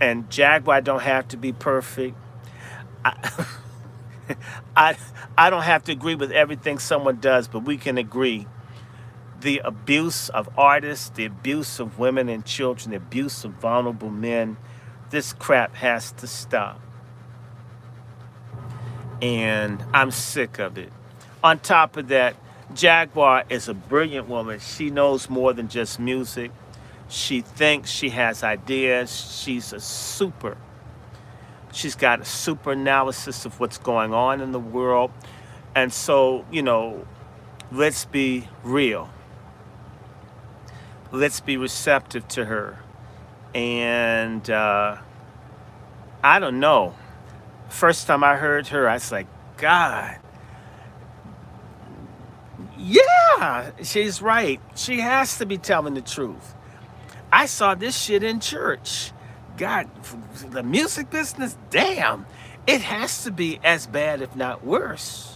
And Jaguar don't have to be perfect. I, I, I don't have to agree with everything someone does, but we can agree. The abuse of artists, the abuse of women and children, the abuse of vulnerable men, this crap has to stop. And I'm sick of it. On top of that, Jaguar is a brilliant woman. She knows more than just music. She thinks, she has ideas. She's got a super analysis of what's going on in the world. And so, let's be real. Let's be receptive to her. And I don't know. First time I heard her, I was like, God, yeah, she's right. She has to be telling the truth. I saw this shit in church. God, the music business, damn, it has to be as bad, if not worse.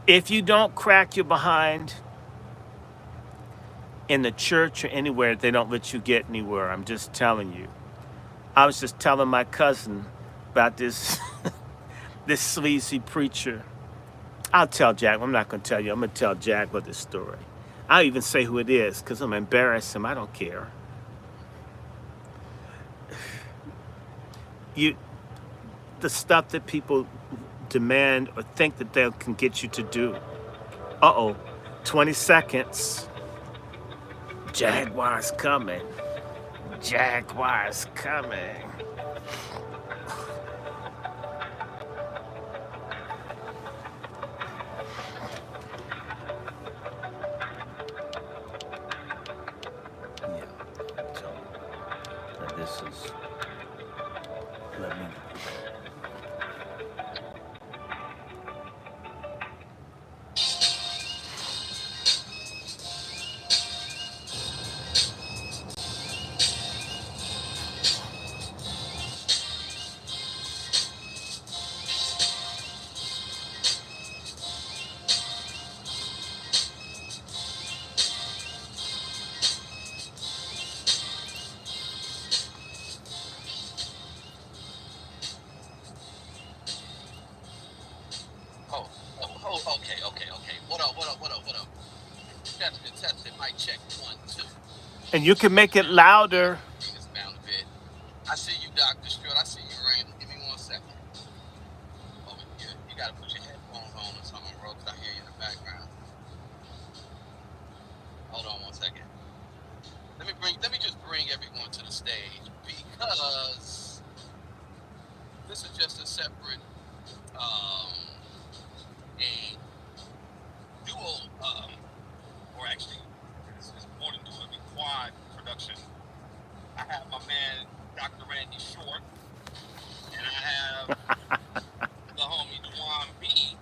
If you don't crack your behind in the church or anywhere, they don't let you get anywhere. I'm just telling you. I was just telling my cousin about this this sleazy preacher. I'll tell Jack. I'm not going to tell you. I'm going to tell Jack what this story. I'll even say who it is because I'm embarrassed him. I don't care. The stuff that people demand or think that they can get you to do. 20 seconds. Jaguar's coming. Jaguar's coming. Yeah. So this is. Let me.
Okay. What up? Testing. Mic check 1, 2.
And you can make it louder.
Bring this down a bit. I see you, Dr. Short. I see you, Randy. Give me 1 second. Oh, you gotta put your headphones on or something, bro, because I hear you in the background. Hold on 1 second. Let me just bring everyone to the stage because this is just a separate a dual or actually this is more than dual, it'd be quad production. I have my man Dr. Randy Short and I have the homie Dewan B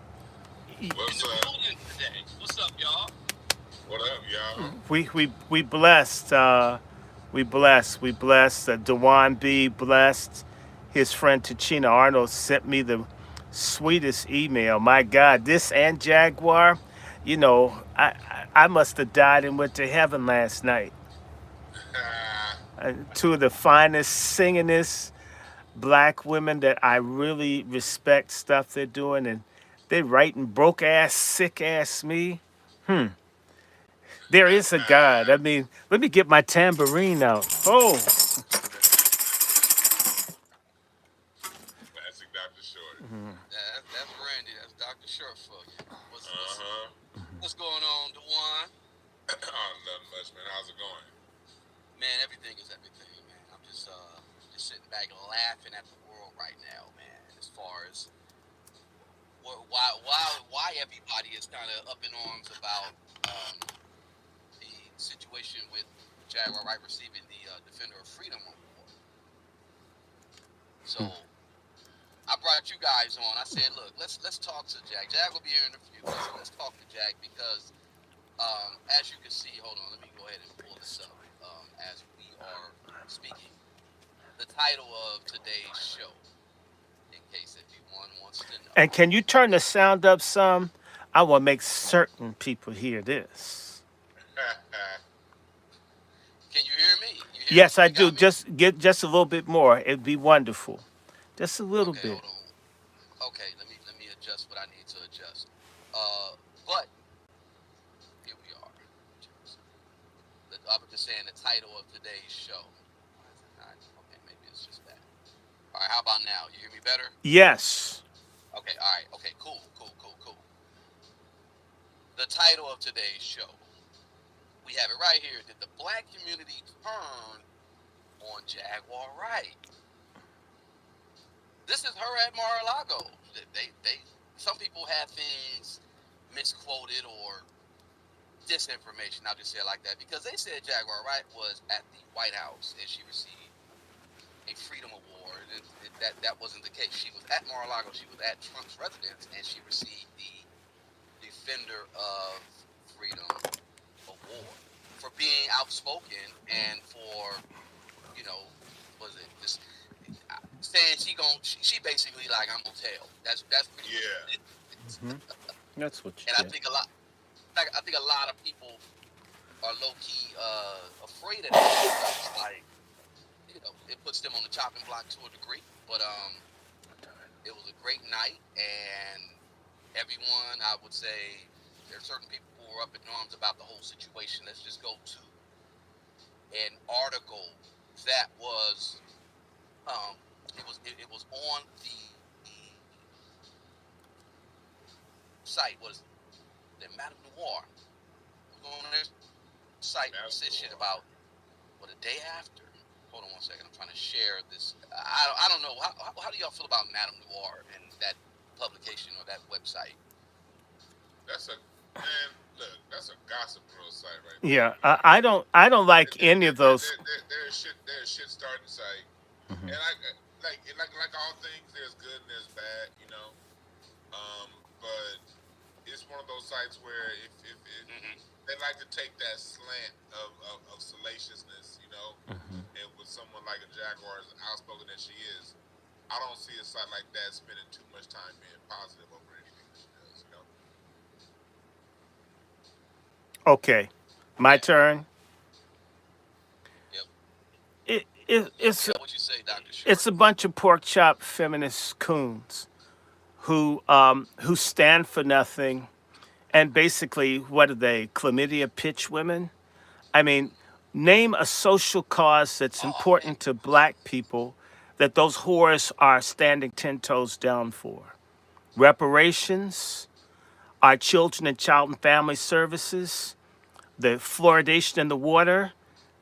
in
What's
the
up?
building today. What's up, y'all?
What up, y'all?
We blessed. We blessed. Dewan B blessed. His friend Tachina Arnold sent me the sweetest email. My God, this and Jaguar, I must have died and went to heaven last night. Two of the finest, singingest black women that I really respect stuff they're doing, and they're writing broke ass, sick ass me. There is a God. I mean, let me get my tambourine out. Oh,
Classic Dr. Short.
That's Randy. That's Dr. Short for you. What's going on, Dewan?
Oh, nothing much, man. How's it going?
Man, everything is everything, man. I'm just sitting back laughing at the world right now, man. As far as why everybody is kind of up in arms about the situation with Jaguar Wright receiving the Defender of Freedom Award. So I brought you guys on. I said, look, let's talk to Jack. Jack will be here in a few. Let's talk to Jack because, as you can see, hold on, let me go ahead and pull this up as we are speaking. The title of today's show, in case anyone wants to know.
And can you turn the sound up some? I want to make certain people hear this.
Can you hear me? You hear me?
Yes, I
You
do.
got me?
Just get just a little bit more. It'd be wonderful. Just a little
Okay,
bit.
hold on. Okay, let me adjust what I need to adjust. But here we are. I was just saying the title of today's show. Why is it not? Okay, maybe it's just that. All right, how about now? You hear me better?
Yes.
Okay, all right. Okay, cool. The title of today's show. We have it right here. Did the black community turn on Jaguar Wright? This is her at Mar-a-Lago. Some people have things misquoted or disinformation. I'll just say it like that because they said Jaguar Wright was at the White House and she received a Freedom Award. That wasn't the case. She was at Mar-a-Lago. She was at Trump's residence and she received the Defender of Freedom Award for being outspoken and for, was it just saying she basically like I'm gonna tell. That's pretty much it.
That's what you
And I
did.
think a lot of people are low key afraid of that because like it puts them on the chopping block to a degree. But it was a great night and everyone, I would say, there are certain people who are up in arms about the whole situation. Let's just go to an article that was it was on the site. Was the Madame Noir? It was on their site. We said shit about a day after. Hold on one second. I'm trying to share this. I don't know. How do y'all feel about Madame Noir and that publication or that website?
That's a man. Look, that's a gossip girl site right there.
Yeah, I don't like any of those.
There's shit starting site, and like all things, there's good and there's bad, But it's one of those sites where if they like to take that slant of salaciousness, and with someone like a Jaguar as outspoken as she is, I don't see a site like that spending too much time being positive over anything that she does.
Okay, my
Yeah.
turn.
Yep.
It it's
Yeah. What you say, Dr.
it's
Short?
a bunch of pork chop feminist coons who stand for nothing, and basically, what are they? Chlamydia pitch women. I mean, name a social cause that's
Oh man.
important to black people that those whores are standing 10 toes down for. Reparations, our children and child and family services, the fluoridation in the water,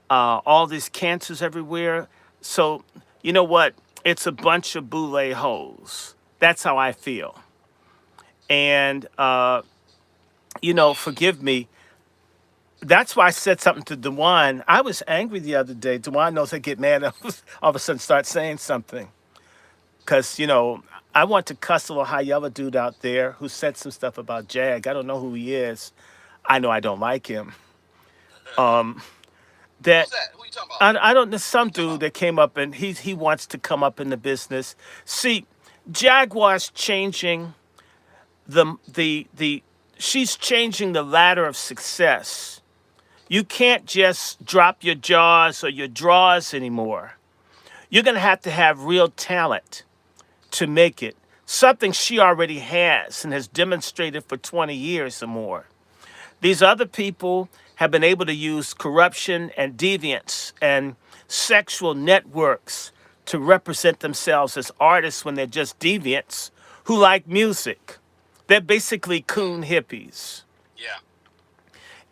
all these cancers everywhere. So, you know what? It's a bunch of boule hoes. That's how I feel. And, forgive me, that's why I said something to Dewan. I was angry the other day. Dewan knows I get mad. All of a sudden start saying something. Because, I want to cuss a little high yellow dude out there who said some stuff about Jag. I don't know who he is. I know I don't like him. That
Who's that? Who you talking about?
I don't know,
Who
some
you talking
dude
about?
that came up and he wants to come up in the business. See, Jaguar's changing the she's changing the ladder of success. You can't just drop your jaws or your draws anymore. You're going to have real talent to make it. Something she already has and has demonstrated for 20 years or more. These other people have been able to use corruption and deviance and sexual networks to represent themselves as artists when they're just deviants who like music. They're basically coon hippies.
Yeah.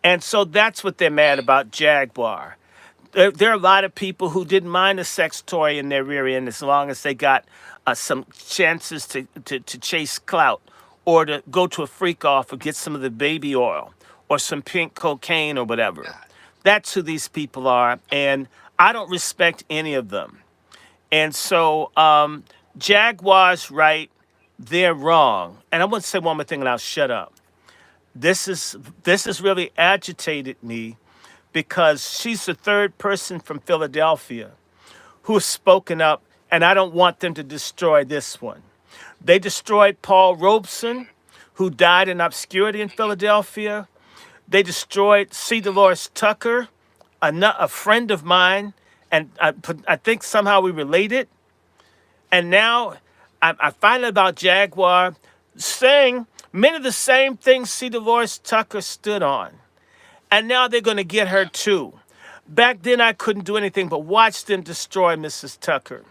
And so that's what they're mad about Jaguar. There are a lot of people who didn't mind a sex toy in their rear end as long as they got some chances to chase clout or to go to a freak off or get some of the baby oil or some pink cocaine or whatever.
God.
That's who these people are. And I don't respect any of them. And so Jaguar's right, they're wrong. And I want to say one more thing and I'll shut up. This is this has really agitated me because she's the third person from Philadelphia who has spoken up, and I don't want them to destroy this one. They destroyed Paul Robeson, who died in obscurity in Philadelphia. They destroyed C. Dolores Tucker, a friend of mine, and I think somehow we related. And now I find out about Jaguar saying many of the same things C. Dolores Tucker stood on. And now they're going to get her too. Back then, I couldn't do anything but watch them destroy Mrs. Tucker.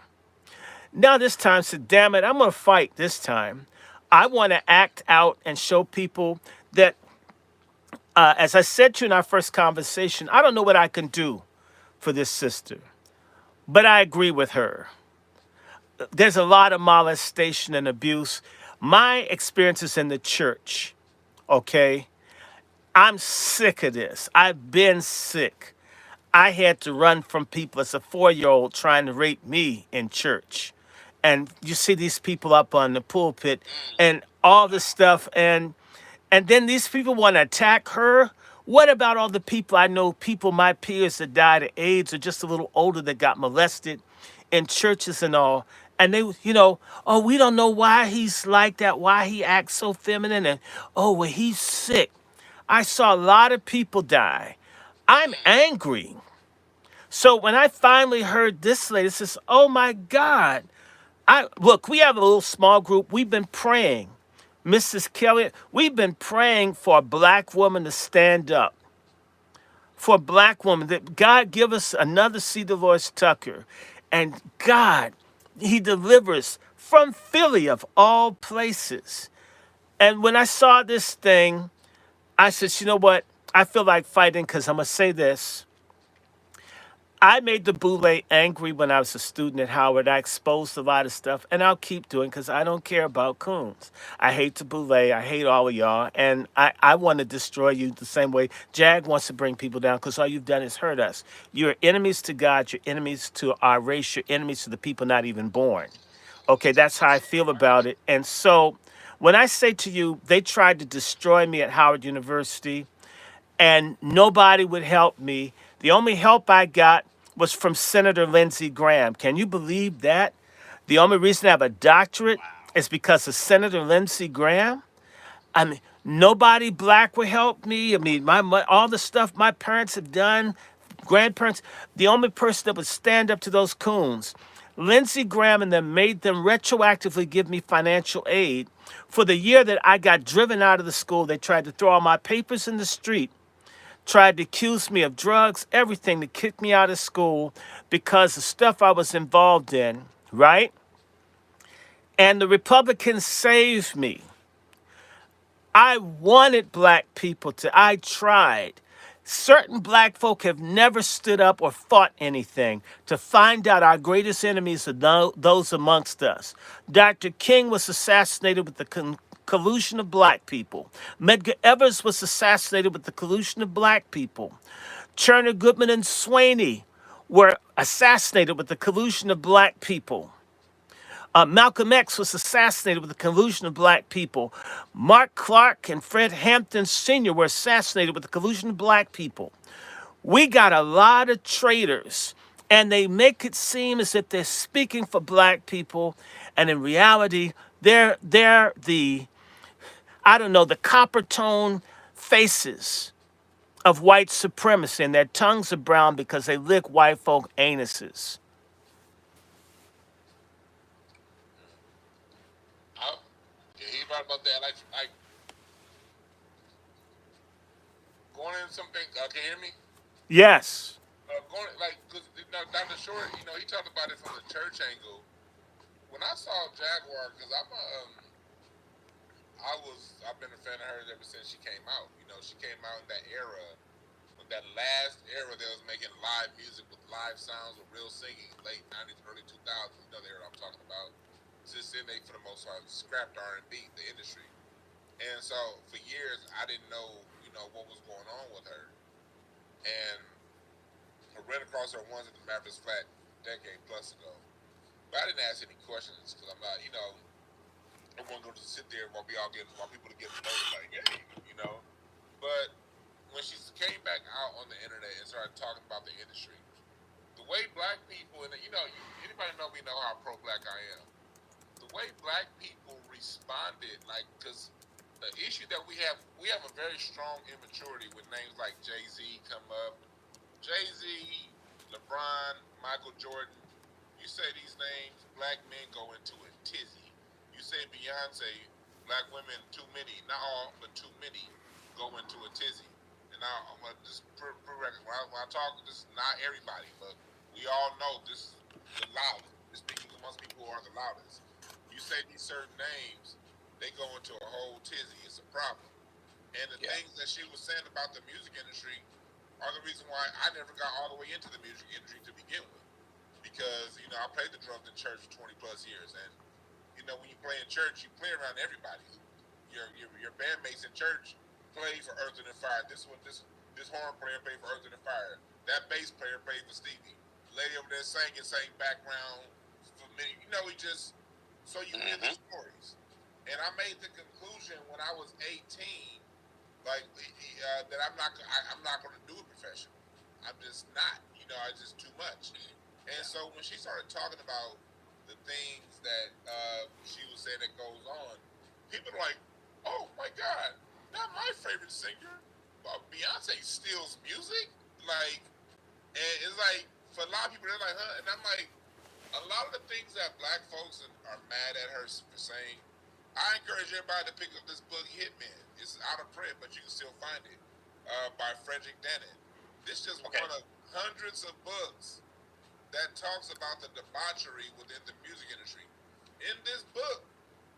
Now, this time, I said, damn it, I'm going to fight this time. I want to act out and show people that, as I said to you in our first conversation, I don't know what I can do for this sister, but I agree with her. There's a lot of molestation and abuse. My experiences in the church, okay? I'm sick of this. I've been sick. I had to run from people as a 4-year-old trying to rape me in church. And you see these people up on the pulpit and all this stuff. And then these people want to attack her. What about all the people I know, people, my peers that died of AIDS or just a little older that got molested in churches and all? And they, oh, we don't know why he's like that, why he acts so feminine. And, oh, well, he's sick. I saw a lot of people die. I'm angry. So when I finally heard this lady, it says, oh my God. Look, we have a little small group. We've been praying. Mrs. Kelly, we've been praying for a black woman to stand up. For a black woman, that God give us another C. Dolores Tucker. And God, he delivers from Philly of all places. And when I saw this thing, I said, you know what? I feel like fighting because I'm going to say this. I made the Boule angry when I was a student at Howard. I exposed a lot of stuff, and I'll keep doing because I don't care about coons. I hate the Boule. I hate all of y'all, and I want to destroy you the same way Jag wants to bring people down because all you've done is hurt us. You're enemies to God. You're enemies to our race. You're enemies to the people not even born. Okay, that's how I feel about it. And so when I say to you, they tried to destroy me at Howard University, and nobody would help me. The only help I got was from Senator Lindsey Graham. Can you believe that? The only reason I have a doctorate is because of Senator Lindsey Graham. I mean, nobody black would help me. I mean, all the stuff my parents have done, grandparents, the only person that would stand up to those coons, Lindsey Graham, and them made them retroactively give me financial aid. For the year that I got driven out of the school, they tried to throw all my papers in the street, tried to accuse me of drugs, everything to kick me out of school because of stuff I was involved in, right? And the Republicans saved me. I wanted black people I tried. Certain black folk have never stood up or fought anything to find out our greatest enemies are those amongst us. Dr. King was assassinated with the collusion of black people. Medgar Evers was assassinated with the collusion of black people. Turner, Goodman, and Swaney were assassinated with the collusion of black people. Malcolm X was assassinated with the collusion of black people. Mark Clark and Fred Hampton Sr. were assassinated with the collusion of black people. We got a lot of traitors, and they make it seem as if they're speaking for black people, and in reality, they're the, I don't know, the copper tone faces of white supremacy, and their tongues are brown because they lick white folk anuses.
Oh, yeah, he's right about that. Like going in something. Can you hear me?
Yes.
Going like because Dr. Short, he talked about it from the church angle. When I saw Jaguar, because I've been a fan of hers ever since she came out. She came out in that era when that last era that was making live music with live sounds with real singing, late '90s, early 2000s. You know the era I'm talking about. Since then, they for the most part scrapped R&B, the industry. And so for years, I didn't know, what was going on with her. And I ran across her once at the Mavericks Flat decade plus ago. But I didn't ask any questions because I'm not, I wasn't going to sit there while people are getting noticed like, hey, you know. But when she came back out on the internet and started talking about the industry, the way black people, and anybody know me know how pro-black I am. The way black people responded, like, because the issue that we have a very strong immaturity when names like Jay-Z come up. Jay-Z, LeBron, Michael Jordan, you say these names, black men go into a tizzy. You say Beyonce, black women, too many, not all, but too many, go into a tizzy. And now I'm going to just record, when I talk, this is not everybody, but we all know this is the loudest. This speaking amongst people who are the loudest. You say these certain names, they go into a whole tizzy. It's a problem. And the things that she was saying about the music industry are the reason why I never got all the way into the music industry to begin with. Because, I played the drums in church for 20 plus years. And, when you play in church, you play around everybody. Your bandmates in church play for Earth and Fire. This horn player played for Earth and Fire. That bass player played for Stevie. The lady over there sang background for many. So you hear the stories. And I made the conclusion when I was 18, like that I'm not going to do it professionally. I'm just not. It's just too much. And so when she started talking about the things that she was saying that goes on, people are like, "Oh my God, not my favorite singer. Beyonce steals music." Like, and it's like for a lot of people, they're like, "Huh?" And I'm like, a lot of the things that black folks are mad at her for saying, I encourage everybody to pick up this book, Hitman. It's out of print, but you can still find it by Frederick Dennett. This is just one of hundreds of books that talks about the debauchery within the music industry. In this book,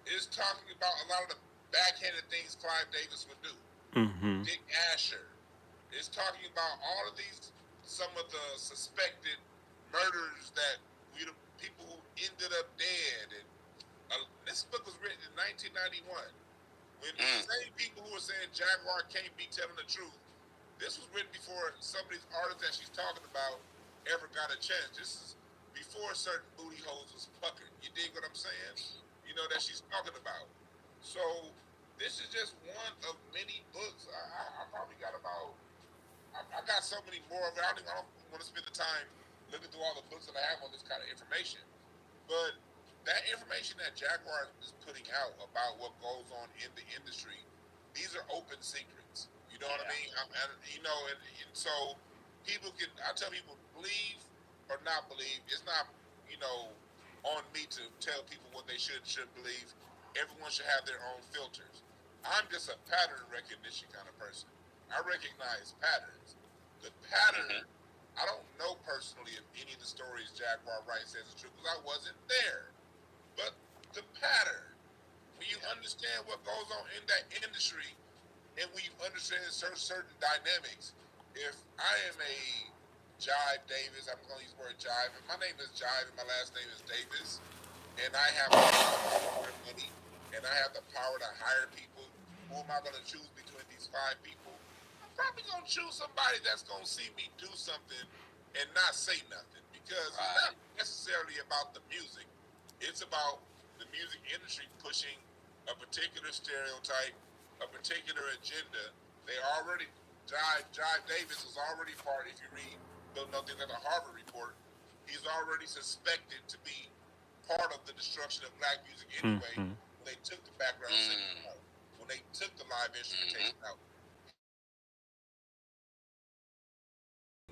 it's talking about a lot of the backhanded things Clive Davis would do.
Mm-hmm.
Dick Asher is talking about all of these, some of the suspected murders that people who ended up dead. And this book was written in 1991. When the same people who were saying Jaguar can't be telling the truth, this was written before some of these artists that she's talking about ever got a chance. This is before certain booty holes was puckered. You dig what I'm saying? That she's talking about. So this is just one of many books. I probably got about. I got so many more of it. I don't want to spend the time looking through all the books that I have on this kind of information. But that information that Jaguar is putting out about what goes on in the industry, these are open secrets. You know what I mean? And so I tell people, believe or not believe. It's not, on me to tell people what they should believe. Everyone should have their own filters. I'm just a pattern recognition kind of person. I recognize patterns. The pattern, I don't know personally if any of the stories Jaguar writes says is true because I wasn't there. But the pattern, when you understand what goes on in that industry and when you understand certain dynamics, if I am a Jive Davis, I'm going to use the word Jive, and my name is Jive and my last name is Davis, and I have the power to money, and I have the power to hire people, who am I going to choose between these 5 people? I'm probably going to choose somebody that's going to see me do something and not say nothing because it's not necessarily about the music. It's about the music industry pushing a particular stereotype, a particular agenda. They already, Jive Davis was already part, if you read, don't know things like the Harvard report, he's already suspected to be part of the destruction of black music anyway.
Mm-hmm.
When they took the background singing out, when they took the live instrumentation out, he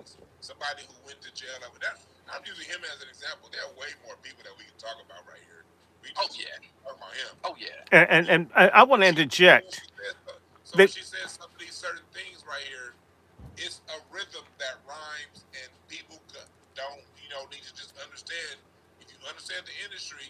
was already somebody who went to jail over that. I'm using him as an example. There are way more people that we can talk about right here. We just talk about him.
And I want to interject.
So
They,
when she says some of these certain things right here, it's a rhythm that rhymes, and people don't, need to just understand. If you understand the industry,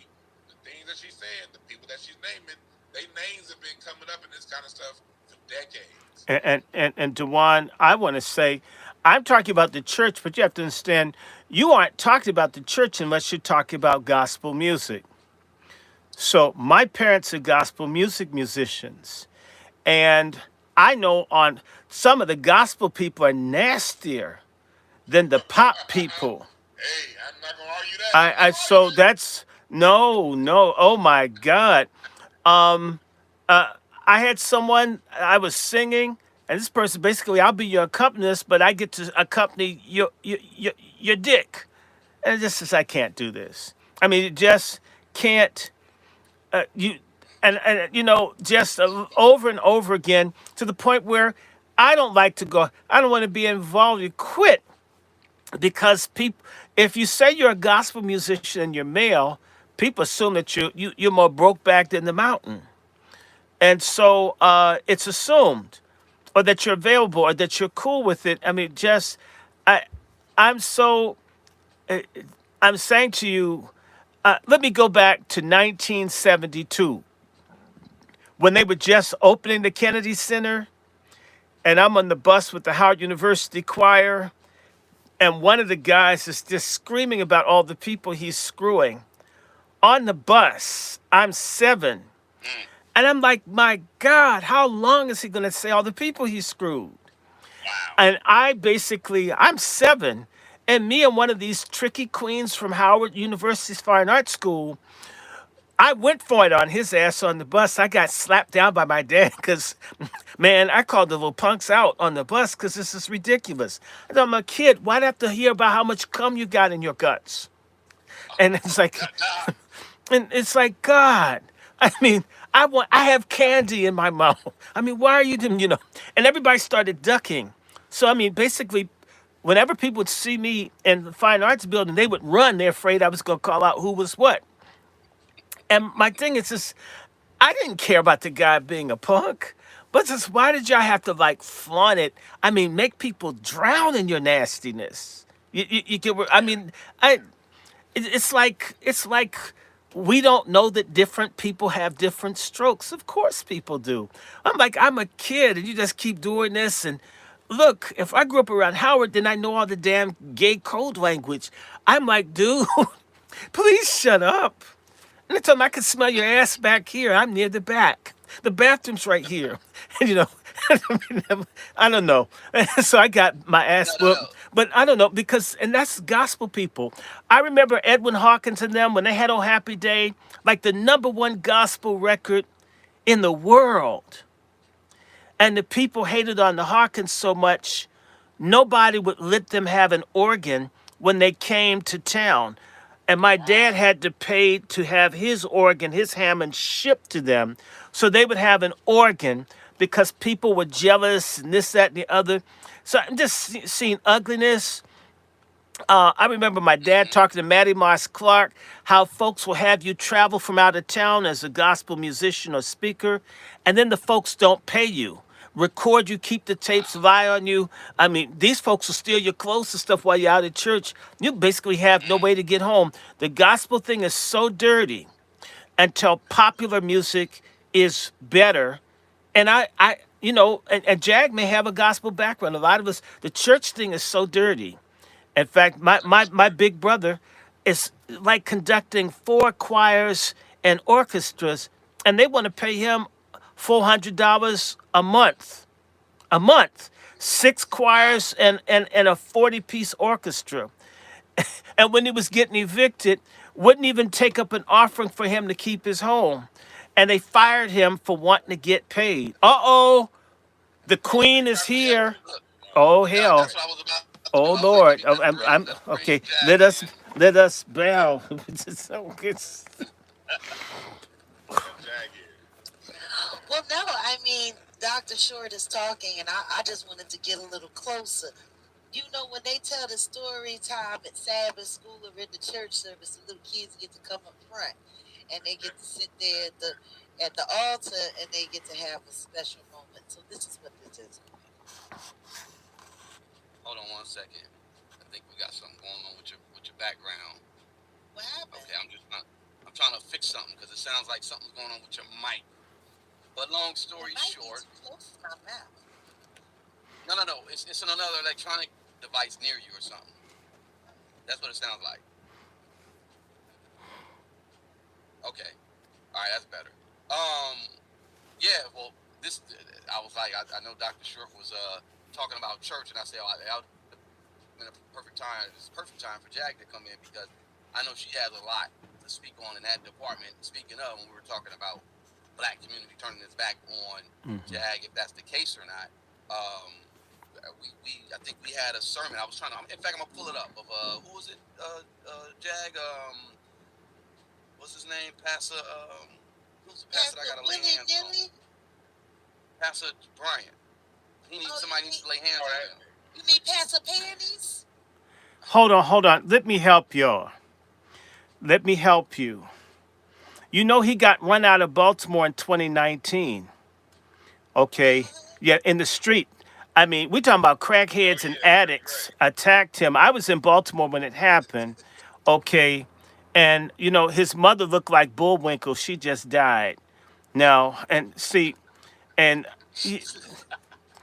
the things that she's saying, the people that she's naming, they names have been coming up in this kind of stuff for decades.
And Dewan, I want to say, I'm talking about the church, but you have to understand, you aren't talking about the church unless you're talking about gospel music. So my parents are gospel music musicians, and I know on some of the gospel people are nastier than the pop people.
Hey, I'm not gonna argue that. I'm
I
not gonna
so
argue that.
that's no, no. Oh my God. Um, uh, I had someone I was singing, and this person basically, I'll be your accompanist, but I get to accompany your dick, and it just says I can't do this. I mean, it just can't. You and you know just over and over again to the point where I don't like to go. I don't want to be involved. You quit because people. If you say you're a gospel musician and you're male, people assume that you're more broke back than the mountain. And so it's assumed, or that you're available, or that you're cool with it. I mean, just I, I'm so uh, I'm saying to you, let me go back to 1972 when they were just opening the Kennedy Center, and I'm on the bus with the Howard University Choir, and one of the guys is just screaming about all the people he's screwing on the bus. I'm 7.
Mm.
And I'm like, my God, how long is he going to say all the people he screwed?
Wow.
And I'm 7. And me and one of these tricky queens from Howard University's Fine Arts School, I went for it on his ass on the bus. I got slapped down by my dad because, man, I called the little punks out on the bus because this is ridiculous. And I'm a kid. Why'd I have to hear about how much cum you got in your guts? And it's like,
Nah.
and it's like, God, I mean, I have candy in my mouth. I mean, why are you doing, you know? And everybody started ducking. So, I mean, basically, whenever people would see me in the fine arts building, they would run. They're afraid I was going to call out who was what. And my thing is just, I didn't care about the guy being a punk. But just why did y'all have to like flaunt it? I mean, make people drown in your nastiness. You get where I mean, I it's like we don't know that different people have different strokes. Of course people do. I'm like, I'm a kid and you just keep doing this and look, if I grew up around Howard, then I know all the damn gay code language. I'm like, dude, please shut up. And tell them I can smell your ass back here. I'm near the back. The bathroom's right here. And you know, I don't know. So I got my
No,
ass
no,
whooped.
no.
But I don't know because, and that's gospel people. I remember Edwin Hawkins and them when they had Oh Happy Day, like the number one gospel record in the world. And the people hated on the Hawkins so much, nobody would let them have an organ when they came to town. And my dad
Wow.
had to pay to have his organ, his Hammond, shipped to them. So they would have an organ because people were jealous and this, that, and the other. So I'm just seeing ugliness. I remember my dad
Mm-hmm.
talking to Matty Moss Clark how folks will have you travel from out of town as a gospel musician or speaker, and then the folks don't pay you. Record you, keep the tapes,
Wow.
lie on you. I mean, these folks will steal your clothes and stuff while you're out at church. You basically have no
Mm.
way to get home. The gospel thing is so dirty until popular music is better. And and Jag may have a gospel background. A lot of us, the church thing is so dirty. In fact, my big brother is like conducting 4 choirs and orchestras, and they want to pay him $400 a month. A month. 6 choirs
Wow.
and a 40-piece orchestra. And when he was getting evicted, wouldn't even take up an offering for him to keep his home. And they fired him for wanting to get paid. Uh-oh, the
Oh,
queen is
yeah.
here.
Look,
Oh
yeah,
hell.
that's what I was about to do. I
Oh
was like, let me
Lord, I'm
let's bring
okay.
Jag
Let us bow. So
We got Jag here.
Well, no, I mean, Dr. Short is talking, and I just wanted to get a little closer. You know, when they tell the story time at Sabbath school or in the church service, the little kids get to come up front and they get to sit there at the altar and they get to have a special moment. So this is what this is.
hold on 1 second. I think we got something going on with your background.
What happened?
Okay, I'm trying to fix something because it sounds like something's going on with your mic. But long
It
story
might be
short,
too close to my mouth.
No, no, no. It's in another electronic device near you or something. That's what it sounds like. Okay. All right, that's better. Um, yeah. Well, this I was like, I know Dr. Short was talking about church, and I said, oh, that would been a perfect time. It's a perfect time for Jag to come in because I know she has a lot to speak on in that department. Speaking of, when we were talking about black community turning its back on
Mm-hmm.
Jag, if that's the case or not. Um, we I think we had a sermon. I was trying to. In fact, I'm gonna pull it up. Of who was it? Jag. What's his name? Pastor. Who's the pastor I
Pastor
gotta lay
Willie
hands on?
Nilly?
Pastor Bryant. He needs
Oh,
somebody needs to lay hands
All
on
right.
him.
you mean Pastor Panties?
Hold on, hold on. Let me help y'all. Let me help you. You know he got run out of Baltimore in 2019. Okay.
Uh-huh.
Yeah, in the street. I mean, we're talking about
Oh
crackheads and
yeah,
addicts
right.
attacked him. I was in Baltimore when it happened. Okay. And, you know, his mother looked like Bullwinkle. She just died. Now, and see, and, y-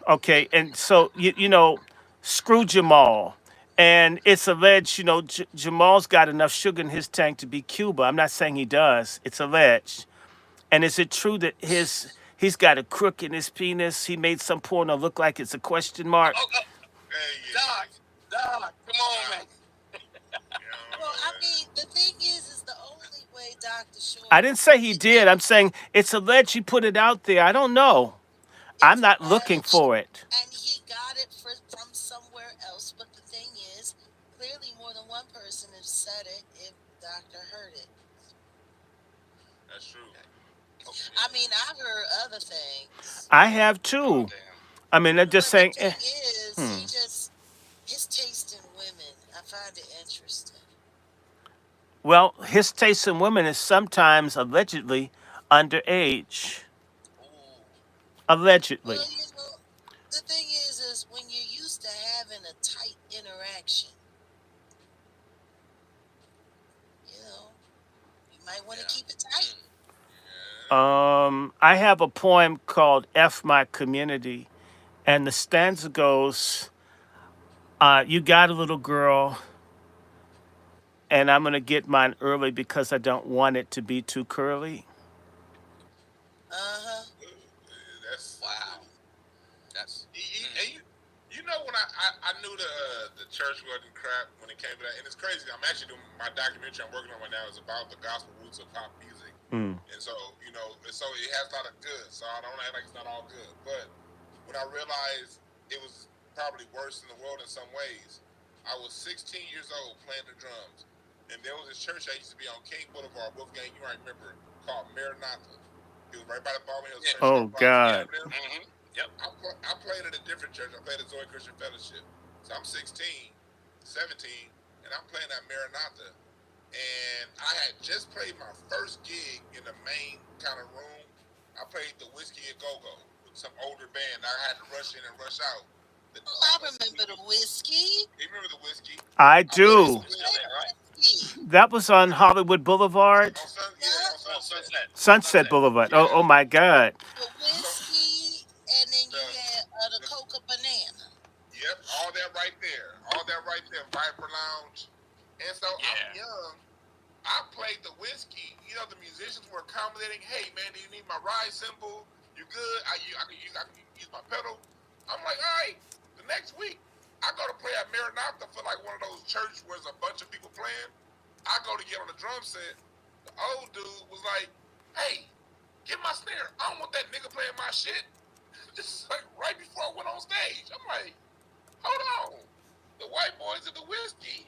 okay. And so, you know, screw Jamal. And it's alleged, you know, Jamal's got enough sugar in his tank to be Cuba. I'm not saying he does. It's alleged. And is it true that he's got a crook in his penis? He made some porno look like it's a question mark.
Oh, oh,
Hey,
Doc,
yeah.
Doc, come on,
Wow.
man.
You know,
Well, I mean, the thing is the only way Dr.
I
Short
didn't say he
can
did.
get
I'm saying it's alleged he put it out there. I don't know. I'm
it's
not looking
alleged,
for it.
and he got it from somewhere else. But the thing is, clearly more than one person has said it if Doctor heard it.
that's true.
Okay.
I mean, I've heard other things,
I have
Oh
too.
damn.
I mean, I'm just
but the
saying.
thing is,
Hmm.
he just his taste in women. I find it interesting.
Well, his taste in women is sometimes allegedly underage.
Ooh.
Allegedly.
Well, the thing is when you're used to having a tight interaction, you know, you might want to
Yeah.
keep it tight.
Mm.
Yeah.
I have a poem called F My Community, and the stanza goes, you got a little girl, and I'm gonna get mine early because I don't want it to be too curly.
Uh-huh.
That's
Wow. That's. Mm.
and you know when I knew the church wasn't crap when it came to that, and it's crazy. I'm actually doing my documentary I'm working on right now is about the gospel roots of pop music,
Mm.
and so so it has a lot of good. So I don't act like it's not all good, but when I realized it was probably worse in the world in some ways, I was 16 years old playing the drums, and there was this church I used to be on King Boulevard, Wolfgang. You might remember, called Maranatha. It was right by the Ballman Hills
Yeah.
Church
Oh
on Bronx. You
God.
remember them?
Mm-hmm. Yep.
I played at a different church. I played at Zoe Christian Fellowship. So I'm 16, 17, and I'm playing at Maranatha. And I had just played my first gig in the main kind of room. I played the Whiskey a Go Go with some older band. I had to rush in and rush out.
Oh,
Like
I remember the whiskey.
you remember the Whiskey?
I
I played
do.
with
Still there, right?
Whiskey.
That was on Hollywood Boulevard,
yeah,
Yeah,
on
No,
Sunset.
Sunset.
Sunset
Sunset.
Boulevard. Oh,
Yeah.
oh my God.
the
So
whiskey, and then
the
you had the
the
coca banana.
yep, all that right there. All that right there. Viper Lounge. And so I'm
Yeah.
young. I played the Whiskey. You know, the musicians were accommodating. Hey, man, do you need my ride cymbal? You good? I can use my pedal. I'm like, all right. The next week, I go to play at Maranatha for like one of those church where there's a bunch of people playing. I go to get on the drum set. The old dude was like, hey, get my snare. I don't want that nigga playing my shit. This is like right before I went on stage. I'm like, hold on. The white boys of the Whiskey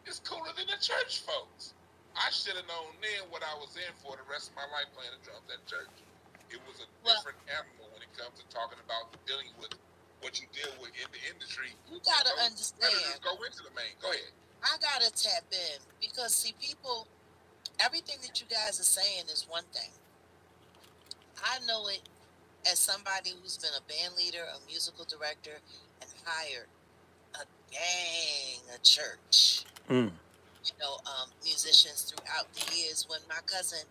is cooler than the church folks. I should have known then what I was in for the rest of my life playing the drums at church. It was a
Well,
different animal when it comes to talking about dealing with what you deal with in the industry.
you
And
gotta
those predators
understand.
go into the main. Go ahead.
I gotta tap in because see, people, everything that you guys are saying is one thing. I know it as somebody who's been a band leader, a musical director, and hired a gang of church,
Mm.
musicians throughout the years. When my cousin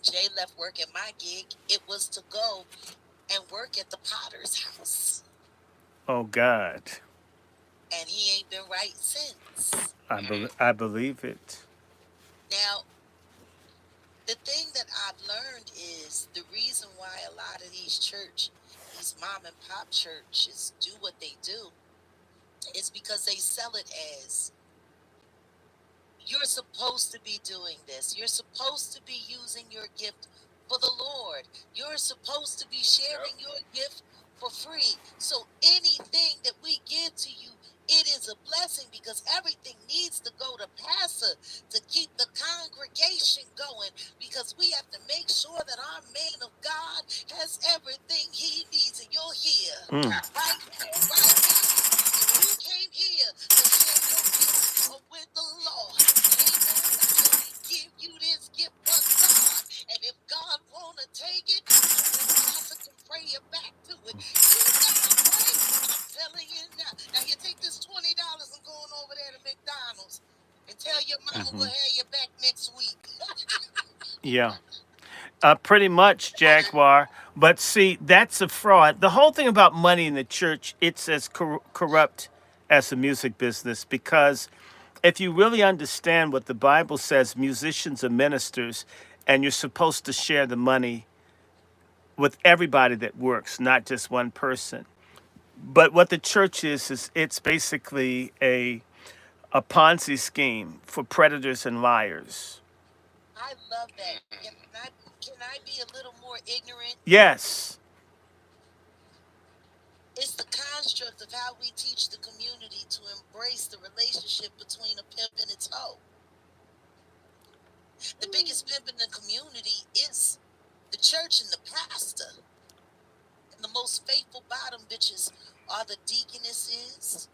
Jay left work at my gig, it was to go and work at the Potter's house.
Oh God,
and he ain't been right since.
I believe it.
Now, the thing that I've learned is the reason why a lot of these mom and pop churches do what they do is because they sell it as you're supposed to be doing this. You're supposed to be using your gift for the Lord. You're supposed to be
Yep.
sharing your gift for free. So anything that we give to you, it is a blessing because everything needs to go to pastor to keep the congregation going because we have to make sure that our man of God has everything he needs. And you're here
Mm.
right now, right now. You came here to share your gift with the Lord. Amen. I only give you this gift for God. And if God wanna take it, then Pastor can pray you back to it. You gotta pray. I'm telling you now. Now you take this $20 and going over there to McDonald's and tell your mama we'll have you back next week.
Yeah. Pretty much, Jaguar. But see, that's a fraud. The whole thing about money in the church, it's as corrupt as the music business because if you really understand what the Bible says, musicians are ministers, and you're supposed to share the money with everybody that works, not just one person. But what the church is it's basically a Ponzi scheme for predators and liars.
I love that. Can I be a little more ignorant?
Yes.
It's the construct of how we teach the community to embrace the relationship between a pimp and its hoe. The biggest pimp in the community is the church and the pastor. And the most faithful bottom bitches are the deaconesses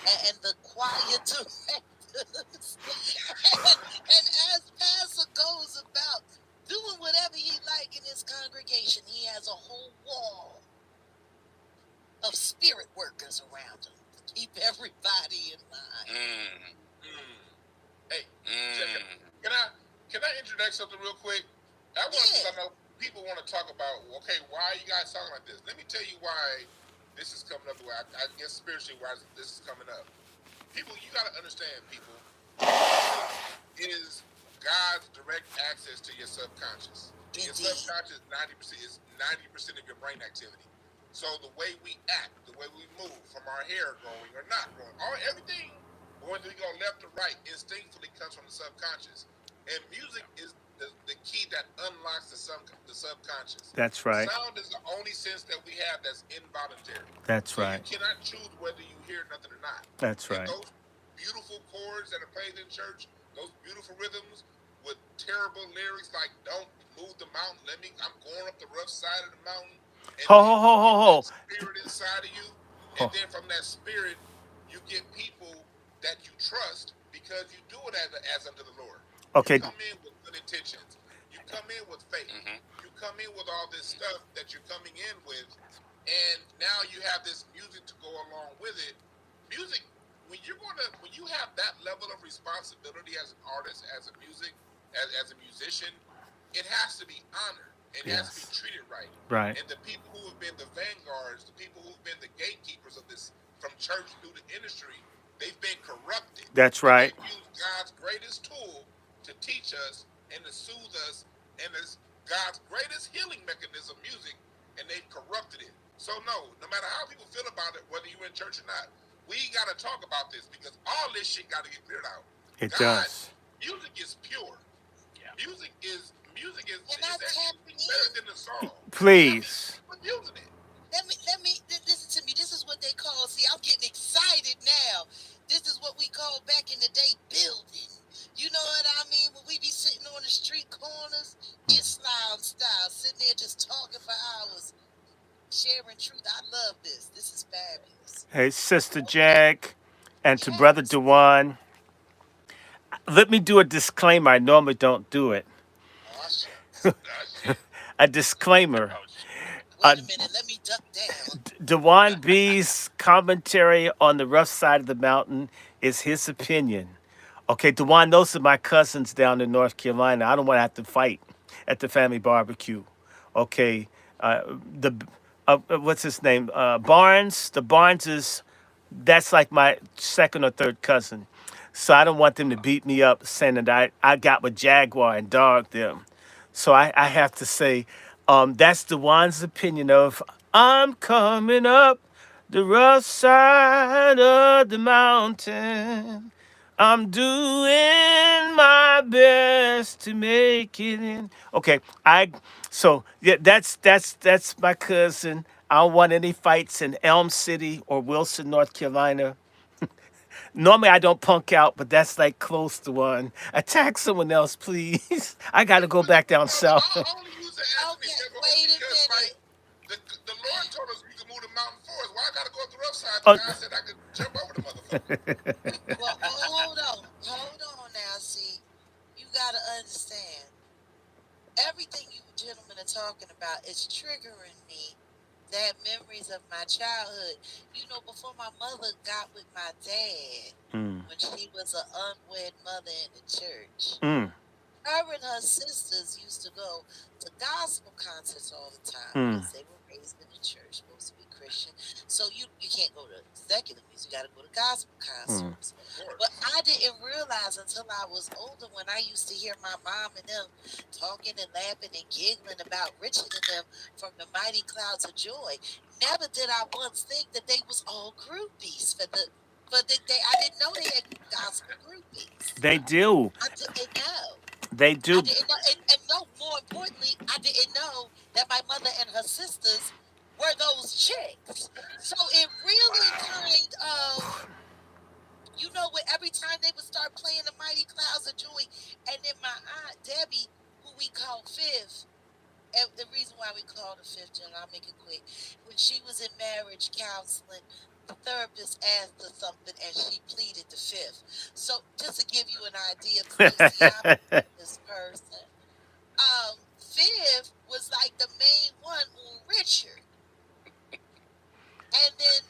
and the choir directors. and as pastor goes about doing whatever he like in his congregation, he has a whole wall of spirit workers around him to keep everybody in line.
Hey, check it. Can I can I interject something real quick? Because I know people want to talk about, okay, why are you guys talking like this? Let me tell you why this is coming up the way I guess spiritually why this is coming up. People, you got to understand, people. Music is God's direct access to your subconscious. And your subconscious 90% of your brain activity. So the way we act, the way we move, from our hair growing or not growing, everything, whether we go left or right, instinctively comes from the subconscious. And music is the key that unlocks the subconscious.
That's right.
Sound is the only sense that we have that's involuntary.
That's
So you
right.
cannot choose whether you hear nothing or not.
That's
And
right.
those beautiful chords that are played in church, those beautiful rhythms with terrible lyrics like "Don't move the mountain, I'm going up the rough side of the mountain," and
Ho
then
ho ho
you
ho
get
ho.
that spirit inside of you, and
Ho.
then from that spirit, you get people that you trust because you do it as unto the Lord. You
Okay.
come in with good intentions. You come in with faith. You come in with all this stuff that you're coming in with, and now you have this music to go along with it. Music, when you have that level of responsibility as an artist, as a as a musician, it has to be honored. It has to be
Yes.
treated right.
Right.
And the people who have been the vanguards, the people who've been the gatekeepers of this from church through the industry, they've been corrupted.
That's
And
right.
they've used God's greatest tool to teach us and to soothe us, and it's God's greatest healing mechanism, music, and they've corrupted it. So no matter how people feel about it, whether you're in church or not, we gotta talk about this because all this shit gotta get cleared out.
It
God,
does.
music is pure.
Yeah.
Music is
And I tap
actually
in.
better than the song.
Please.
We're using it.
Listen to me. This is what they call. See, I'm getting excited now. This is what we call back in the day building. You know what I mean? When we be sitting on the street corners, Islam style, sitting there just talking for hours, sharing truth. I love this. This is fabulous.
Hey, Sister
Okay.
Jack, and to Brother
Yes.
Dewan. Let me do a disclaimer. I normally don't do it.
Oh shucks.
Ah, shit.
A disclaimer.
Oh shit.
Uh,
Wait a minute. Let me duck down.
Dewan B's commentary on the rough side of the mountain is his opinion. Okay, Dewan, those are my cousins down in North Carolina. I don't want to have to fight at the family barbecue. Okay, the what's his name? Barnes. The Barnes is that's like my second or third cousin. So I don't want them to beat me up saying that I got with Jaguar and dogged them. So I have to say, that's the one's opinion of I'm coming up the rough side of the mountain. I'm doing my best to make it in. Okay, so yeah, that's my cousin. I don't want any fights in Elm City or Wilson, North Carolina. Normally I don't punk out, but that's like close to one. Attack someone else, please. I gotta go back down south.
I only use the Anthony
Okay,
Campbell
wait a
because, right,
minute.
the Lord told us we could move the mountain forest. Why I gotta go up the rough side? The
Oh,
guy said I could jump over the motherfucker.
Well, hold on now. See, you gotta understand. Everything you gentlemen are talking about is triggering me. That memories of my childhood. You know, before my mother got with my dad,
mm,
when she was an unwed mother in the church,
mm,
her and her sisters used to go to gospel concerts all the time
mm,
because they were raised in the church, supposed to be Christian. So you can't go to secular music, you got to go to gospel
mm.
concerts.
Of course.
But I didn't realize until I was older when I used to hear my mom and them talking and laughing and giggling about Richard and them from the Mighty Clouds of Joy. Never did I once think that they was all groupies for the day. I didn't know they had gospel groupies.
They do.
I didn't know.
They
I
do.
didn't know, and no, more importantly, I didn't know that my mother and her sisters were those chicks. So it really kind of, when every time they would start playing the Mighty Clouds of Joy, and then my aunt Debbie, who we call Fifth, and the reason why we called her Fifth, and I'll make it quick, when she was in marriage counseling, the therapist asked her something, and she pleaded the fifth. So just to give you an idea, Quincy, I'm this person. Viv was like the main one on Richard. And then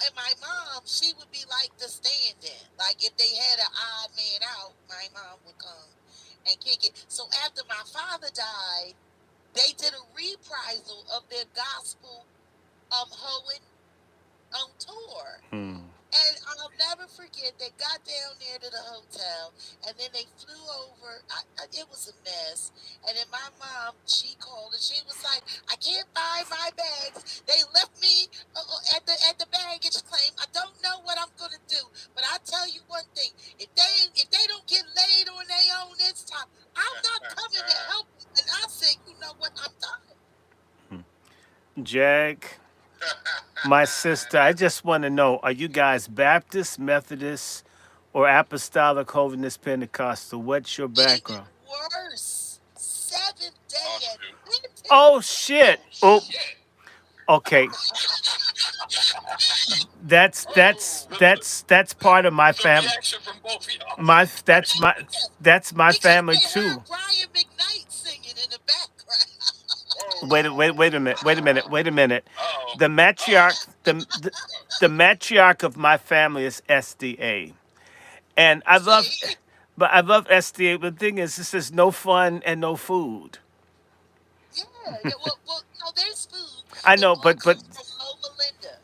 and my mom, she would be like the stand-in. Like if they had an odd man out, my mom would come and kick it. So after my father died, they did a reprisal of their gospel hoeing tour.
Mm.
And I'll never forget, they got down there to the hotel, and then they flew over. It was a mess. And then my mom, she called, and she was like, "I can't find my bags. They left me at the baggage claim. I don't know what I'm gonna do. But I tell you one thing: if they don't get laid on their own this time, I'm not coming to help." And I said, "You know what? I'm done."
Jag, my sister, I just want to know, are you guys Baptist, Methodist, or Apostolic Holiness Pentecostal? What's your
Even
background?
worse, Seventh Day
Offshoot.
Oh
Adventist.
shit. Oh, okay. That's part of my
The
family.
reaction from both of y'all.
My that's my
Because
family
they
too.
have Brian McKnight singing in the
Wait a minute. Wait a minute.
Uh-oh.
The matriarch the matriarch of my family is SDA. And I love
background. See?
but I love SDA, but the thing is this is no fun and no food.
Yeah, yeah. Well, no, there's food.
I
It
know,
all
but
comes from Loma Linda,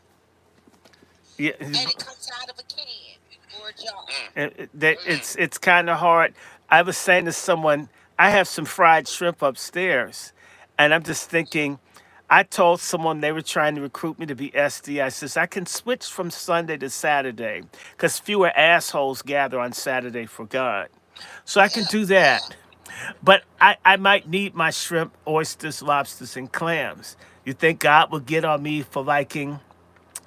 yeah,
and it comes out of a can or a jar.
it's kind of hard. I was saying to someone, I have some fried shrimp upstairs, and I'm just thinking. I told someone they were trying to recruit me to be SD. I says I can switch from Sunday to Saturday because fewer assholes gather on Saturday for God, so I can
Yeah,
do
yeah.
that. But I might need my shrimp, oysters, lobsters, and clams. You think God will get on me for liking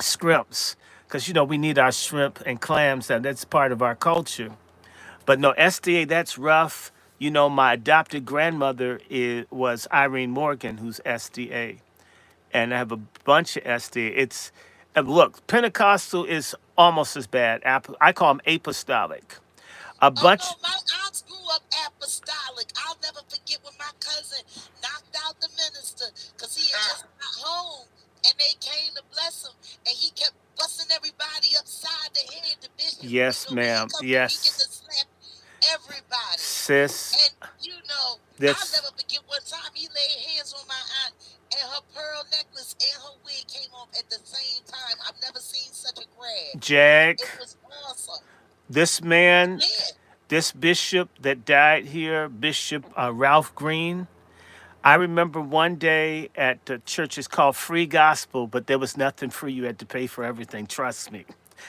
scrimps? Because we need our shrimp and clams, and that's part of our culture. But no, SDA, that's rough. My adopted grandmother was Irene Morgan, who's SDA. And I have a bunch of SDA. Look, Pentecostal is almost as bad. I call them apostolic. A
Oh
bunch,
no, my aunts grew up apostolic. I'll never forget when my cousin knocked out the minister because he had just got home, and they came to bless him, and he kept busting everybody upside the head. The bishop,
yes,
when he
ma'am,
come through, he get
yes,
to slap everybody.
sis,
And I'll
this,
never forget one time he laid hands on my aunt, and her pearl necklace such a grad.
Jag,
It was awesome.
this man,
Yeah.
this bishop that died here, Bishop Ralph Green. I remember one day at the church, it's called Free Gospel, but there was nothing free. You had to pay for everything. Trust me.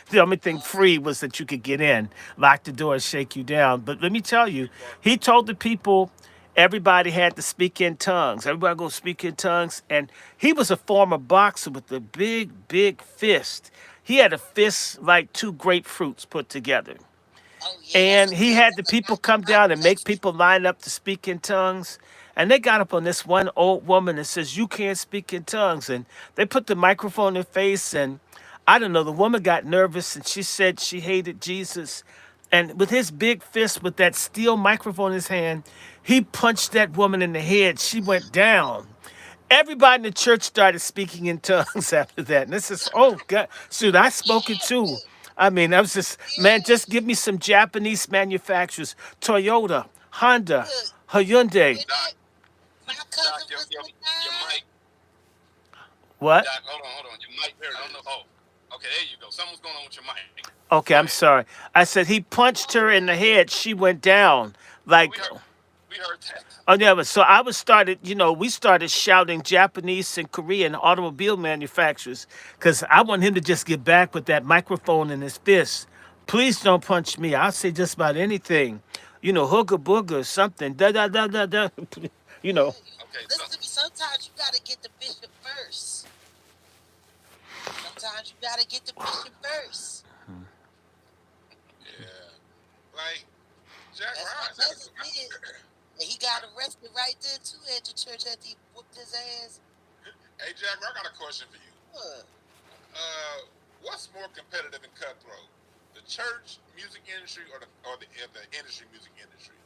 The only thing
Oh,
free was that you could get in, lock the door, shake you down. But let me tell you,
Before,
he told the people everybody had to speak in tongues. Everybody go speak in tongues. And he was a former boxer with a big, big fist. He had a fist like two grapefruits put together.
oh yeah,
And he had the
that's a
people
nice
come down and make
combination.
people line up to speak in tongues. And they got up on this one old woman and says, "You can't speak in tongues." And they put the microphone in her face. And I don't know, the woman got nervous and she said she hated Jesus. And with his big fist, with that steel microphone in his hand, he punched that woman in the head. She went down. Everybody in the church started speaking in tongues after that. And this is, oh God, shoot, I spoke it
Yeah,
too. I mean, I was just, man,
yeah.
just give me some Japanese manufacturers, Toyota, Honda,
Look,
Hyundai.
when
Doc,
my
Doc,
cousin was with
your
mine,
mic,
What?
Doc, hold on. Your mic,
there
I
it
don't know.
is.
Oh, okay, there you go. Something's going on with your mic.
Okay,
Go
I'm
ahead.
sorry. I said he punched her in the head. She went down.
Oh,
Like,
we heard that.
oh yeah, but so I was started, we started shouting Japanese and Korean automobile manufacturers because I want him to just get back with that microphone in his fist. Please don't punch me. I'll say just about anything. Hooga booga, something. Da da da da da. you know.
yeah, you
Okay, so
listen to me. Sometimes you gotta get the bishop first. Sometimes you gotta get the bishop first.
Yeah. Like Jack
That's my
Ryan's had
cousin did. And he got arrested right there too at the church after he whooped his ass.
Hey Jack, I got a question for you.
What?
What's more competitive and cutthroat? The church music industry or the industry music industry?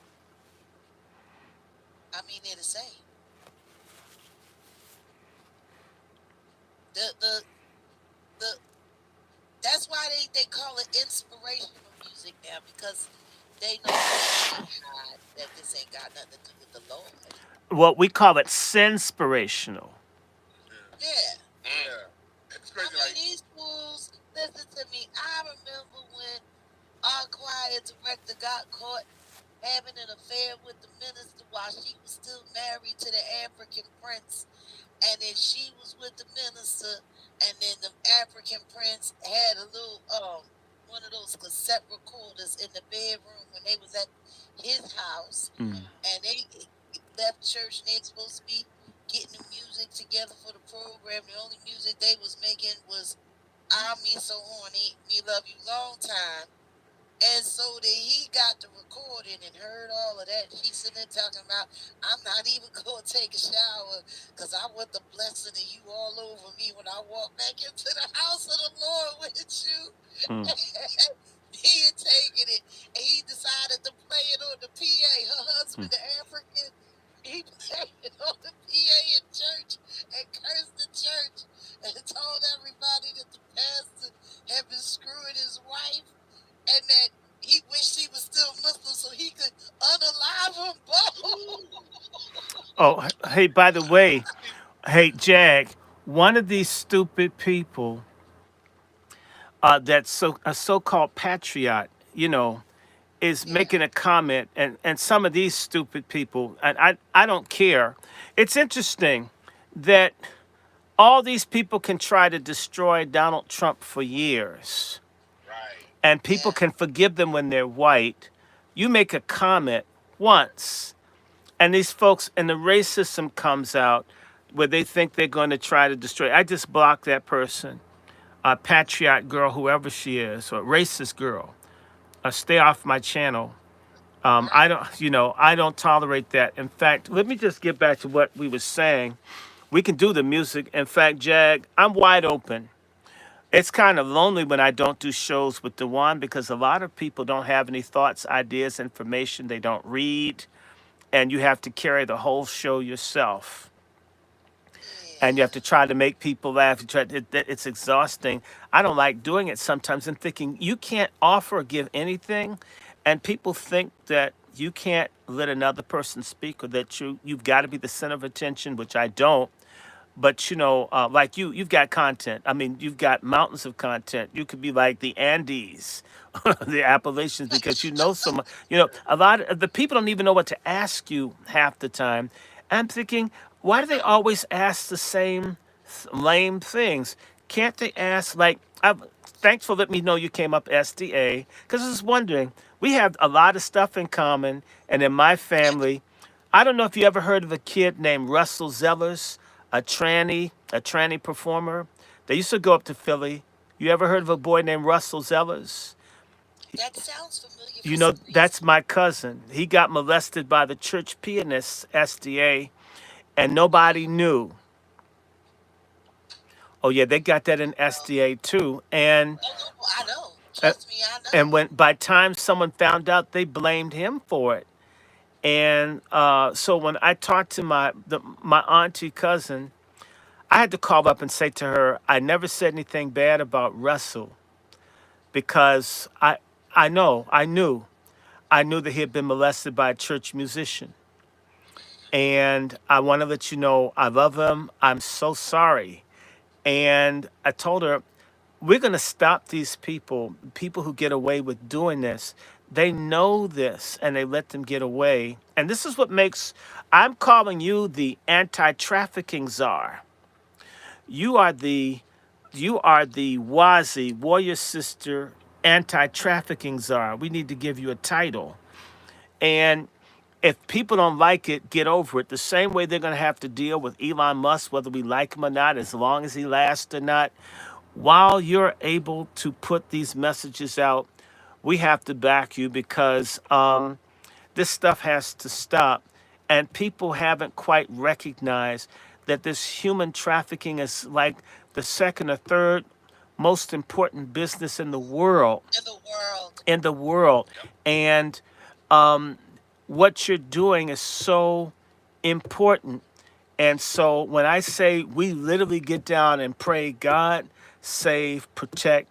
I mean, they're the same. The that's why they call it inspirational music now because they know deep inside that this ain't got nothing to do with the Lord.
What we call it senspirational.
Yeah.
Yeah.
mm,
Yeah. It's
I
crazy.
mean,
Like
these fools, listen to me. I remember when our choir director got caught having an affair with the minister while she was still married to the African prince. And then she was with the minister, and then the African prince had a little one of those cassette recorders in the bedroom when they was at his house,
Mm.
and they left church and they was supposed to be getting the music together for the program. The only music they was making was "I Me So Horny, Me Love You Long Time." And so then he got the recording and heard all of that. She's sitting there talking about, "I'm not even going to take a shower because I want the blessing of you all over me when I walk back into the house of the Lord with you."
Mm.
He had taken it and he decided to play it on the PA. Her husband,
Mm.
the African, he played it on the PA in church and cursed the church and told everybody that the pastor had been screwing his wife and that he wished he was still Muslim so he could unalive them both.
Oh, hey, by the way, hey, Jag, one of these stupid people that's a so-called patriot, is
Yeah,
making a comment, and some of these stupid people, and I don't care. It's interesting that all these people can try to destroy Donald Trump for years,
right.
and people
yeah,
can forgive them when they're white. You make a comment once, and these folks, and the racism comes out where they think they're going to try to destroy. I just blocked that person, a patriot girl, whoever she is, or racist girl. Stay off my channel. I
right.
don't, I don't tolerate that. In fact, let me just get back to what we were saying. We can do the music. In fact, Jag, I'm wide open. It's kind of lonely when I don't do shows with Dewan because a lot of people don't have any thoughts, ideas, information. They don't read, and you have to carry the whole show yourself. And you have
Yeah,
to try to make people laugh. It's exhausting. I don't like doing it sometimes and thinking you can't offer or give anything, and people think that you can't let another person speak or that you've got to be the center of attention, which I don't. But like you've got content. I mean, you've got mountains of content. You could be like the Andes, the Appalachians, because you know so much. A lot of the people don't even know what to ask you half the time. I'm thinking, why do they always ask the same lame things? Can't they ask like? Thanks for letting me know you came up SDA, because I was wondering. We have a lot of stuff in common, and in my family, I don't know if you ever heard of a kid named Russell Zellers, a tranny performer. They used to go up to Philly. You ever heard of a boy named Russell Zellers?
That sounds familiar for
You know,
some
that's
reason.
my cousin. He got molested by the church pianist SDA, and nobody knew. Oh yeah, they got that in
Well,
SDA too.
oh no, no, I know.
Uh,
Trust me, I
and
know.
when by time someone found out, they blamed him for it. And so when I talked to my auntie cousin, I had to call up and say to her, I never said anything bad about Russell because I knew that he had been molested by a church musician. And I want to let you know I love him. I'm so sorry. And I told her, we're going to stop these people who get away with doing this. They know this and they let them get away. And this is what makes, I'm calling you the anti trafficking czar. You are the Wazi warrior sister anti-trafficking czar. We need to give you a title. And if people don't like it, get over it. The same way they're going to have to deal with Elon Musk, whether we like him or not, as long as he lasts or not. While you're able to put these messages out, we have to back you because this stuff has to stop. And people haven't quite recognized that this human trafficking is like the second or third most important business in the world.
In the world.
In the world.
Yep.
And um, what you're doing is so important. And so when I say we literally get down and pray, God, save, protect,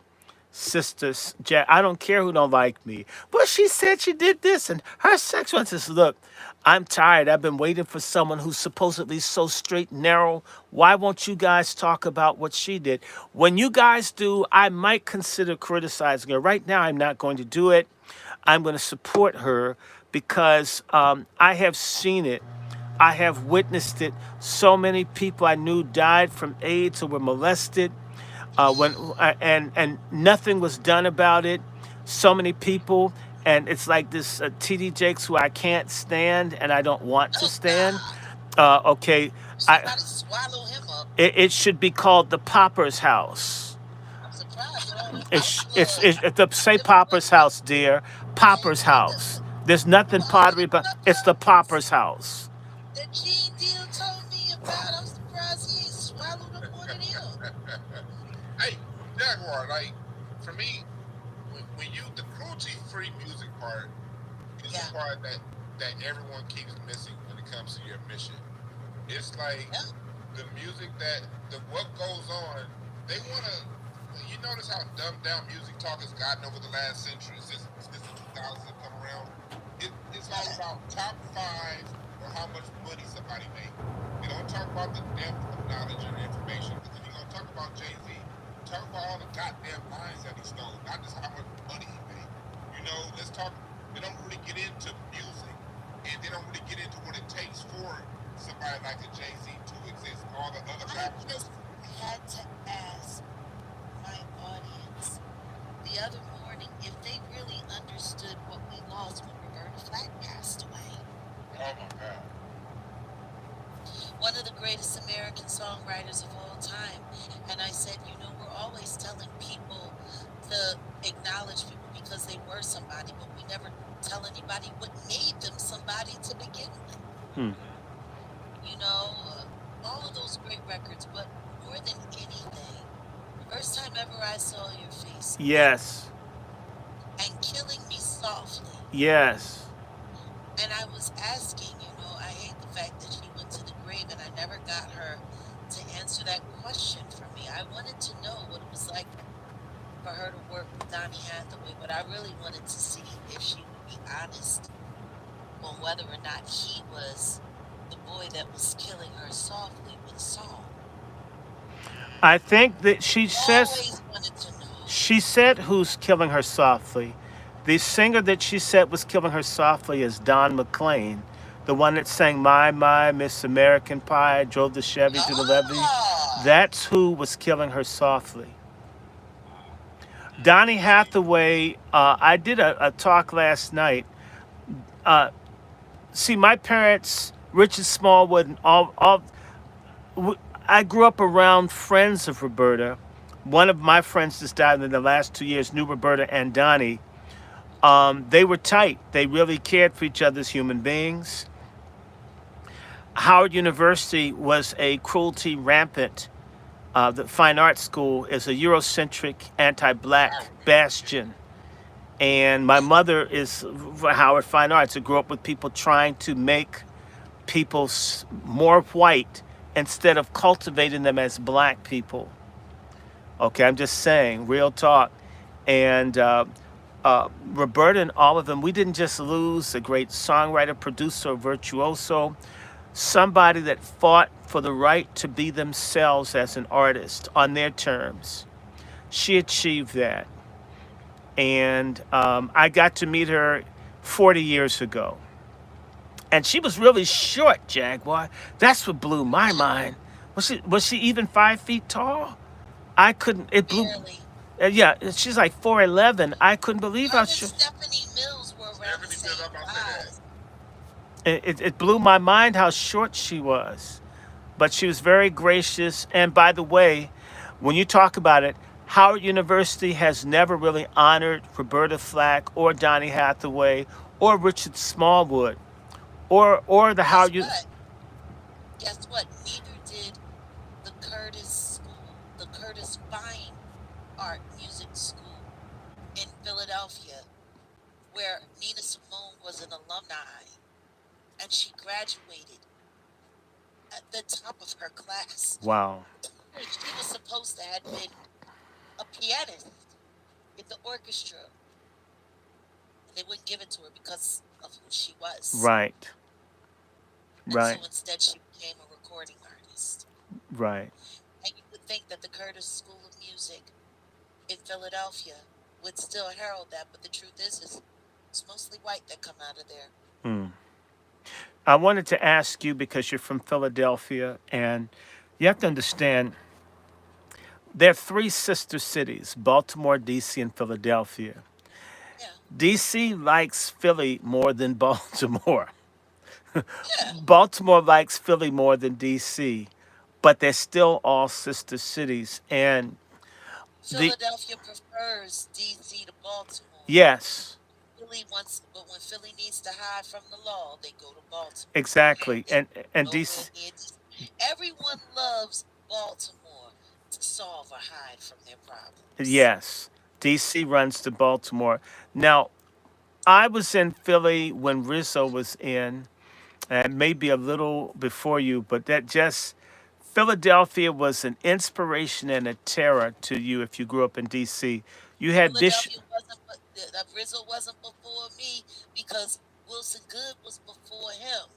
sisters, Jack, I don't care who don't like me. But she said she did this and her sex one says, look, I'm tired. I've been waiting for someone who's supposedly so straight and narrow. Why won't you guys talk about what she did? When you guys do, I might consider criticizing her. Right now, I'm not going to do it. I'm going to support her because I have seen it. I have witnessed it. So many people I knew died from AIDS or were molested and nothing was done about it. So many people, and it's like this TD Jakes who I can't stand and I don't want to
Oh
stand.
God.
Okay, I
Somebody swallow him up.
it should be called the Popper's House.
I'm surprised it only
It's the say
it was
Popper's House, dear. Popper's House. There's nothing pottery, but it's the Popper's House.
that Gene Deal told me about. I'm surprised he ain't swallowed up one of them.
Hey, Jaguar, like for me, when you the cruelty free music part is the
Yeah.
part that everyone keeps missing when it comes to your mission. It's like
Yeah.
the music that the what goes on. They wanna. You notice how dumbed down music talk has gotten over the last century since the 2000s have come around. It's all
Yeah.
about top five or how much money somebody made. They don't talk about the depth of knowledge and information. Because if you're gonna talk about Jay-Z, talk about all the goddamn lines that he stole, not just how much money he made. Let's talk. They don't really get into music, and they don't really get into what it takes for somebody like a Jay-Z to exist. All the other
I
rappers.
just had to ask my audience the other morning if they really understood what we lost when Roberta Flack passed away.
Oh my God.
One of the greatest American songwriters of all time. And I said, we're always telling people to acknowledge people because they were somebody, but we never tell anybody what made them somebody to begin with.
Hmm.
All of those great records, but more than anything, first time ever I saw your face
Yes.
and killing me softly.
Yes.
And I was asking, I hate the fact that she went to the grave and I never got her to answer that question for me. I wanted to know what it was like for her to work with Donny Hathaway, but I really wanted to see if she would be honest on whether or not he was the boy that was killing her softly with song.
I think that
Always wanted to know.
she said who's killing her softly. The singer that she said was killing her softly is Don McLean, the one that sang My Miss American Pie, drove the Chevy to the levee.
Ah,
That's who was killing her softly. Donnie Hathaway, I did a talk last night. Uh, See, my parents, Richard Smallwood, and I grew up around friends of Roberta. One of my friends just died in the last 2 years, knew Roberta and Donnie. They were tight. They really cared for each other as human beings. Howard University was a cruelty rampant. The fine arts school is a Eurocentric, anti-black bastion. And my mother is Howard Fine Arts. I grew up with people trying to make people more white instead of cultivating them as black people. Okay, I'm just saying, real talk. And Roberta and all of them, we didn't just lose a great songwriter, producer, virtuoso, somebody that fought for the right to be themselves as an artist on their terms. She achieved that. And I got to meet her 40 years ago. And she was really short, Jaguar. That's what blew my mind. Was she even 5 feet tall? I couldn't. It blew.
barely.
Yeah, she's like 4'11". I couldn't believe
Her
how
and
short.
Stephanie Mills were around the
Stephanie Mills,
same
I'm about to say that.
size.
It blew my mind how short she was. But she was very gracious. And by the way, when you talk about it, Howard University has never really honored Roberta Flack or Donny Hathaway or Richard Smallwood or the
Guess
Howard.
what? Guess what? Neither did the Curtis School, the Curtis Fine Art Music School in Philadelphia, where Nina Simone was an alumni and she graduated at the top of her class.
Wow.
She was supposed to have been a pianist in the orchestra, and they wouldn't give it to her because of who she was.
Right.
And so
Right.
instead, she became a recording artist.
Right.
And you would think that the Curtis School of Music in Philadelphia would still herald that, but the truth is it's mostly white that come out of there.
Hmm. I wanted to ask you because you're from Philadelphia, and you have to understand there are three sister cities: Baltimore, D.C., and Philadelphia.
Yeah,
D.C. likes Philly more than Baltimore.
yeah.
Baltimore likes Philly more than D.C., but they're still all sister cities. And the
Philadelphia prefers D.C. to Baltimore.
yes,
Philly wants, but when Philly needs to hide from the law, they go to Baltimore.
exactly.
They
And
nowhere
DC,
near DC. Everyone loves Baltimore to solve or hide from their problems.
yes, DC runs to Baltimore. Now, I was in Philly when Rizzo was in, and maybe a little before you, but that just Philadelphia was an inspiration and a terror to you if you grew up in DC. You had Bishop.
Philadelphia wasn't, but Rizzo wasn't before me because Wilson Good was before him.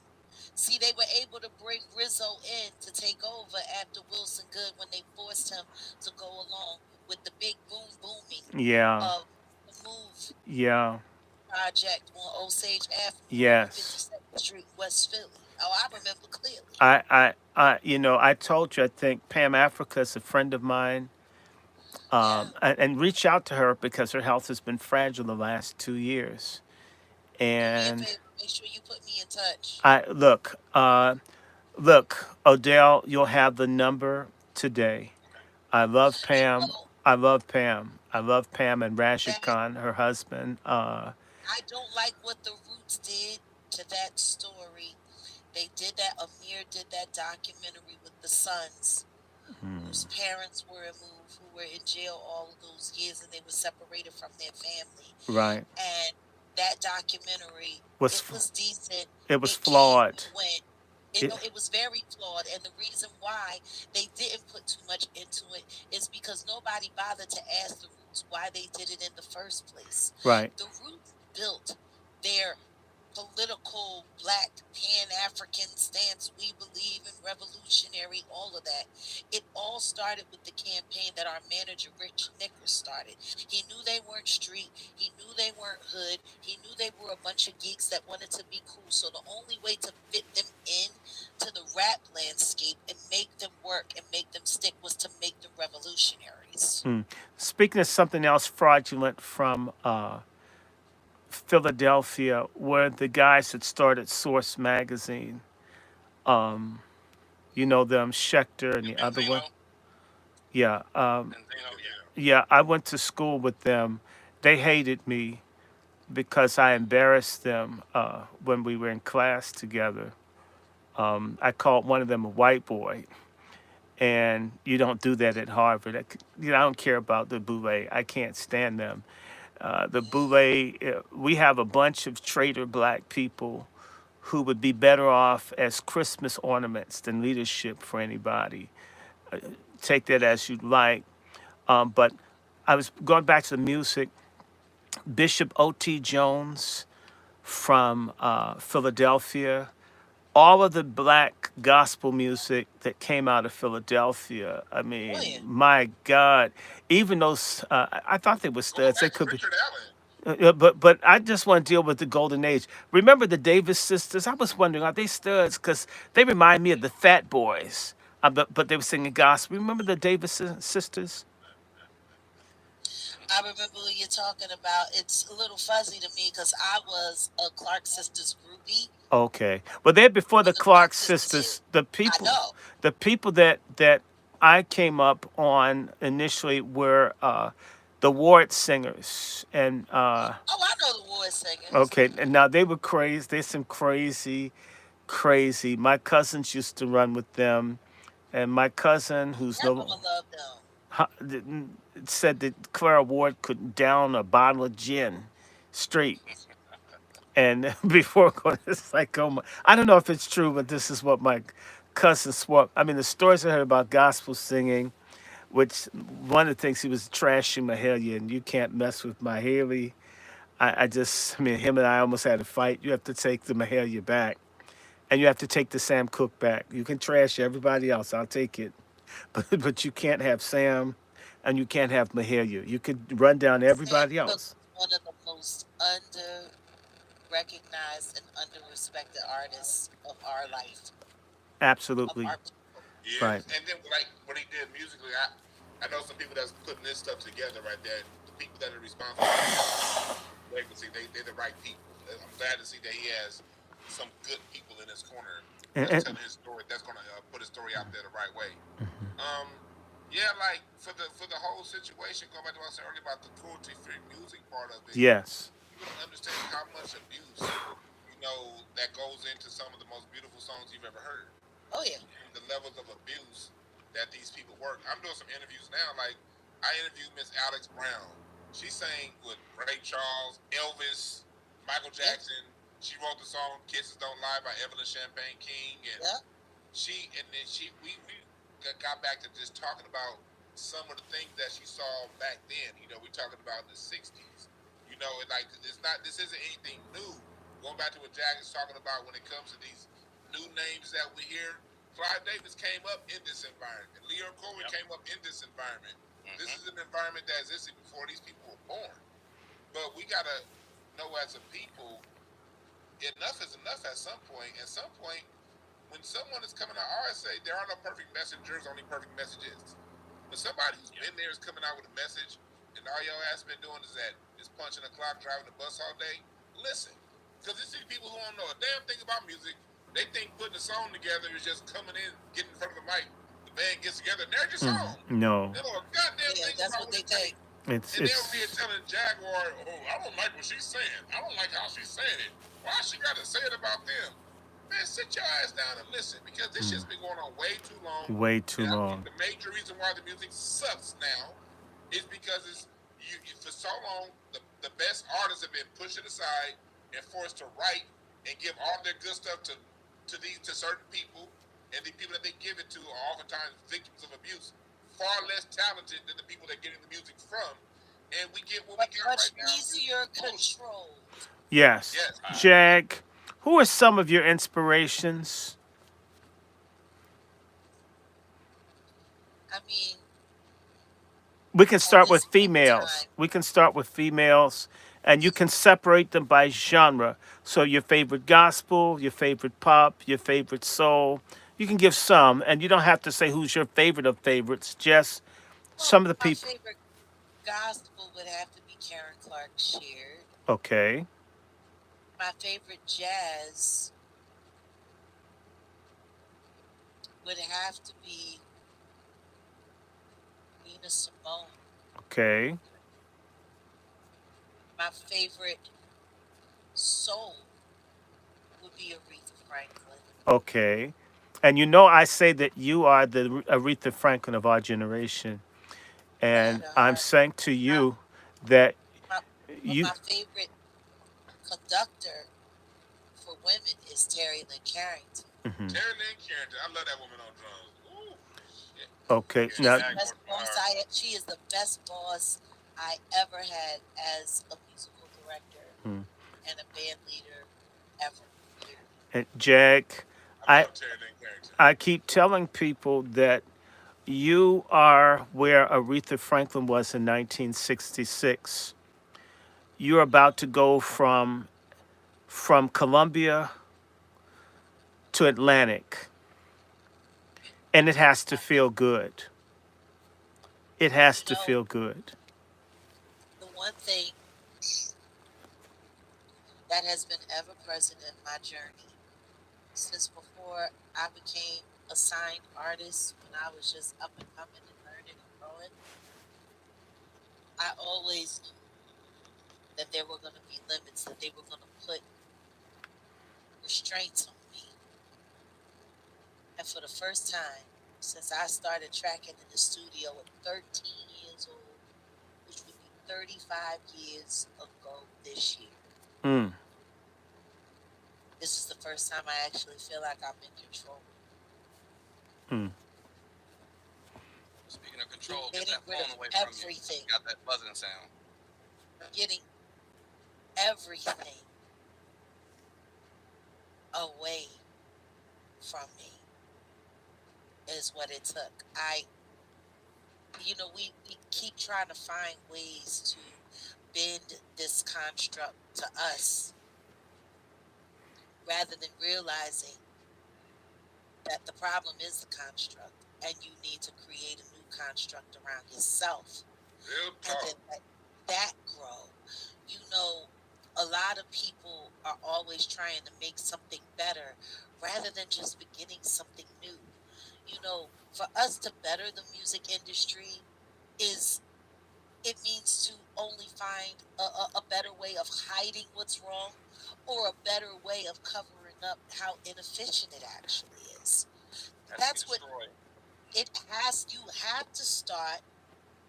See, they were able to bring Rizzo in to take over after Wilson Good when they forced him to go along with the big booming
Yeah,
of the Move
yeah,
project on Osage Avenue on
yes.
52nd Street, West Philly. Oh, I remember clearly.
I told you, I think Pam Africa is a friend of mine,
Yeah.
and reach out to her because her health has been fragile the last 2 years.
Do me a
And
favor. Make sure you put me in touch.
I look, Odell, you'll have the number today. I love
You
Pam.
know
I love Pam. I love Pam and Rashid
that
Khan, her husband.
I don't like what the Roots did to that story. They did that. Amir did that documentary with the sons whose parents were removed, who were in jail all of those years, and they were separated from their family.
Right.
And that documentary,
Was
it was decent.
it was
It came
flawed.
and went.
It,
It was very flawed, and the reason why they didn't put too much into it is because nobody bothered to ask the Roots why they did it in the first place.
right.
The Roots built their political black pan-African stance. We believe in revolutionary, all of that. It all started with the campaign that our manager Rich Nichols started. He knew they weren't street, he knew they weren't hood, he knew they were a bunch of geeks that wanted to be cool. So the only way to fit them in to the rap landscape and make them work and make them stick was to make them revolutionaries.
Mm. Speaking of something else fraudulent from Philadelphia, where the guys that started Source magazine, um, you know them, Schechter and
And
the other one.
Benzino,
Yeah,
Benzino, yeah.
yeah. I went to school with them. They hated me because I embarrassed them when we were in class together. I called one of them a white boy, and you don't do that at Harvard. I don't care about the boule. I can't stand them. The boule, we have a bunch of traitor black people who would be better off as Christmas ornaments than leadership for anybody. Take that as you'd like. But I was going back to the music. Bishop O.T. Jones from Philadelphia, all of the black gospel music that came out of Philadelphia. I
Oh
mean,
yeah.
my God, even those, I thought they were
Going
studs. They
back to
could be.
Richard Allen.
But I just want to deal with the golden age. Remember the Davis sisters? I was wondering, are they studs? Because they remind me of the Fat Boys. But they were singing gospel. Remember the Davis sisters?
I remember what you're talking about. It's a little fuzzy to me because I was a Clark Sisters groupie
Okay. Well, they're before
when
the
the Clark
Clark
Sisters
sisters.
hit. I know.
The people that I came up on initially were the Ward singers, and
Oh, I know the War Singers.
okay, and now they were crazy. They're some crazy. My cousins used to run with them, and my cousin, who's
That
no,
mama loved them.
said that Clara Ward could down a bottle of gin straight. And before going to psychoma, I don't know if it's true, but this is what my cousin swore. I mean, the stories I heard about gospel singing, which one of the things he was trashing Mahalia, and you can't mess with Mahalia. I mean, him and I almost had a fight. You have to take the Mahalia back, and you have to take the Sam Cooke back. You can trash everybody else, I'll take it, but you can't have Sam, and you can't have Mahalia. You could run down
Sam
everybody
Cooke
else.
is one of the most under recognized and under respected artists of our life, of
Absolutely
our.
right.
Yes, and then like what he did musically, I know some people that's putting this stuff together right there. The people that are responsible for his legacy, they're the right people. I'm glad to see that he has some good people in his corner
And,
that's
and
telling his story. That's gonna put his story out there the right way. Um, yeah, like for the whole situation, going back to what I said earlier about the cruelty-free music part of it,
yes,
people don't understand how much abuse that goes into some of the most beautiful songs you've ever heard.
Oh yeah.
The levels of abuse that these people work. I'm doing some interviews now. Like I interviewed Miss Alex Brown. She sang with Ray Charles, Elvis, Michael
Yep.
Jackson. She wrote the song "Kisses Don't Lie" by Evelyn Champagne King, and
Yep.
we got back to just talking about some of the things that she saw back then. We talking about in the '60s. It's not. This isn't anything new. Going back to what Jack is talking about when it comes to these new names that we hear. Clive Davis came up in this environment. Leo Cohen
Yep.
came up in this environment. This
Mm-hmm.
is an environment that existed before these people were born. But we gotta know as a people, enough is enough at some point. At some point, when someone is coming out, I always say there are no perfect messengers, only perfect messages. When somebody who's
Yep.
been there is coming out with a message, and all your ass been doing is punching the clock, driving the bus all day, listen. Because it's these people who don't know a damn thing about music. They think putting a song together is just coming in, getting in front of the mic, the band gets together, and there's your song.
no,
They don't know a goddamn
Yeah,
thing
that's
about
what
what
they
it takes.
think.
it's
And they'll
it's
be telling Jaguar, oh, I don't like what she's saying. I don't like how she's saying it. Why she got to say it about them? Man, sit your ass down and listen, because this shit's been going on way too long.
way too
And I think
long.
the major reason why the music sucks now is because for so long the best artists have been pushed aside and forced to write and give all their good stuff to certain people, and the people that they give it to are oftentimes victims of abuse, far less talented than the people they're getting the music from, and we get what we
But
got
much
right now.
easier controlled.
Yes,
Yes,
Jag. Who are some of your inspirations?
I mean,
We can
at
start with
this point in
females.
time,
We can start with females, and you can separate them by genre. So your favorite gospel, your favorite pop, your favorite soul. You can give some, and you don't have to say who's your favorite of favorites. Just
well,
some of the
my
people.
favorite gospel would have to be Karen Clark Sheard.
Okay,
My favorite jazz would have to be Nina Simone.
okay,
My favorite soul would be Aretha Franklin.
okay. And you know, I say that you are the Aretha Franklin of our generation, and I'm
Sweetheart.
saying to
My,
you that
my, but
you.
my favorite conductor for women is Terry Lynn Carrington.
Mhm.
Terry Lynn Carrington. I love that woman on drums. Ooh, shit.
Okay,
Yeah,
She's
now
the
Jaguars
best
from
boss
her.
she is the best boss I ever had as a musical director
mm,
and a band leader ever. Period.
Jack,
I
I
love Terry Lynn Carrington.
I keep telling people that you are where Aretha Franklin was in 1966. You're about to go from Columbia to Atlantic, and it has to
I,
feel good. It has
you
to
know,
feel good.
the one thing that has been ever present in my journey since before I became a signed artist when I was just up and coming and learning and growing, I always knew that there were going to be limits, that they were going to put restraints on me. And for the first time since I started tracking in the studio at 13 years old, which would be 35 years ago this year,
Mm,
this is the first time I actually feel like I'm in control.
mm.
Speaking of
We're
control, get
getting
that
rid
phone
of
away from you.
everything.
Got that buzzing sound.
We're getting everything away from me is what it took. We keep trying to find ways to bend this construct to us rather than realizing that the problem is the construct and you need to create a new construct around yourself
Real
and
talk.
then let that grow. You know, a lot of people are always trying to make something better rather than just beginning something new. For us to better the music industry is it means to only find a better way of hiding what's wrong or a better way of covering up how inefficient it actually is.
Has to be
That's what
destroyed.
you have to start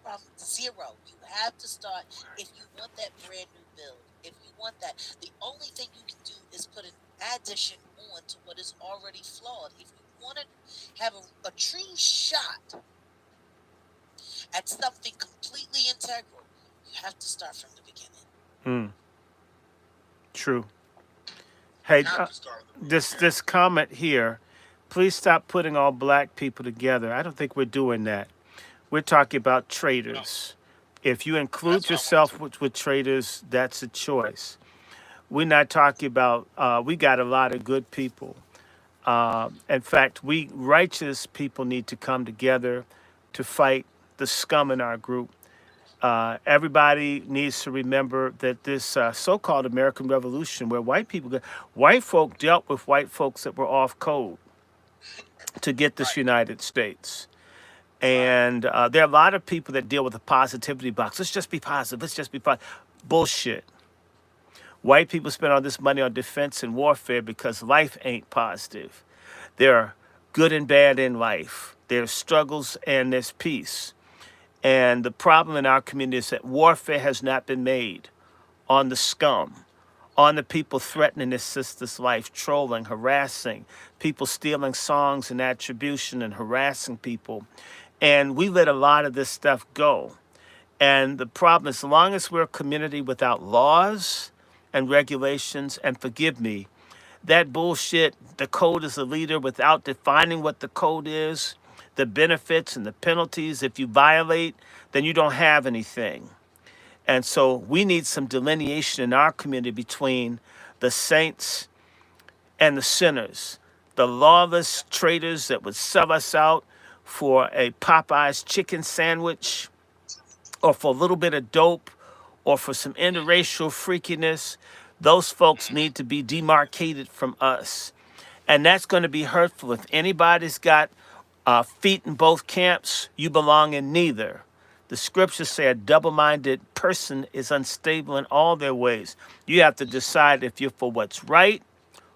from zero. You have to start if you want that brand new build. If you want that, the only thing you can do is put an addition on to what is already flawed. If you want to have a true shot at something completely integral, you have to start from the beginning.
Mm, true. Hey,
Got to start at the beginning.
this comment here. Please stop putting all black people together. I don't think we're doing that. We're talking about
No,
traders. If you
that's
include
what I wanted to.
yourself with traders, that's a choice. We're not talking about, we got a lot of good people. In fact, we righteous people need to come together to fight the scum in our group. Everybody needs to remember that this so-called American Revolution, where white folk dealt with white folks that were off code to get this
Right.
United States.
Right.
And there are a lot of people that deal with the positivity box. Let's just be positive. Let's just be positive. Bullshit. White people spend all this money on defense and warfare because life ain't positive. There are good and bad in life. There's struggles and there's peace. And the problem in our community is that warfare has not been made on the scum, on the people threatening their sister's life, trolling, harassing, people stealing songs and attribution and harassing people. And we let a lot of this stuff go. And the problem, as long as we're a community without laws and regulations, and forgive me, That bullshit, the code is a leader without defining what the code is, the benefits and the penalties. If you violate, then you don't have anything. And so we need some delineation in our community between the saints and the sinners, the lawless traders that would sell us out for a Popeye's chicken sandwich or for a little bit of dope or for some interracial freakiness. Those folks need to be demarcated from us. And that's going to be hurtful. If anybody's got feet in both camps, you belong in neither. The scriptures say a double minded person is unstable in all their ways. You have to decide if you're for what's right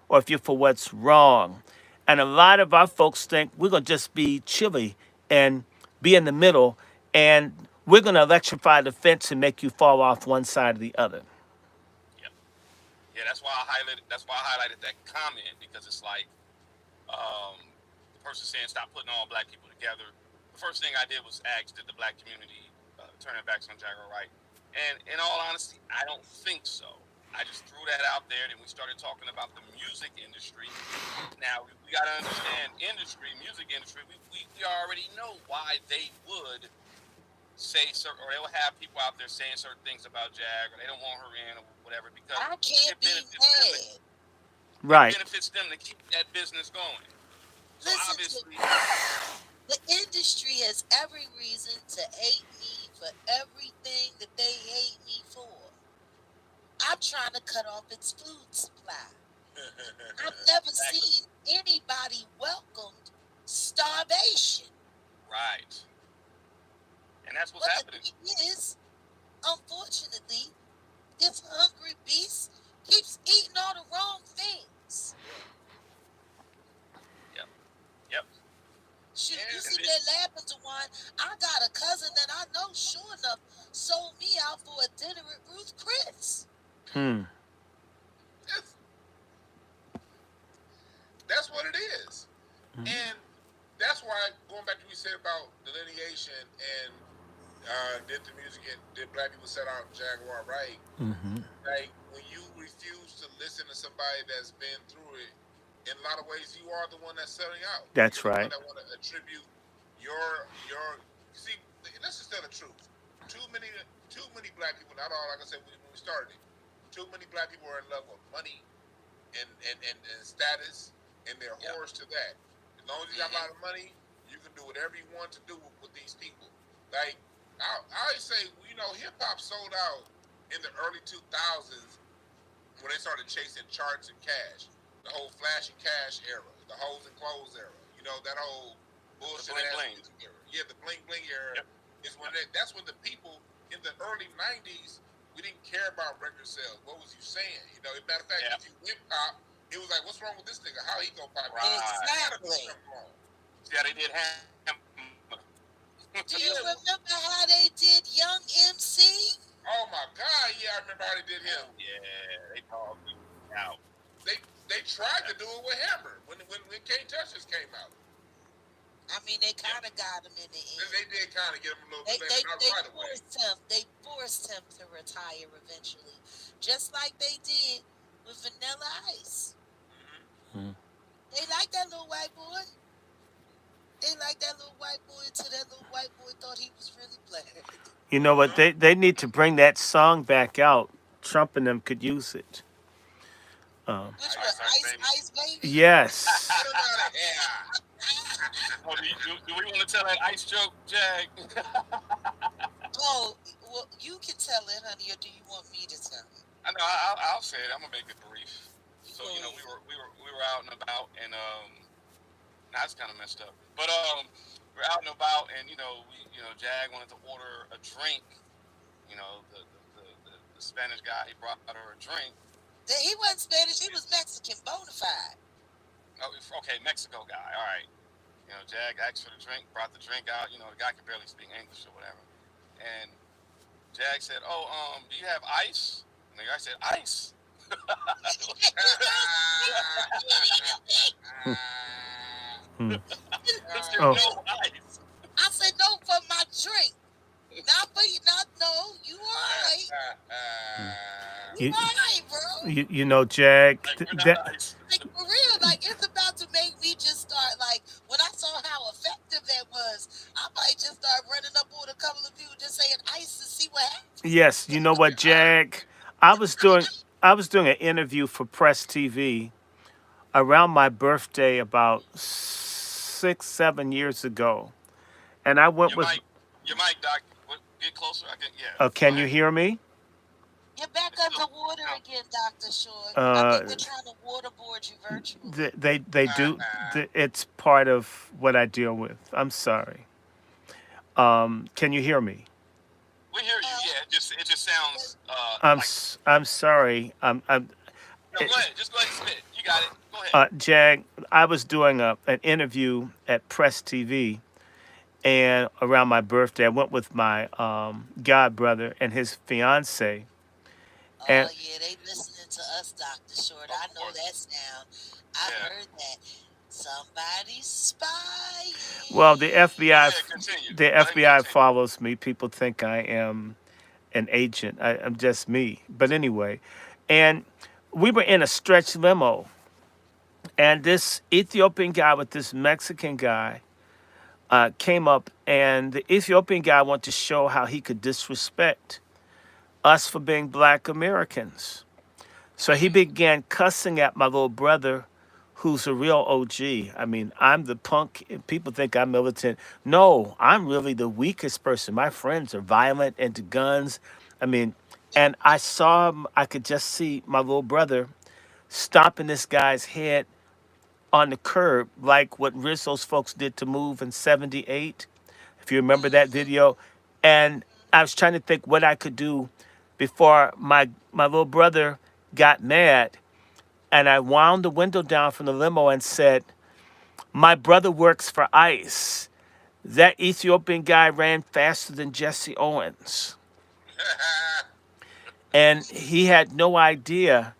or if you're for what's wrong. And a lot of our folks think we're going to just be chilly and be in the middle, and we're going to electrify the fence and make you fall off one side or the other.
Yep. Yeah, that's why I highlighted. That's why I highlighted that comment, because it's like the person saying stop putting all black people together. The first thing I did was ask, did the black community turn their backs on Jaguar Wright? And in all honesty, I don't think so. I just threw that out there, and we started talking about the music industry. Now, we got to understand music industry, we already know why they would say certain, or they will have people out there saying certain things about Jag, or they don't want her in, or whatever, because
I can't be mad.
Right.
It benefits them to keep that business going. So
Listen
obviously,
the industry has every reason to hate me for everything that they hate me for. I'm trying to cut off its food supply. I've never seen anybody welcomed starvation.
right. And that's what's
But
happening.
the thing is, unfortunately, this hungry beast keeps eating all the wrong things.
Yep. Yep.
Shoot,
Yeah,
you
and
sit
it-
there laughing to one. I got a cousin that I know, sure enough, sold me out for a dinner at Ruth Chris.
That's what it is. And that's why, going back to what we said about delineation and did black people set out Jaguar right? Like, when you refuse to listen to somebody that's been through it, in a lot of ways, you are the one that's selling out.
That's
You're
right.
the one that want to attribute your see. Let's just tell the truth. Too many black people. Not all. Like I said when we started it. Too many black people are in love with money and status, and they're whores to that. As long as you got a lot of money, you can do whatever you want to do with these people. Like, I always say, hip hop sold out in the early 2000s when they started chasing charts and cash. The whole flash and cash era, the hoes and clothes era. That whole bullshit
bling.
era. Yeah, the bling bling era is when that's when the people in the early 90s, we didn't care about record sales. What was you saying? As a matter of fact, if you hip hop, it was like, what's wrong with this nigga? How he gonna pop?
Right.
Exactly.
Yeah, they did have.
Do you remember how they did Young MC?
Oh my God, yeah, I remember how they did him.
Yeah, they called me out.
They tried to do it with Hammer when Can't Touch This came out.
I mean, they kind of got him in the end.
They did kind of get him a little bit later, not right away.
They forced him to retire eventually, just like they did with Vanilla Ice. They like that little white boy. They like that little white boy until that little white boy thought he was really black.
You know what? They need to bring that song back out. Trump and them could use it.
Which was Ice Baby?
Yes.
Oh, do we want to tell that ice joke, Jag?
Oh, well, you can tell it, honey, or do you want me to tell it?
I know. I'll say it. I'm gonna make it brief. So we were out and about, and that's kind of messed up. But we're out and about, and Jag wanted to order a drink. The Spanish guy, he brought her a drink.
He wasn't Spanish. He was Mexican, bona fide.
Oh, okay, Mexico guy. All right. Jag asked for the drink, brought the drink out. The guy could barely speak English or whatever. And Jag said, "Oh, do you have ice?" And the guy said, "Ice."
Oh.
No ice.
I said no for my drink. Not for you. No, you alright. You alright, bro.
Jag.
Like, we're not
That,
ice.
Like like, it's about to make me just start, like, when I saw how effective that was, I might just start running up on a couple of people just saying ice to see what happens.
Yes, you know what, Jag? I was doing I was doing an interview for Press TV around my birthday about 6, 7 years ago, and I went
Your
with.
mic, your mic, Doc. Get closer. I can. Yeah. Go
Can you
ahead.
hear me?
You're back
It's still.
underwater
No.
again, Dr. Short. I
Uh,
think they're trying to waterboard you virtually.
they do. It's part of what I deal with. I'm sorry. Can you hear me?
We hear you.
Well,
Yeah. It just sounds like.
I'm sorry.
No. Go ahead. Just go ahead and spit. You got it. Go ahead.
Jag. I was doing an interview at Press TV, and around my birthday, I went with my god brother and his fiance, and
oh, yeah, they listening to us, Dr. Short.
Of
I know
course.
that sound. I've
Yeah.
heard that. Somebody's spying.
well,
Go ahead. Continue.
The
Let him
FBI
continue.
follows me. People think I am an agent. I'm just me. But anyway, and we were in a stretch limo, and this Ethiopian guy with this Mexican guy came up, and the Ethiopian guy wanted to show how he could disrespect us for being black Americans. So he began cussing at my little brother, who's a real OG. I mean, I'm the punk. People think I'm militant. No, I'm really the weakest person. My friends are violent, into guns. I mean, and I saw him, I could just see my little brother stomping this guy's head on the curb, like what Rizzo's folks did to Move in '78, if you remember that
Mm-hmm.
video. And I was trying to think what I could do before my little brother got mad, and I wound the window down from the limo and said, "My brother works for ICE. That Ethiopian guy ran faster than Jesse Owens." And he had no idea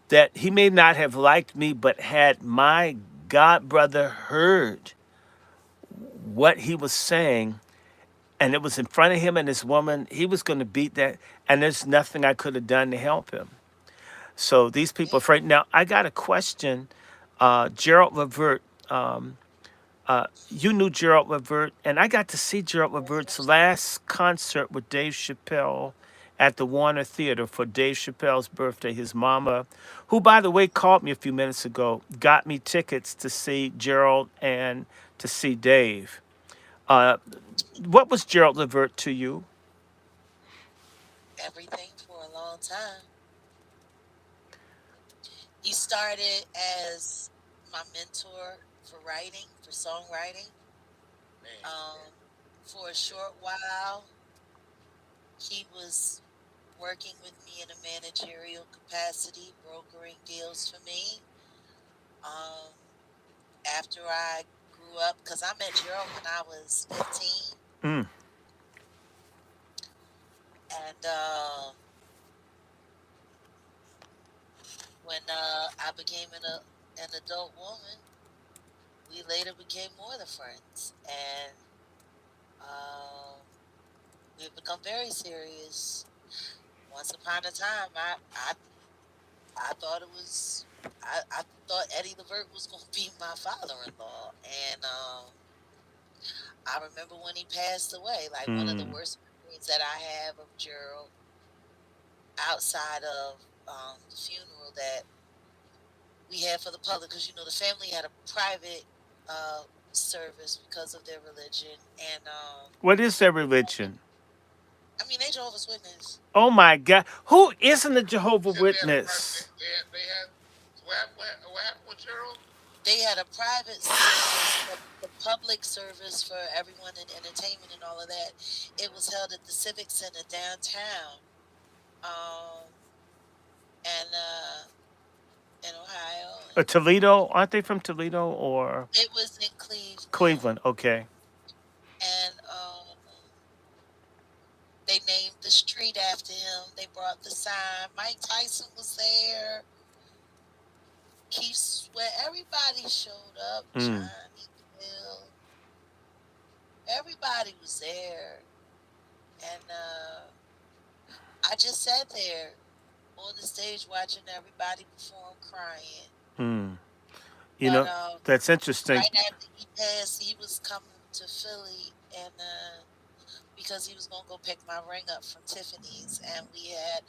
that he may not have liked me, but had my god brother heard what he was saying, and it was in front of him and his woman, he was going to beat that, and there's nothing I could have done to help him. So these people are
Yeah.
afraid. Now, I got a question. Gerald Levert, you knew Gerald Levert, and I got to see Gerald Levert's last concert with Dave Chappelle at the Warner Theater for Dave Chappelle's birthday. His mama, who, by the way, called me a few minutes ago, got me tickets to see Gerald and to see Dave. Uh, what was Gerald Levert to you?
Everything for a long time. He started as my mentor for writing, for songwriting.
Man.
Um, for a short while, he was working with me in a managerial capacity, brokering deals for me. Um, after I grew up, because I met Gerald when I was 15,
Mm,
and when I became an adult woman, we later became more than friends, and um, we've become very serious. Once upon a time, I thought it was I thought Eddie Levert was going to be my father-in-law, and I remember when he passed away. Like, one of the
mm.
worst memories that I have of Gerald, outside of the funeral that we had for the public, because the family had a private uh, service because of their religion, and
What is their religion?
I mean, they Jehovah's Witness.
Oh my God. Who isn't a Jehovah
You said they had a private.
Witness?
They had. So what happened with Gerald?
They had a private service, the public service for everyone in entertainment and all of that. It was held at the Civic Center downtown, um, and in Ohio. And
Toledo? Aren't they from Toledo or
it was in Cleveland,
Cleveland? Okay.
and they named the street after him. They brought the sign. Mike Tyson was there. Keith Sweat. Everybody showed up.
Mm.
Johnny Gill. Everybody was there, and I just sat there on the stage watching everybody perform, crying.
Mm. You
But
know, that's interesting.
right after he passed, he was coming to Philly, and because he was gonna go pick my ring up from Tiffany's, and we had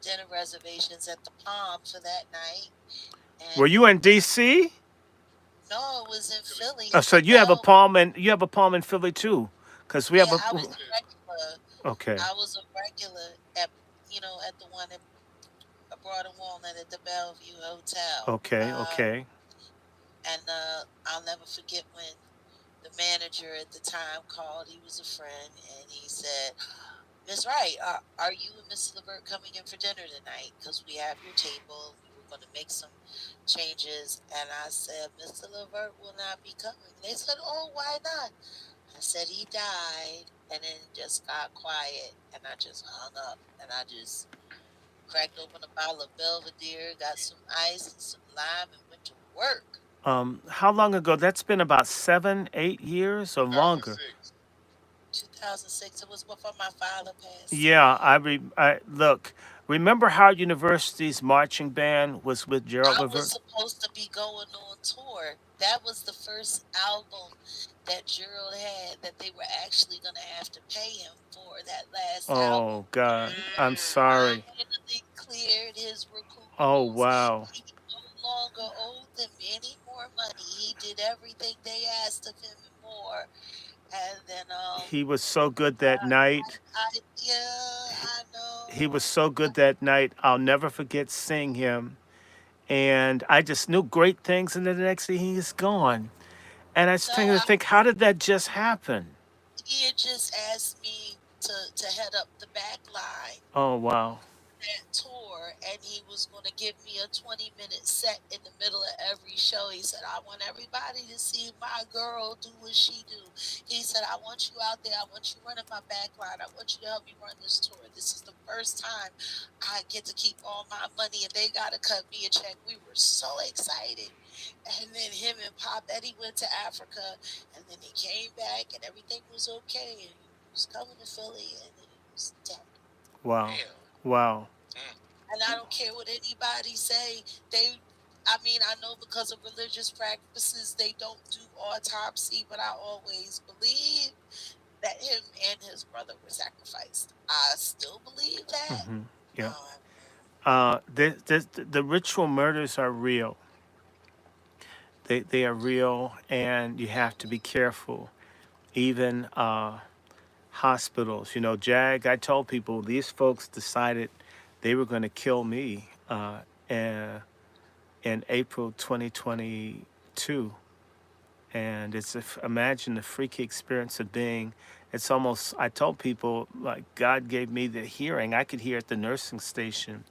dinner reservations at the Palm for that night. And
Were you in D.C.?
no, it was in
Philly.
Philly at
So
the Bell.
you have a palm in Philly too, because we have
Yeah,
a.
I
Yes,
was a
yes.
regular.
Okay,
I was a regular at at the one at Broad and Walnut at the Bellevue Hotel.
okay.
And I'll never forget when the manager at the time called. He was a friend, and he said, "Miss Wright, are you and Miss Levert coming in for dinner tonight? Because we have your table. We were going to make some changes." And I said, "Mr. Levert will not be coming." They said, "Oh, why not?" I said, "He died." And then it just got quiet, and I just hung up, and I just cracked open a bottle of Belvedere, got some ice and some lime, and went to work.
How long ago? That's been about 7, 8 years or longer.
2006.
2006. It was before my father passed
Yeah,
away.
I look. Remember Howard University's marching band was with Gerald
I was
Levert?
supposed to be going on tour. That was the first album that Gerald had that they were actually going to have to pay him for, that last album.
Oh God, I'm
Mm.
sorry.
Finally cleared his
Oh
recuperables.
wow,
He no longer owed them any more money. He did everything they asked of him and more. And then
he was so good that night.
yeah, I
He was
know.
so good that night. I'll never forget seeing him, and I just knew great things, and then the next thing he's gone. And I was
No,
trying to think, how did that just happen?
he had just asked me to head up the back line
Oh wow,
that tour, and he was going to give me a 20-minute set in the middle of every show. He said, "I want everybody to see my girl do what she do." He said, "I want you out there. I want you running my back line. I want you to help me run this tour. This is the first time I get to keep all my money, and they got to cut me a check." We were so excited. And then him and Pop Eddie went to Africa, and then he came back, and everything was okay, and he was coming to Philly, and then he was dead.
wow,
Damn.
wow.
Mm.
And I don't care what anybody say. I mean, I know because of religious practices, they don't do autopsy, but I always believe that him and his brother were sacrificed. I still believe that.
Yeah.
Um,
The ritual murders are real. They are real, and you have to be careful. Even hospitals, Jag. I told people these folks decided they were going to kill me in, in April 2022, and imagine the freaky experience of being. It's almost. I told people like God gave me the hearing. I could hear at the nursing station.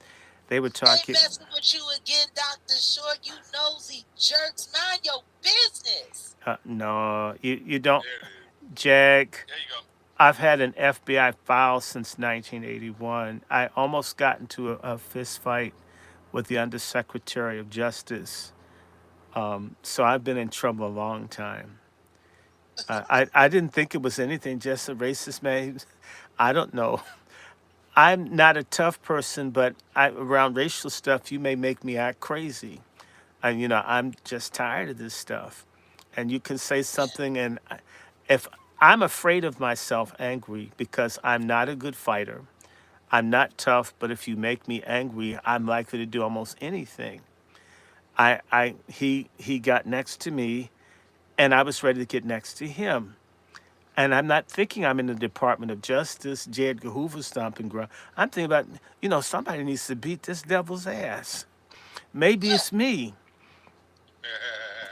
They were
ain't
talking.
messing with you again, Dr. Short. You nosy jerks. Mind your business.
No, you don't,
There it is.
Jag.
There you go.
I've had an FBI file since 1981. I almost got into a fist fight with the Undersecretary of Justice. So I've been in trouble a long time. I didn't think it was anything, just a racist man. I don't know. I'm not a tough person, but around racial stuff, you may make me act crazy. And, I'm just tired of this stuff. And you can say something, and if I'm afraid of myself angry because I'm not a good fighter, I'm not tough, but if you make me angry, I'm likely to do almost anything. He got next to me, and I was ready to get next to him. And I'm not thinking I'm in the Department of Justice, J. Edgar Hoover stomping ground. I'm thinking about, somebody needs to beat this devil's ass. Maybe it's me.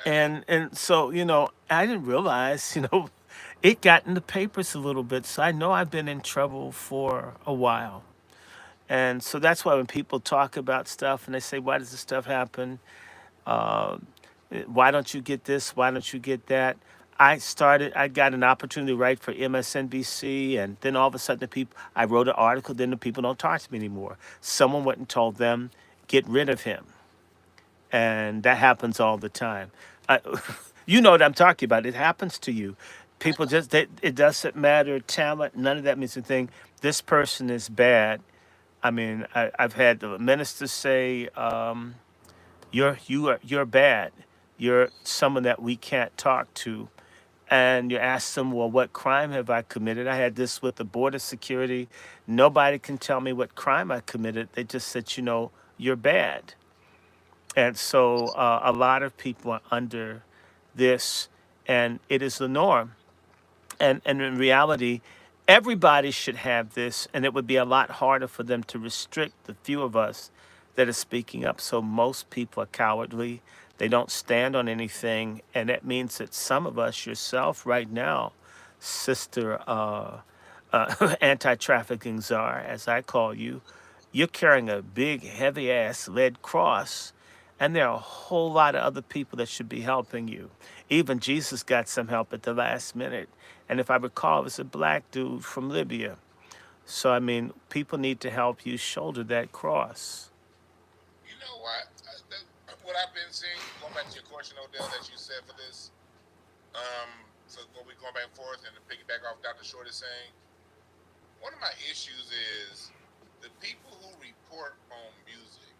And so, I didn't realize, it got in the papers a little bit. So I know I've been in trouble for a while. And so that's why when people talk about stuff and they say, why does this stuff happen? Uh, why don't you get this? Why don't you get that? I got an opportunity to write for MSNBC, and then all of a sudden I wrote an article, then the people don't talk to me anymore. Someone went and told them, get rid of him. And that happens all the time. I, you know what I'm talking about. It happens to you.
I
People
know.
it doesn't matter talent, none of that means a thing. This person is bad. I mean, I've had the ministers say, you're bad. you're someone that we can't talk to. And you ask them, well, what crime have I committed? I had this with the border security. Nobody can tell me what crime I committed. They just said, you're bad. And so a lot of people are under this, and it is the norm. And in reality, everybody should have this, and it would be a lot harder for them to restrict the few of us that are speaking up. So most people are cowardly. They don't stand on anything, and that means that some of us, yourself, right now, Sister Anti-Trafficking Czar, as I call you, you're carrying a big, heavy-ass lead cross, and there are a whole lot of other people that should be helping you. Even Jesus got some help at the last minute. And if I recall, it was a black dude from Libya. So, I mean, people need to help you shoulder that cross.
You know what? What I've been seeing, going back to your question, Odell, that you said for this, so when we going back and forth and to piggyback off Dr. Short is saying, one of my issues is the people who report on music,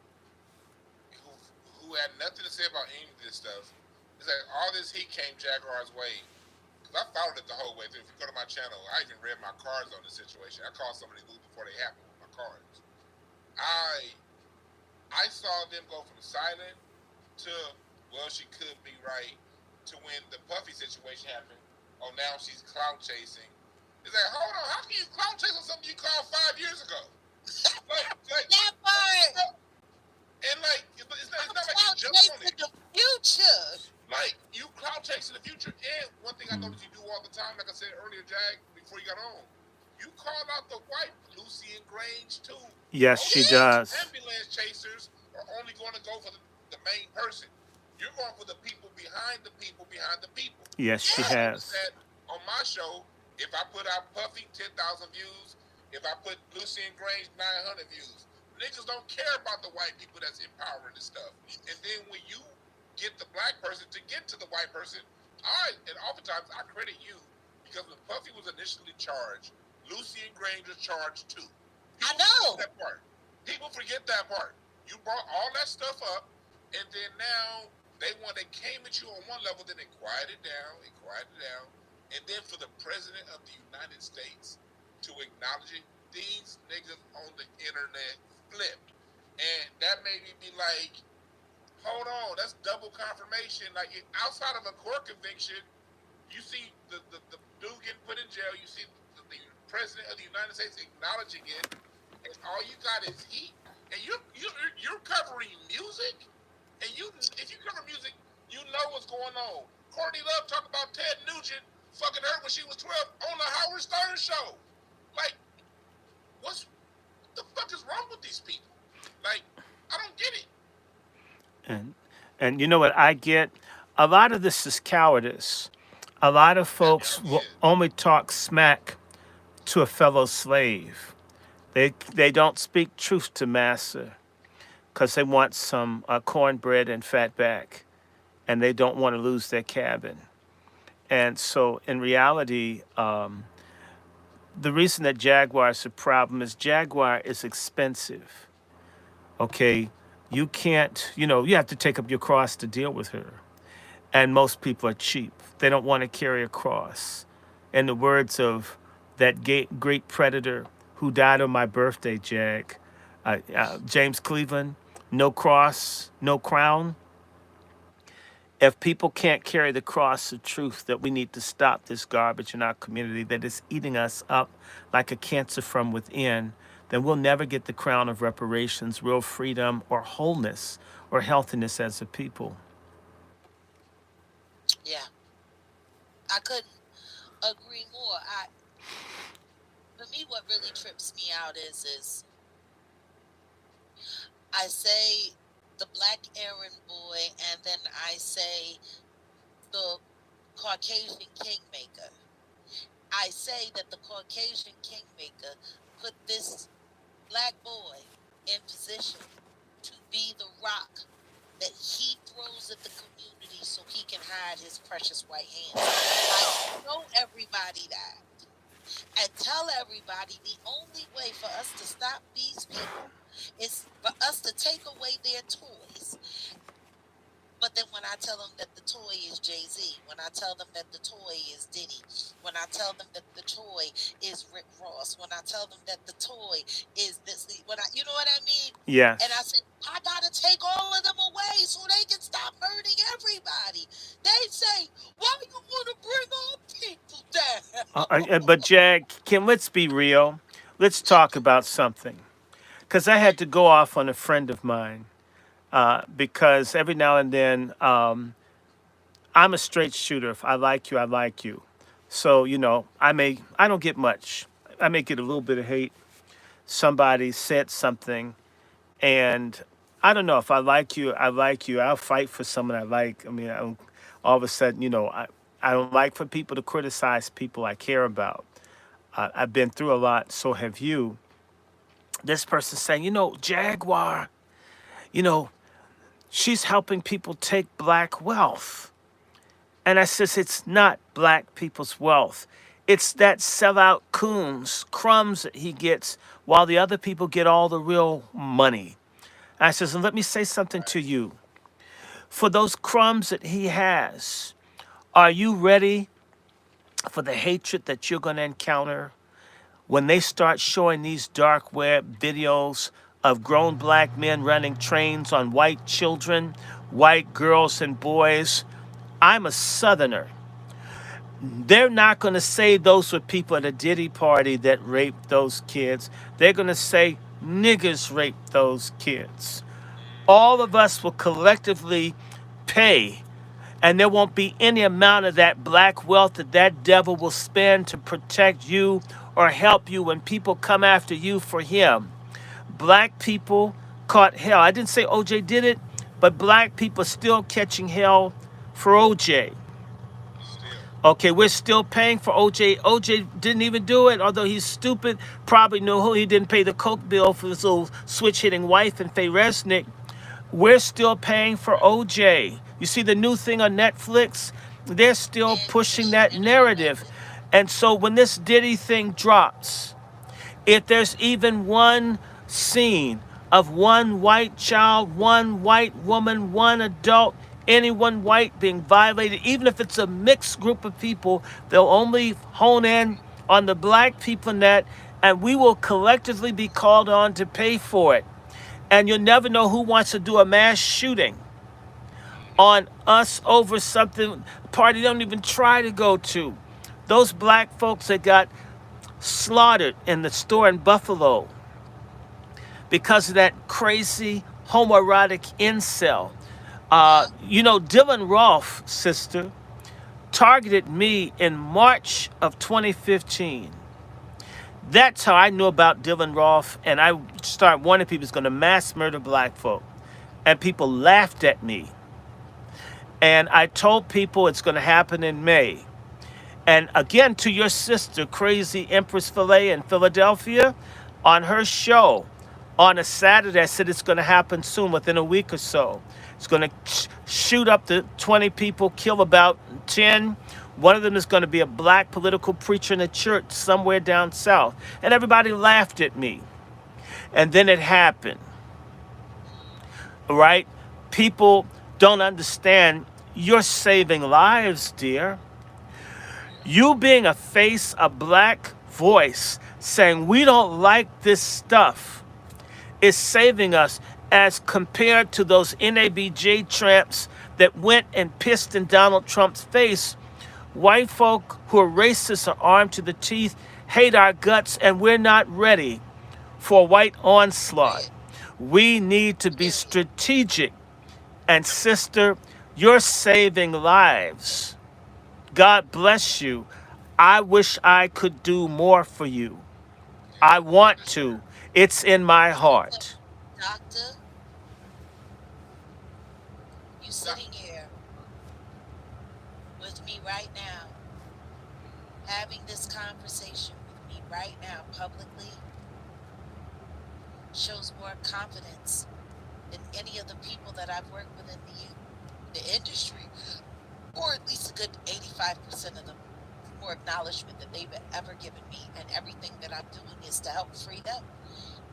who who had nothing to say about any of this stuff, it's like all this heat came Jaguar's way. Because I followed it the whole way through. If you go to my channel, I even read my cards on the situation. I called somebody loose before they happened with my cards. I I saw them go from silent to, well, she could be right, to when the Puffy situation happened. Oh, now she's clout chasing. It's like, hold on, how can you clout chase on something you called 5 years ago?
That part.
And like, it's not like you
Clout
jumped on
chasing
it.
the future.
Like, you clout chasing the future. And one thing I noticed you do all the time, like I said earlier, Jag, before you got on, you call out the white Lucy and Grange too.
Yes, she does.
Ambulance chasers are only going to go for the main person. You're going for the people behind the people behind the people.
Yes, she has.
That on my show, if I put out Puffy 10,000 views, if I put Lucy and Grange 900 views, niggas don't care about the white people that's empowering this stuff. And then when you get the black person to get to the white person, and oftentimes I credit you because when Puffy was initially charged, Lucy and Grange was charged too.
I know
that part. People forget that part. You brought all that stuff up, and then now they came at you on one level, then they quieted down, and then for the president of the United States to acknowledge it, these niggas on the internet flipped, and that made me be like, hold on, that's double confirmation. Like outside of a court conviction, you see the dude getting put in jail, you see the president of the United States acknowledging it, and all you got is heat. And you're covering music, and if you cover music, you know what's going on. Courtney Love talked about Ted Nugent fucking her when she was 12 on the Howard Stern show. Like, what the fuck is wrong with these people? Like, I don't get it.
And you know what I get? A lot of this is cowardice. A lot of folks will only talk smack to a fellow slave. They don't speak truth to master because they want some cornbread and fat back, and they don't want to lose their cabin. And so, in reality, the reason that Jaguar is a problem is Jaguar is expensive. Okay, you can't, you have to take up your cross to deal with her. And most people are cheap. They don't want to carry a cross. In the words of that great predator who died on my birthday, Jag, James Cleveland, no cross, no crown. If people can't carry the cross of truth, that we need to stop this garbage in our community that is eating us up like a cancer from within, then we'll never get the crown of reparations, real freedom, or wholeness, or healthiness as a people.
Yeah, I couldn't agree more. For me, what really trips me out is I say the black errand boy, and then I say the Caucasian kingmaker. I say that the Caucasian kingmaker put this black boy in position to be the rock that he throws at the community so he can hide his precious white hands. I show everybody that and tell everybody the only way for us to stop these people is for us to take away their toys. But then when I tell them that the toy is Jay Z, when I tell them that the toy is Diddy, when I tell them that the toy is Rick Ross, when I tell them that the toy is this, when I, you know what I mean? And I
Yes.
said, I gotta take all of them away so they can stop hurting everybody. They say, why you wanna bring our people
But
down?
Jag, Kim, let's be real. Let's talk about something. Because I had to go off on a friend of mine. Because every now and then, I'm a straight shooter. If I like you, I like you. So, I don't get much. I may get a little bit of hate. Somebody said something, and I don't know. If I like you, I like you. I'll fight for someone I like. I mean, all of a sudden, I don't like for people to criticize people I care about. I've been through a lot, so have you. This person saying, Jaguar, you know, she's helping people take black wealth. And I says, it's not black people's wealth. It's that sellout coons, crumbs that he gets while the other people get all the real money. I says, and let me say something to you. For those crumbs that he has, are you ready for the hatred that you're going to encounter when they start showing these dark web videos of grown black men running trains on white children, white girls and boys? I'm a Southerner. They're not going to say those were people at a Diddy party that raped those kids. They're going to say niggas raped those kids. All of us will collectively pay, and there won't be any amount of that black wealth that that devil will spend to protect you or help you when people come after you for him. Black people caught hell. I didn't say OJ did it, but black people still catching hell for OJ.
Still.
Okay, we're still paying for OJ. OJ didn't even do it, although he's stupid. Probably knew who he didn't pay the coke bill for his little switch hitting wife and Faye Resnick. We're still paying for OJ. You see the new thing on Netflix? They're still
And
pushing
Christian
that narrative.
intervention.
And so when this Diddy thing drops, if there's even one scene of one white child, one white woman, one adult, anyone white being violated, even if it's a mixed group of people, they'll only hone in on the black people in that, and we will collectively be called on to pay for it. And you'll never know who wants to do a mass shooting on us over something party they don't even try to go to. Those black folks that got slaughtered in the store in Buffalo because of that crazy homoerotic incel.
Yep.
Dylan Rolfe, sister, targeted me in March of 2015. That's how I knew about Dylan Rolfe, and I started warning people he's going to mass murder black folk. And people laughed at me. And I told people it's going to happen in May. And again, to your sister, Crazy Empress Filet in Philadelphia, on her show on a Saturday, I said it's going to happen soon, within a week or so. It's going to shoot up to 20 people, kill about 10. One of them is going to be a black political preacher in a church somewhere down south. And everybody laughed at me. And then it happened, right? People don't understand. You're saving lives, dear. You being a face, a black voice, saying we don't like this stuff is saving us as compared to those NABJ tramps that went and pissed in Donald Trump's face. White folk who are racist are armed to the teeth, hate our guts, and we're not ready for a white onslaught.
Period.
We need to be
Period.
strategic. And sister, you're saving lives. God bless you. I wish I could do more for you. I want
For
to.
sure.
It's in my
Doctor,
heart.
doctor, you
Doc,
sitting here with me right now, having this conversation with me right now publicly, shows more confidence than any of the people that I've worked with in the industry, or at least a good 85% of them, more acknowledgement that they've ever given me. And everything that I'm doing is to help free them,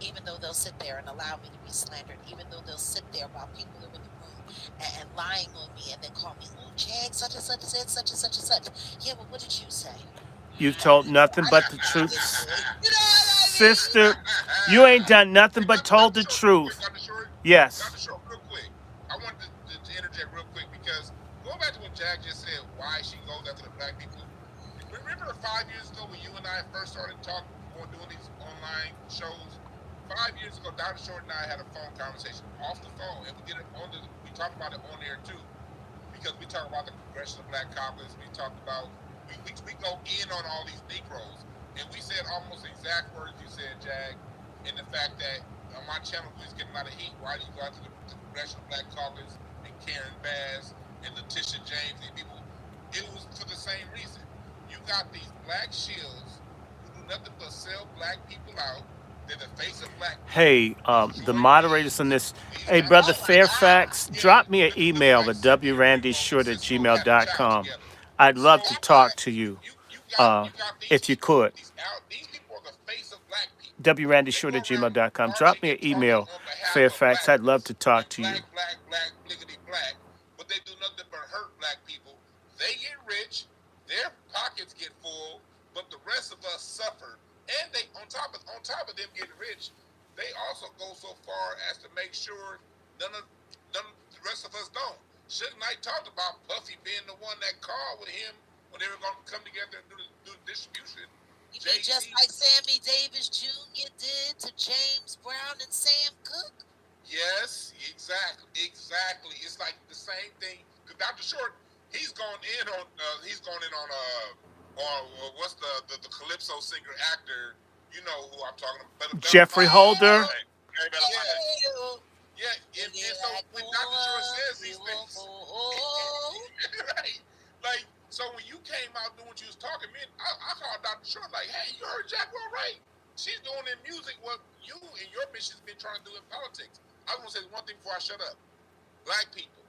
even though they'll sit there and allow me to be slandered, even though they'll sit there while people are in the room and lying on me and then call me, oh, Jag, such and such said such and such and such. Yeah, but what did you say?
You've told nothing
I
but
didn't
the
say
truth.
anything. You know what I mean?
Sister, you ain't done nothing
Hey,
but told
Dr.
the
Short, real quick,
truth.
Dr. Short.
Yes.
Dr. Short, real quick. I wanted to interject real quick because going back to what Jack just said, why she goes after the black people. Remember 5 years ago when you and I first started talking, going doing these online shows? 5 years ago, Dr. Short and I had a phone conversation off the phone, and we did it on the. We talked about it on air too, because we talk about the Congressional Black Caucus. We talked about we go in on all these Negroes, and we said almost the exact words you said, Jag, and the fact that on my channel we was getting a lot of heat. Why do you go after the Congressional Black Caucus and Karen Bass and Letitia James and people? It was for the same reason. You got these black shills who do nothing but sell black people out. They're the face of black people.
Hey,
These
the
joint
moderators on
leaders,
this.
these
Hey, brother
Oh my God.
Fairfax,
yeah,
drop me an
the
email
black
at
Cynthia Erivo and
wrandyshort at
Cisco had a child
gmail.com.
together.
I'd
So
love to talk to you,
you got these
if you
people,
could.
these people are the face of black people. They
wrandyshort
go
at
around
gmail.com. Drop
marching
me
and
an
talking
email,
on behalf of
Fairfax. I'd love
blackness
to talk
and
to you.
black, bliggity black, but they do nothing but hurt black people. They get rich, their pockets get full, but the rest of us suffer. And they on top of them getting rich, they also go so far as to make sure none of the rest of us don't. Suge Knight talked about Puffy being the one that called with him when they were going to come together and do the distribution.
You mean
Jay-Z,
just like Sammy Davis Jr. did to James Brown and Sam Cooke?
yes, exactly. It's like the same thing. Because Dr. Short, he's gone in on what's the calypso singer actor? You know who I'm talking about? Bella
Jeffrey
Fike.
Holder.
Oh,
Gary Bella Fike.
yeah.
Yeah,
And
and
here
so
I
when
go
Dr. Short
up,
says
you
these
won't
things,
go.
right? Like, so when you came out doing what you was talking, man, I called Dr. Short like, hey, you heard Jackwell right? She's doing in music what you and your mission's been trying to do in politics. I was gonna say one thing before I shut up. Black people,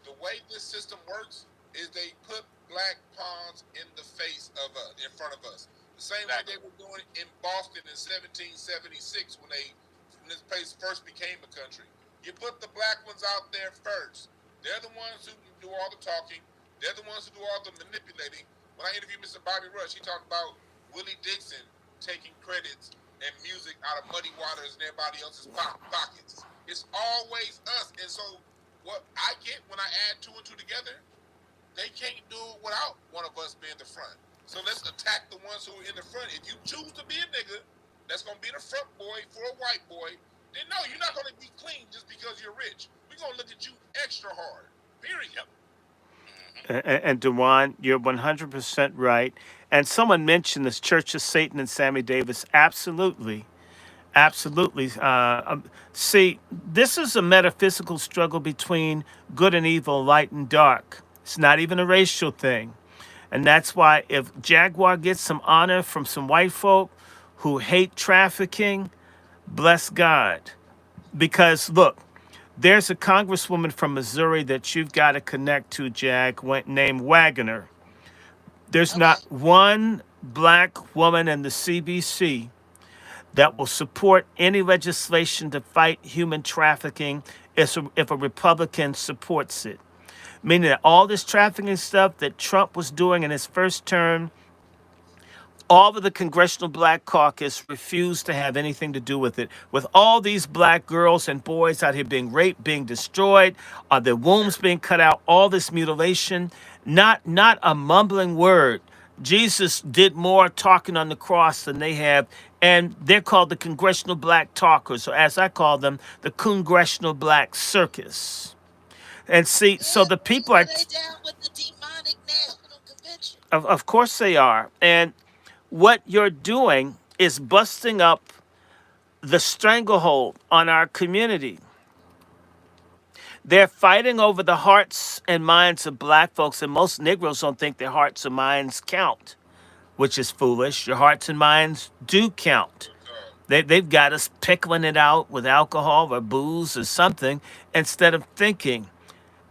the way this system works is they put black pawns in the face of us, in front of us. The same way they were doing in Boston in 1776 when this place first became a country. You put the black ones out there first. They're the ones who do all the talking. They're the ones who do all the manipulating. When I interviewed Mr. Bobby Rush, he talked about Willie Dixon taking credits and music out of Muddy Waters and everybody else's pockets. It's always us. And so what I get when I add two and two together, they can't do it without one of us being the front. So let's attack the ones who are in the front. If you choose to be a nigga that's gonna be the front boy for a white boy, then no, you're not gonna be clean just because you're rich. We're gonna look at you extra hard. Period. Yep.
And Dewan, you're 100% right. And someone mentioned this Church of Satan and Sammy Davis. Absolutely. Absolutely. See, this is a metaphysical struggle between good and evil, light and dark. It's not even a racial thing. And that's why if Jaguar gets some honor from some white folk who hate trafficking, bless God. Because look, there's a congresswoman from Missouri that you've got to connect to, named Wagner. There's
Okay.
not one black woman in the CBC that will support any legislation to fight human trafficking if a Republican supports it. Meaning that all this trafficking stuff that Trump was doing in his first term, all of the Congressional Black Caucus refused to have anything to do with it. With all these black girls and boys out here being raped, being destroyed, their wombs being cut out, all this mutilation, not a mumbling word. Jesus did more talking on the cross than they have, and they're called the Congressional Black Talkers, or as I call them, the Congressional Black Circus. And see, so
Yeah,
the
you
people
know
are,
they down with the demonic national convention.
of course they are, and what you're doing is busting up the stranglehold on our community. They're fighting over the hearts and minds of black folks, and most Negroes don't think their hearts and minds count, which is foolish. Your hearts and minds do count. They've got us pickling it out with alcohol or booze or something instead of thinking.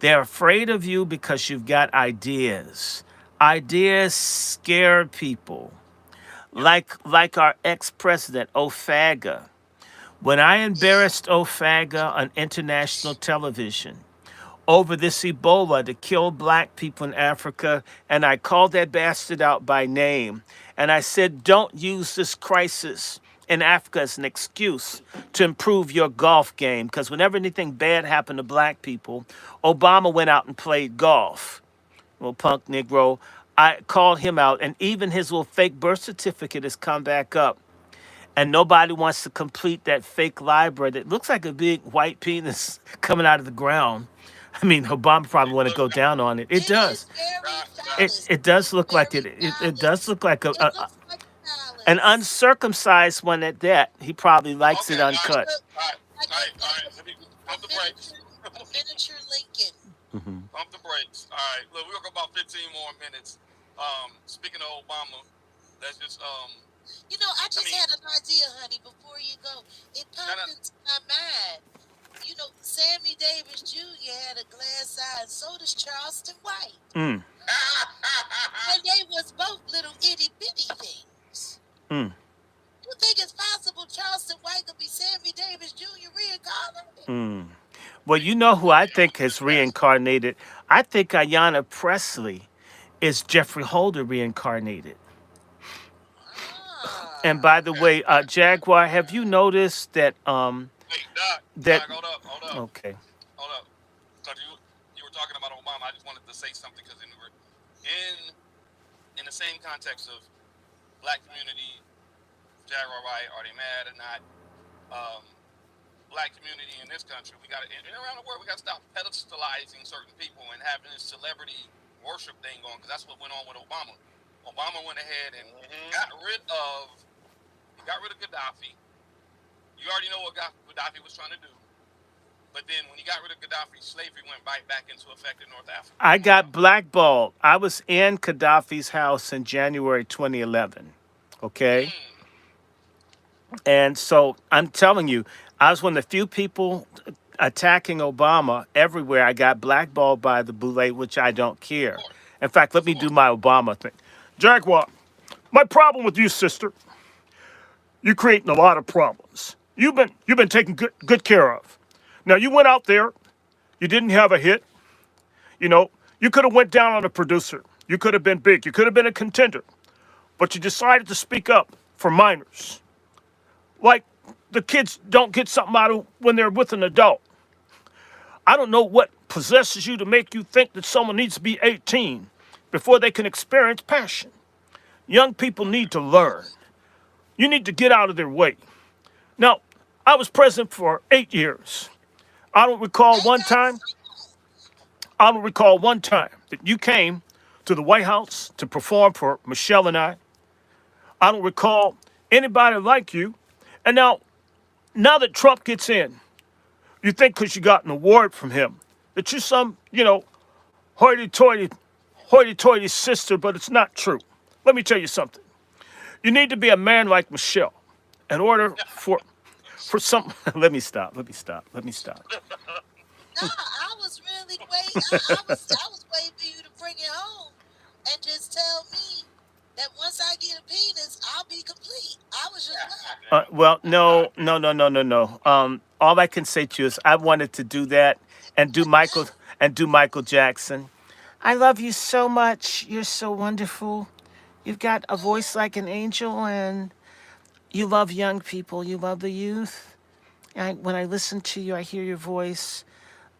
They're afraid of you because you've got ideas. Ideas scare people. Like our ex-president Ofaga. When I
Yeah.
embarrassed Ofaga on international television, over this Ebola to kill black people in Africa. And I called that bastard out by name. And I said, don't use this crisis in Africa as an excuse to improve your golf game. Because whenever anything bad happened to black people, Obama went out and played golf. Little punk Negro. I called him out, and even his little fake birth certificate has come back up. And nobody wants to complete that fake library that looks like a big white penis coming out of the ground. I mean, Obama probably want to go down on it. It
It
does.
is very
It
phallus.
it does look like
Very
it. It does
phallus.
look like
It looks like
an
phallus.
uncircumcised one at that. He probably likes
Okay,
it
all right,
Like
uncut.
a
all right,
like
all
a
right, all
like
right. Let me
a
pump the brakes.
miniature Lincoln.
Hmm.
Pump the brakes. All right, look, we're gonna go about 15 more minutes. Speaking of Obama, let's just
You know, I
I
just
mean,
had an idea, honey, before you go. It
no, no,
popped into my mind. You know, Sammy Davis Jr. had a glass eye, and so does Charleston White.
Mm,
And they was both little itty bitty things.
mm,
You think it's possible Charleston White could be Sammy Davis Jr. reincarnated?
mm. Well, you know who I think has reincarnated? I think Ayanna Presley is Jeffrey Holder reincarnated. And by
Ah.
the way, Jaguar, have you noticed that
wait, Doc,
that
hold up,
okay.
hold up. Because you were talking about Obama. I just wanted to say something because in the same context of black community, Jaguar right, are they mad or not? Um, black community in this country, we got and around the world, we got to stop pedestalizing certain people and having this celebrity worship thing going because that's what went on with Obama. Obama went ahead and got rid of Gaddafi. You already know what Gaddafi was trying to do. But then when he got rid of Gaddafi, slavery went right back into effect in North Africa.
I got blackballed. I was in Gaddafi's house in January 2011. Okay?
Mm.
And so I'm telling you, I was one of the few people attacking Obama everywhere. I got blackballed by the boule, which I don't
Of
care.
course.
In fact, let
Of
me do
course.
my Obama thing. Jaguar, my problem with you, sister, you're creating a lot of problems. You've been taken good care of. Now you went out there, you didn't have a hit. You know, you could have went down on a producer. You could have been big. You could have been a contender. But you decided to speak up for minors. Like the kids don't get something out of when they're with an adult. I don't know what possesses you to make you think that someone needs to be 18 before they can experience passion. Young people need to learn. You need to get out of their way. Now, I was president for 8 years. I don't recall
Ain't
one
that
time. I don't recall one time that you came to the White House to perform for Michelle and I. I don't recall anybody like you. And now that Trump gets in, you think because you got an award from him that you're some, hoity-toity sister, but it's not true. Let me tell you something. You need to be a man like Michelle in order for some. Let me stop. Let me stop. Let me stop.
No, I was really I was waiting for you to bring it home and just tell me that once I get a penis, I'll be complete. I was just waiting.
Well, no, no, no, no, no, no. All I can say to you is I wanted to do that and do Michael Jackson. I love you so much. You're so wonderful. You've got a voice like an angel, and you love young people. You love the youth. When I listen to you, I hear your voice.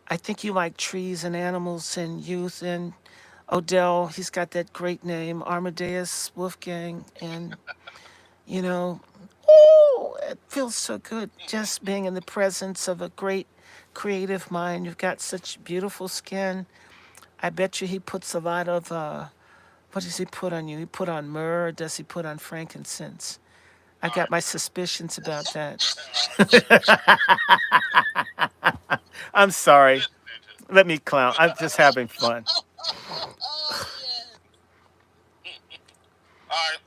I think you like trees and animals and youth. And Odell, he's got that great name, Armadeus Wolfgang. And, you know, oh, it feels so good just being in the presence of a great creative mind. You've got such beautiful skin. I bet you he puts a lot of, what does he put on you? He put on myrrh, or does he put on frankincense? I
All
got
right.
my suspicions about that.
Listen,
I'm sorry.
Ninja.
Let me clown. I'm just having fun.
Oh yeah.
All right.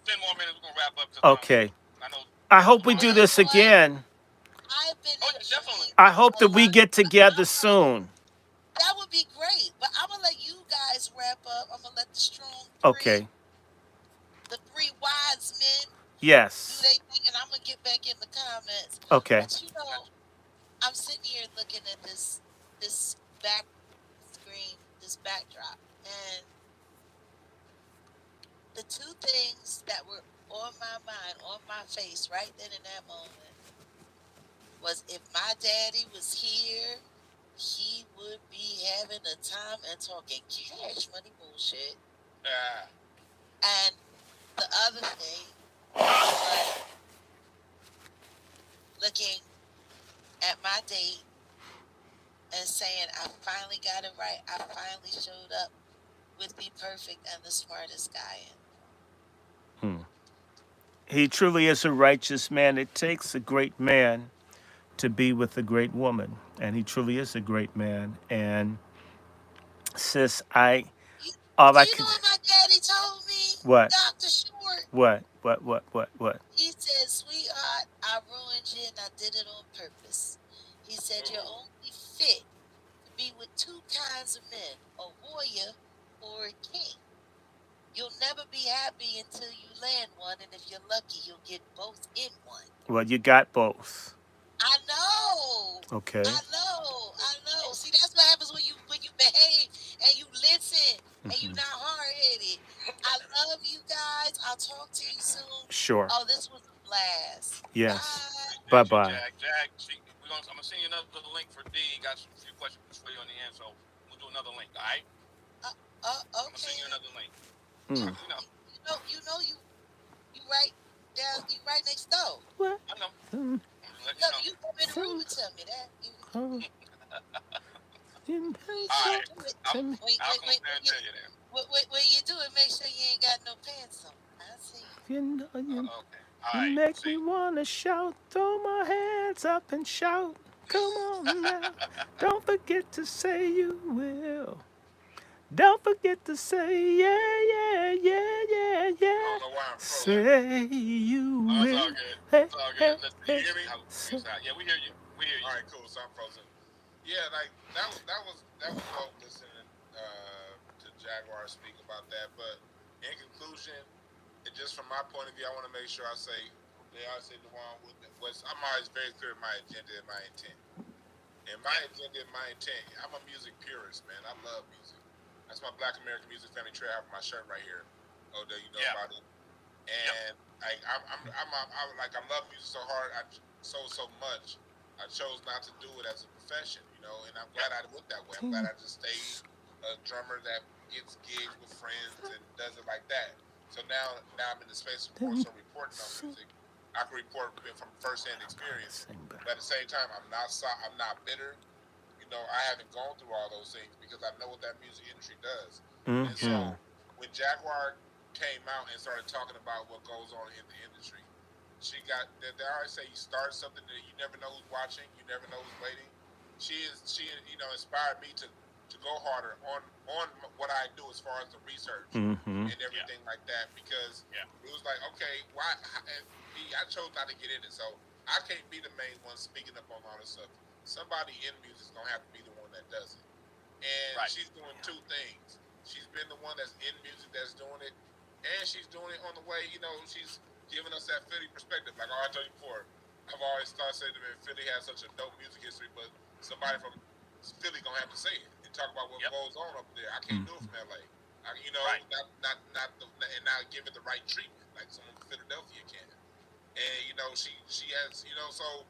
10 more minutes. We're gonna wrap up because
Okay.
I know.
I hope we
Jamal
do
You
got.
know
this
what?
again.
I've been
Oh yeah, definitely.
enjoying
I
this
hope
a
that we
lot.
get together
I'm gonna
soon.
That would be great. But I'm gonna let you guys wrap up. I'm gonna let the strong three,
Okay.
the three wise men, do
Yes.
they thing, and I'm gonna get back in the comments.
Okay.
But you know, I'm sitting here looking at this this back screen, this backdrop, and the two things that were on my mind, on my face, right then in that moment, was if my daddy was here, he would be having a time and talking cash money bullshit.
Ah,
And the other thing was looking at my date and saying, I finally got it right. I finally showed up with the perfect and the smartest guy in the room.
He truly is a righteous man. It takes a great man to be with a great woman, and he truly is a great man. And sis,
You,
all
do
I
you know
could,
what my daddy told me,
what,
Dr. Short?
what?
He said, sweetheart, I ruined you and I did it on purpose. He said, you're
oh,
only fit to be with two kinds of men, a warrior or a king. You'll never be happy until you land one, and if you're lucky, you'll get both in one.
Well, you got both.
I know.
Okay.
I know. See, that's what happens when you behave and you listen and you're not hard headed. I love you guys. I'll talk to you soon.
Sure.
Oh, this was a blast.
Yes.
Bye.
Bye
appreciate you,
bye.
Jag. See, I'm gonna send you another link for D. Got some few questions for you on the end, so we'll do another link. All right? I'm gonna send you
Okay.
another link.
Mm.
You know,
You right down. You right next door.
What?
I know.
Mm.
I'm just letting
No,
you know.
you come in the room and tell me that. You
Oh, in
All
when you
right,
do it,
to me.
I'll come up there and tell you then.
when you do it, make sure you ain't got no pants on. I see.
You know,
Okay. All
you
right.
make me
See.
wanna shout, throw my hands up and shout. Come on now. Don't forget to say you will. Don't forget to say
I
yeah.
don't know why I'm frozen.
Say you
Oh, it's all
will.
good.
Hey,
It's all good.
hey,
Let's. Do
hey.
you
Can you
hear
hear
me?
me?
How you
Say,
sound? Yeah, we hear you. We hear
All
you.
right, cool. So I'm frozen. Yeah, like that was dope listening to Jaguar speak about that. But in conclusion, and just from my point of view, I want to make sure I say they always say the one with was I'm always very clear in my agenda and my intent. And my
Yeah.
agenda and my intent, I'm a music purist, man. I love music. That's my Black American Music Family Trail. I have my shirt right here. Oh, there you know
Yeah.
about it.
Yep.
And like I love music so hard, so much. I chose not to do it as a profession, you know, and I'm
Yep.
glad I went that way. I'm glad I just stayed a drummer that gets gigs with friends and does it like that. So now I'm in the space of more so reporting on music. I can report from firsthand experience,
sing back.
but at the same time, I'm not bitter. You know, I haven't gone through all those things because I know what that music industry does. And
Yeah.
Mm-hmm.
so when Jaguar came out and started talking about what goes on in the industry, they always say you start something that you never know who's watching, you never know who's waiting. She inspired me to go harder on what I do as far as the research
Mm-hmm.
and
Yeah.
everything like that because
Yeah.
it was like okay why and me I chose not to get in it so I can't be the main one speaking up on all this stuff. Somebody in music is gonna have to be the one that does it. And
Right.
she's doing two things. She's been the one that's in music that's doing it, and she's doing it on the way. You know, she's giving us that Philly perspective. Like I told you before, I've always thought saying that Philly has such a dope music history, but somebody from Philly gonna have to say it and talk about what
Yep.
goes on up there. I can't do it from LA. You know,
Right.
and not give it the right treatment like someone from Philadelphia can. And you know, she has so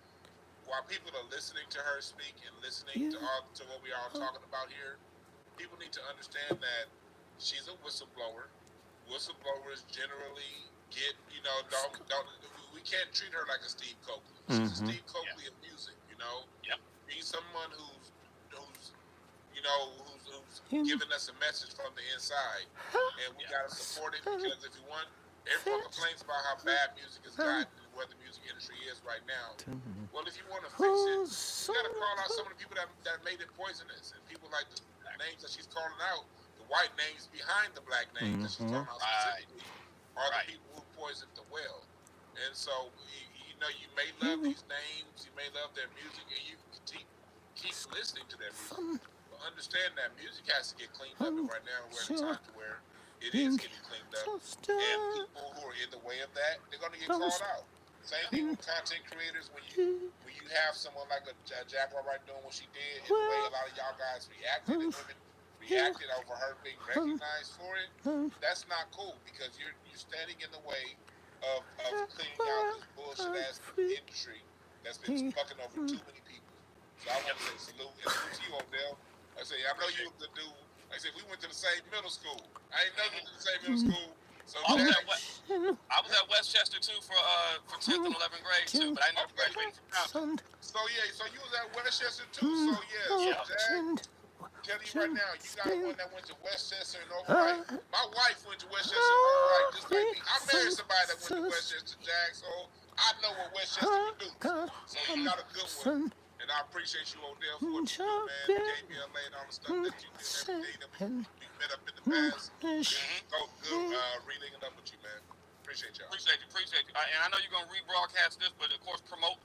while people are listening to her speak and listening
Yeah.
to what we are talking about here, people need to understand that she's a whistleblower. Whistleblowers generally get don't we can't treat her like a Steve Coakley. She's a
Mm-hmm.
Steve
Yeah.
Coakley of music. You know,
Yep.
she's someone who's who's
In
giving us a message from the inside, and we
Yeah.
gotta support it because if you want, everyone complains about how bad music has gotten and where the music industry is right now. Well, if you want to fix it, you got to call out some of the people that made it poisonous, and people like the names that she's calling out, the white names behind the black names that she's
Mm-hmm.
calling out
Right.
specifically, are the
Right.
people who poisoned the well. And so, you may love these names, you may love their music, and you can keep listening to their music, but understand that music has to get cleaned up. And right now, we're at a
Sure.
time to where it is getting cleaned up, and people who are in the way of that, they're going to get called out. Same thing with content creators. When you have someone like a Jaguar right doing what she did, and the way a lot of y'all guys reacted, and women reacted over her being recognized for it, that's not cool because you're standing in the way of cleaning out this bullshit ass industry that's been fucking over too many people. So I want to say salute to you, Odell. Like I say I know you a good dude. Like I said, we went to the same middle school. I ain't never went to the same middle school. So
I was at Westchester too for 10th and 11th grade too, but I never graduated from Compton.
So yeah, so you was at Westchester too. So yeah, so Jag, tell you right now, you got one that went to Westchester and Overnight. My wife went to Westchester and Overnight just like me. I married somebody that went to Westchester, Jag, so I know what Westchester can do. So you got a good one. And I appreciate you, Odell, for what you do, man. You gave me a lane on the stuff that you did every day that we met up in the past. So good reading up with you, man. Appreciate y'all.
Appreciate you. And I know you're gonna rebroadcast this, but of course promote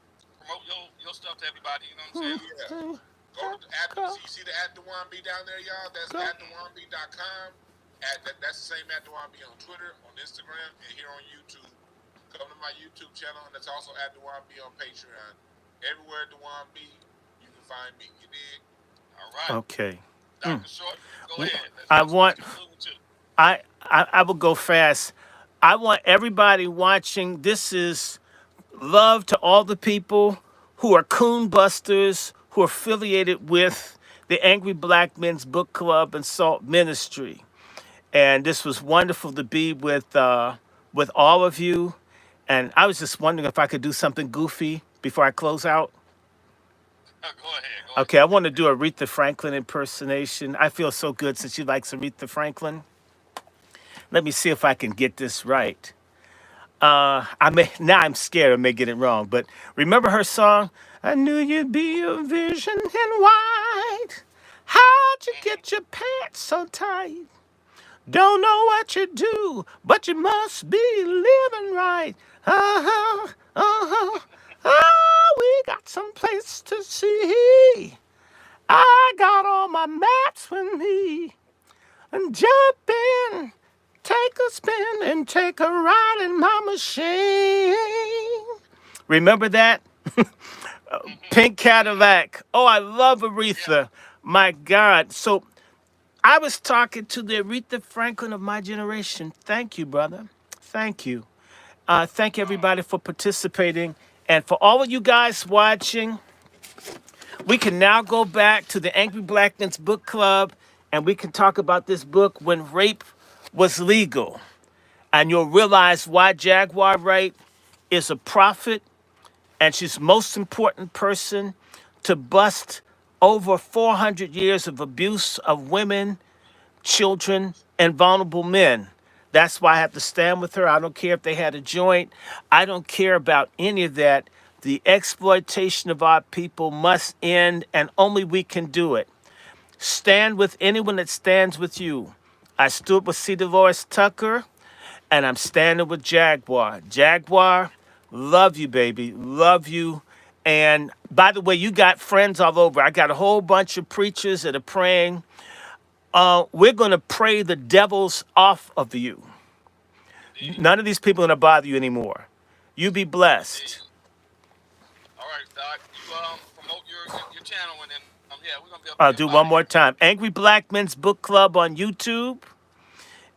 your stuff to everybody. You know what I'm saying?
Yeah. Go to you see the @DeWanB down there, y'all. That's @DeWanB.com. That's the same @DeWanB on Twitter, on Instagram, and here on YouTube. Come to my YouTube channel, and that's also @DeWanB on Patreon. Everywhere DeWanB, you can find me. You dig?
All right.
Okay.
Dr. Short, go ahead.
I will go fast. I want everybody watching. This is love to all the people who are coon busters, who are affiliated with the Angry Black Men's Book Club and Salt Ministry. And this was wonderful to be with all of you. And I was just wondering if I could do something goofy before I close out.
Go ahead.
Okay, I want to do a Aretha Franklin impersonation. I feel so good since she likes Aretha Franklin. Let me see if I can get this right. Now I'm scared I may get it wrong, but remember her song? I knew you'd be a vision in white. How'd you get your pants so tight? Don't know what you do, but you must be living right. Uh-huh, uh-huh. Oh, we got some place to see. I got all my maps with me. And jump in, take a spin, and take a ride in my machine. Remember that? Pink Cadillac. Oh, I love Aretha. My God. So I was talking to the Aretha Franklin of my generation. Thank you, brother. Thank you. Thank everybody for participating. And for all of you guys watching, we can now go back to the Angry Black Men's Book Club and we can talk about this book, When Rape Was Legal. And you'll realize why Jaguar Wright is a prophet and she's the most important person to bust over 400 years of abuse of women, children, and vulnerable men. That's why I have to stand with her. I don't care if they had a joint. I don't care about any of that. The exploitation of our people must end, and only we can do it. Stand with anyone that stands with you. I stood with C. Dolores Tucker, and I'm standing with Jaguar. Jaguar, love you, baby. Love you. And by the way, you got friends all over. I got a whole bunch of preachers that are praying. We're going to pray the devils off of you. None of these people are going to bother you anymore. You be blessed.
All right, Doc. You promote your channel, and then we're gonna be up
I'll do one more time. Angry Black Men's Book Club on YouTube.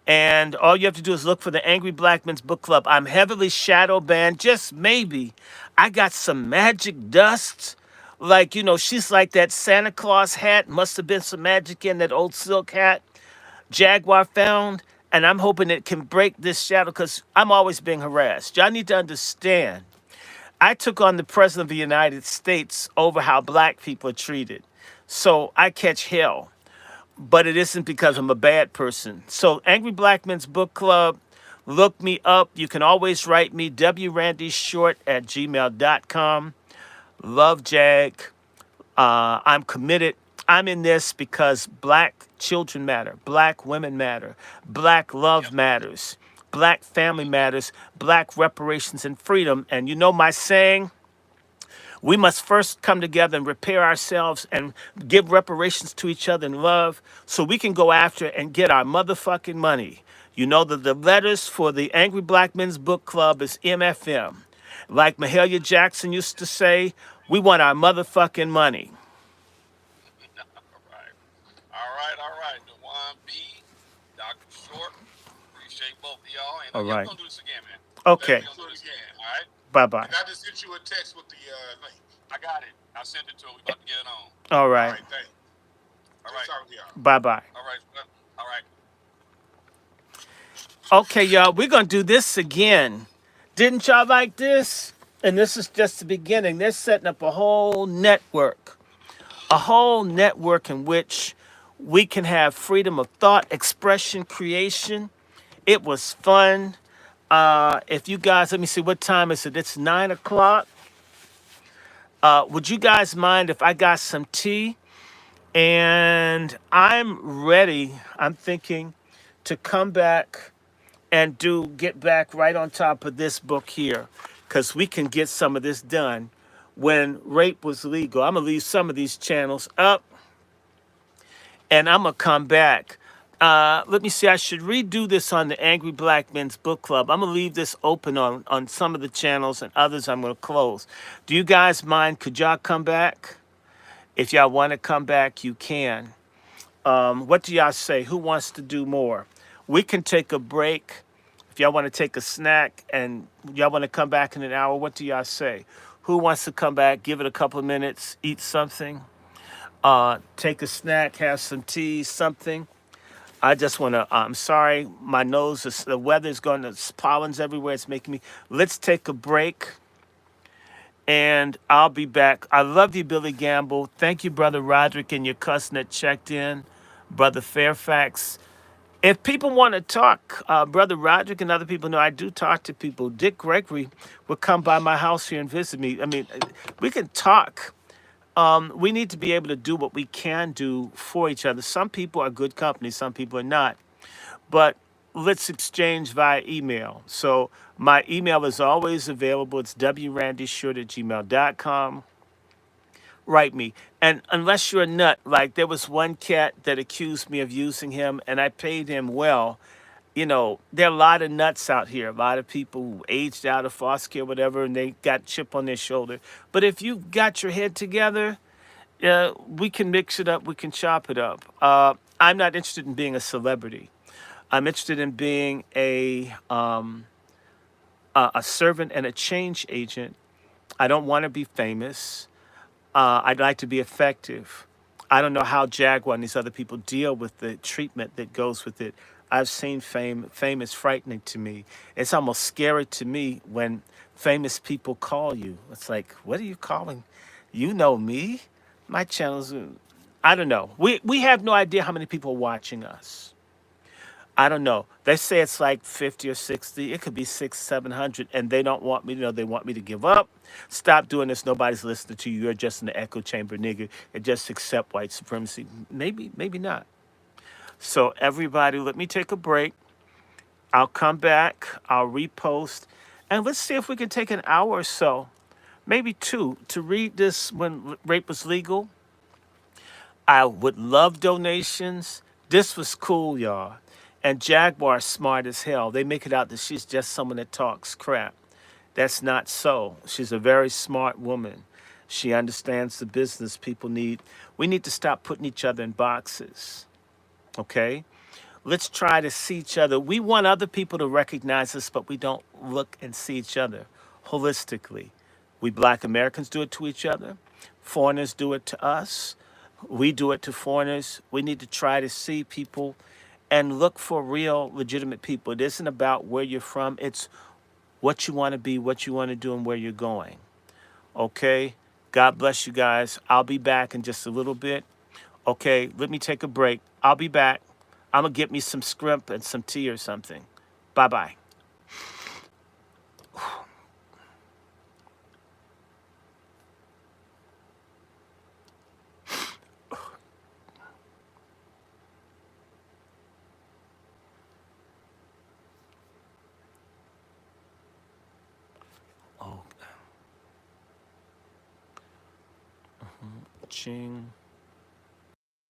And all you have to do is look for the Angry Black Men's Book Club. I'm heavily shadow banned. Just maybe. I got some magic dust. Like, she's like that Santa Claus hat. Must have been some magic in that old silk hat Jaguar found. And I'm hoping it can break this shadow because I'm always being harassed. Y'all need to understand. I took on the President of the United States over how black people are treated. So I catch hell. But it isn't because I'm a bad person. So Angry Black Men's Book Club, look me up. You can always write me, DrRandyShort@gmail.com. Love Jag. I'm committed. I'm in this because black children matter. Black women matter. Black love matters. Black family matters. Black reparations and freedom. And you know my saying? We must first come together and repair ourselves and give reparations to each other in love so we can go after and get our motherfucking money. You know that the letters for the Angry Black Men's Book Club is MFM. Like Mahalia Jackson used to say, we want our motherfucking money.
All right. All right. All right. Dewan B, Dr. Short. Appreciate both of y'all. And
All
yeah, we're
right.
going to do this again, man.
Okay.
We're going to do this again. All right.
Bye-bye.
And I just sent you a text with the link.
I got it. I sent it to him. We about to get it on.
All
All
right.
right, thanks.
All right.
Talk to y'all.
Bye-bye.
All right. All right.
Okay, y'all, we're going to do this again. Didn't y'all like this? And this is just the beginning. They're setting up a whole network in which we can have freedom of thought, expression, creation. It was fun. If you guys, let me see, what time is it? It's 9 o'clock. Would you guys mind if I got some tea? And I'm ready, I'm thinking, to come back and get back right on top of this book here, because we can get some of this done. When rape was legal, I'm gonna leave some of these channels up, and I'm gonna come back. Let me see, I should redo this on the Angry Black Men's Book Club. I'm gonna leave this open on some of the channels, and others I'm gonna close. Do you guys mind? Could y'all come back? If y'all want to come back, you can. What do y'all say? Who wants to do more? We can take a break. If y'all want to take a snack and y'all want to come back in an hour, what do y'all say? Who wants to come back, give it a couple of minutes, eat something, take a snack, have some tea, something? I just want to, I'm sorry, my nose, the weather's going, there's pollens everywhere, it's making me, let's take a break. And I'll be back. I love you, Billy Gamble. Thank you, Brother Roderick, and your cousin that checked in, Brother Fairfax. If people want to talk, Brother Roderick and other people know I do talk to people. Dick Gregory would come by my house here and visit me. I mean, we can talk. We need to be able to do what we can do for each other. Some people are good company, some people are not. But let's exchange via email. So my email is always available. It's wrandyshort@gmail.com. Write me. And unless you're a nut, like there was one cat that accused me of using him and I paid him well. You know, there are a lot of nuts out here, a lot of people who aged out of foster care, whatever, and they got chip on their shoulder. But if you've got your head together, we can mix it up, we can chop it up. I'm not interested in being a celebrity. I'm interested in being a servant and a change agent. I don't want to be famous. I'd like to be effective. I don't know how Jaguar and these other people deal with the treatment that goes with it. I've seen fame. Fame is frightening to me. It's almost scary to me when famous people call you. It's like, what are you calling? You know me? My channels, I don't know. We have no idea how many people are watching us. I don't know. They say it's like 50 or 60. It could be 600, 700, and they don't want me to know. They want me to give up. Stop doing this. Nobody's listening to you. You're just an echo chamber nigga and just accept white supremacy. Maybe, maybe not. So everybody, let me take a break. I'll come back. I'll repost. And let's see if we can take an hour or so, maybe two, to read this when rape was legal. I would love donations. This was cool, y'all. And Jaguar's smart as hell. They make it out that she's just someone that talks crap. That's not so. She's a very smart woman. She understands the business people need. We need to stop putting each other in boxes. Okay? Let's try to see each other. We want other people to recognize us, but we don't look and see each other holistically. We Black Americans do it to each other. Foreigners do it to us. We do it to foreigners. We need to try to see people and look for real, legitimate people. It isn't about where you're from. It's what you want to be, what you want to do, and where you're going. Okay? God bless you guys. I'll be back in just a little bit. Okay, let me take a break. I'll be back. I'm going to get me some scrimp and some tea or something. Bye-bye. Oh. Ching.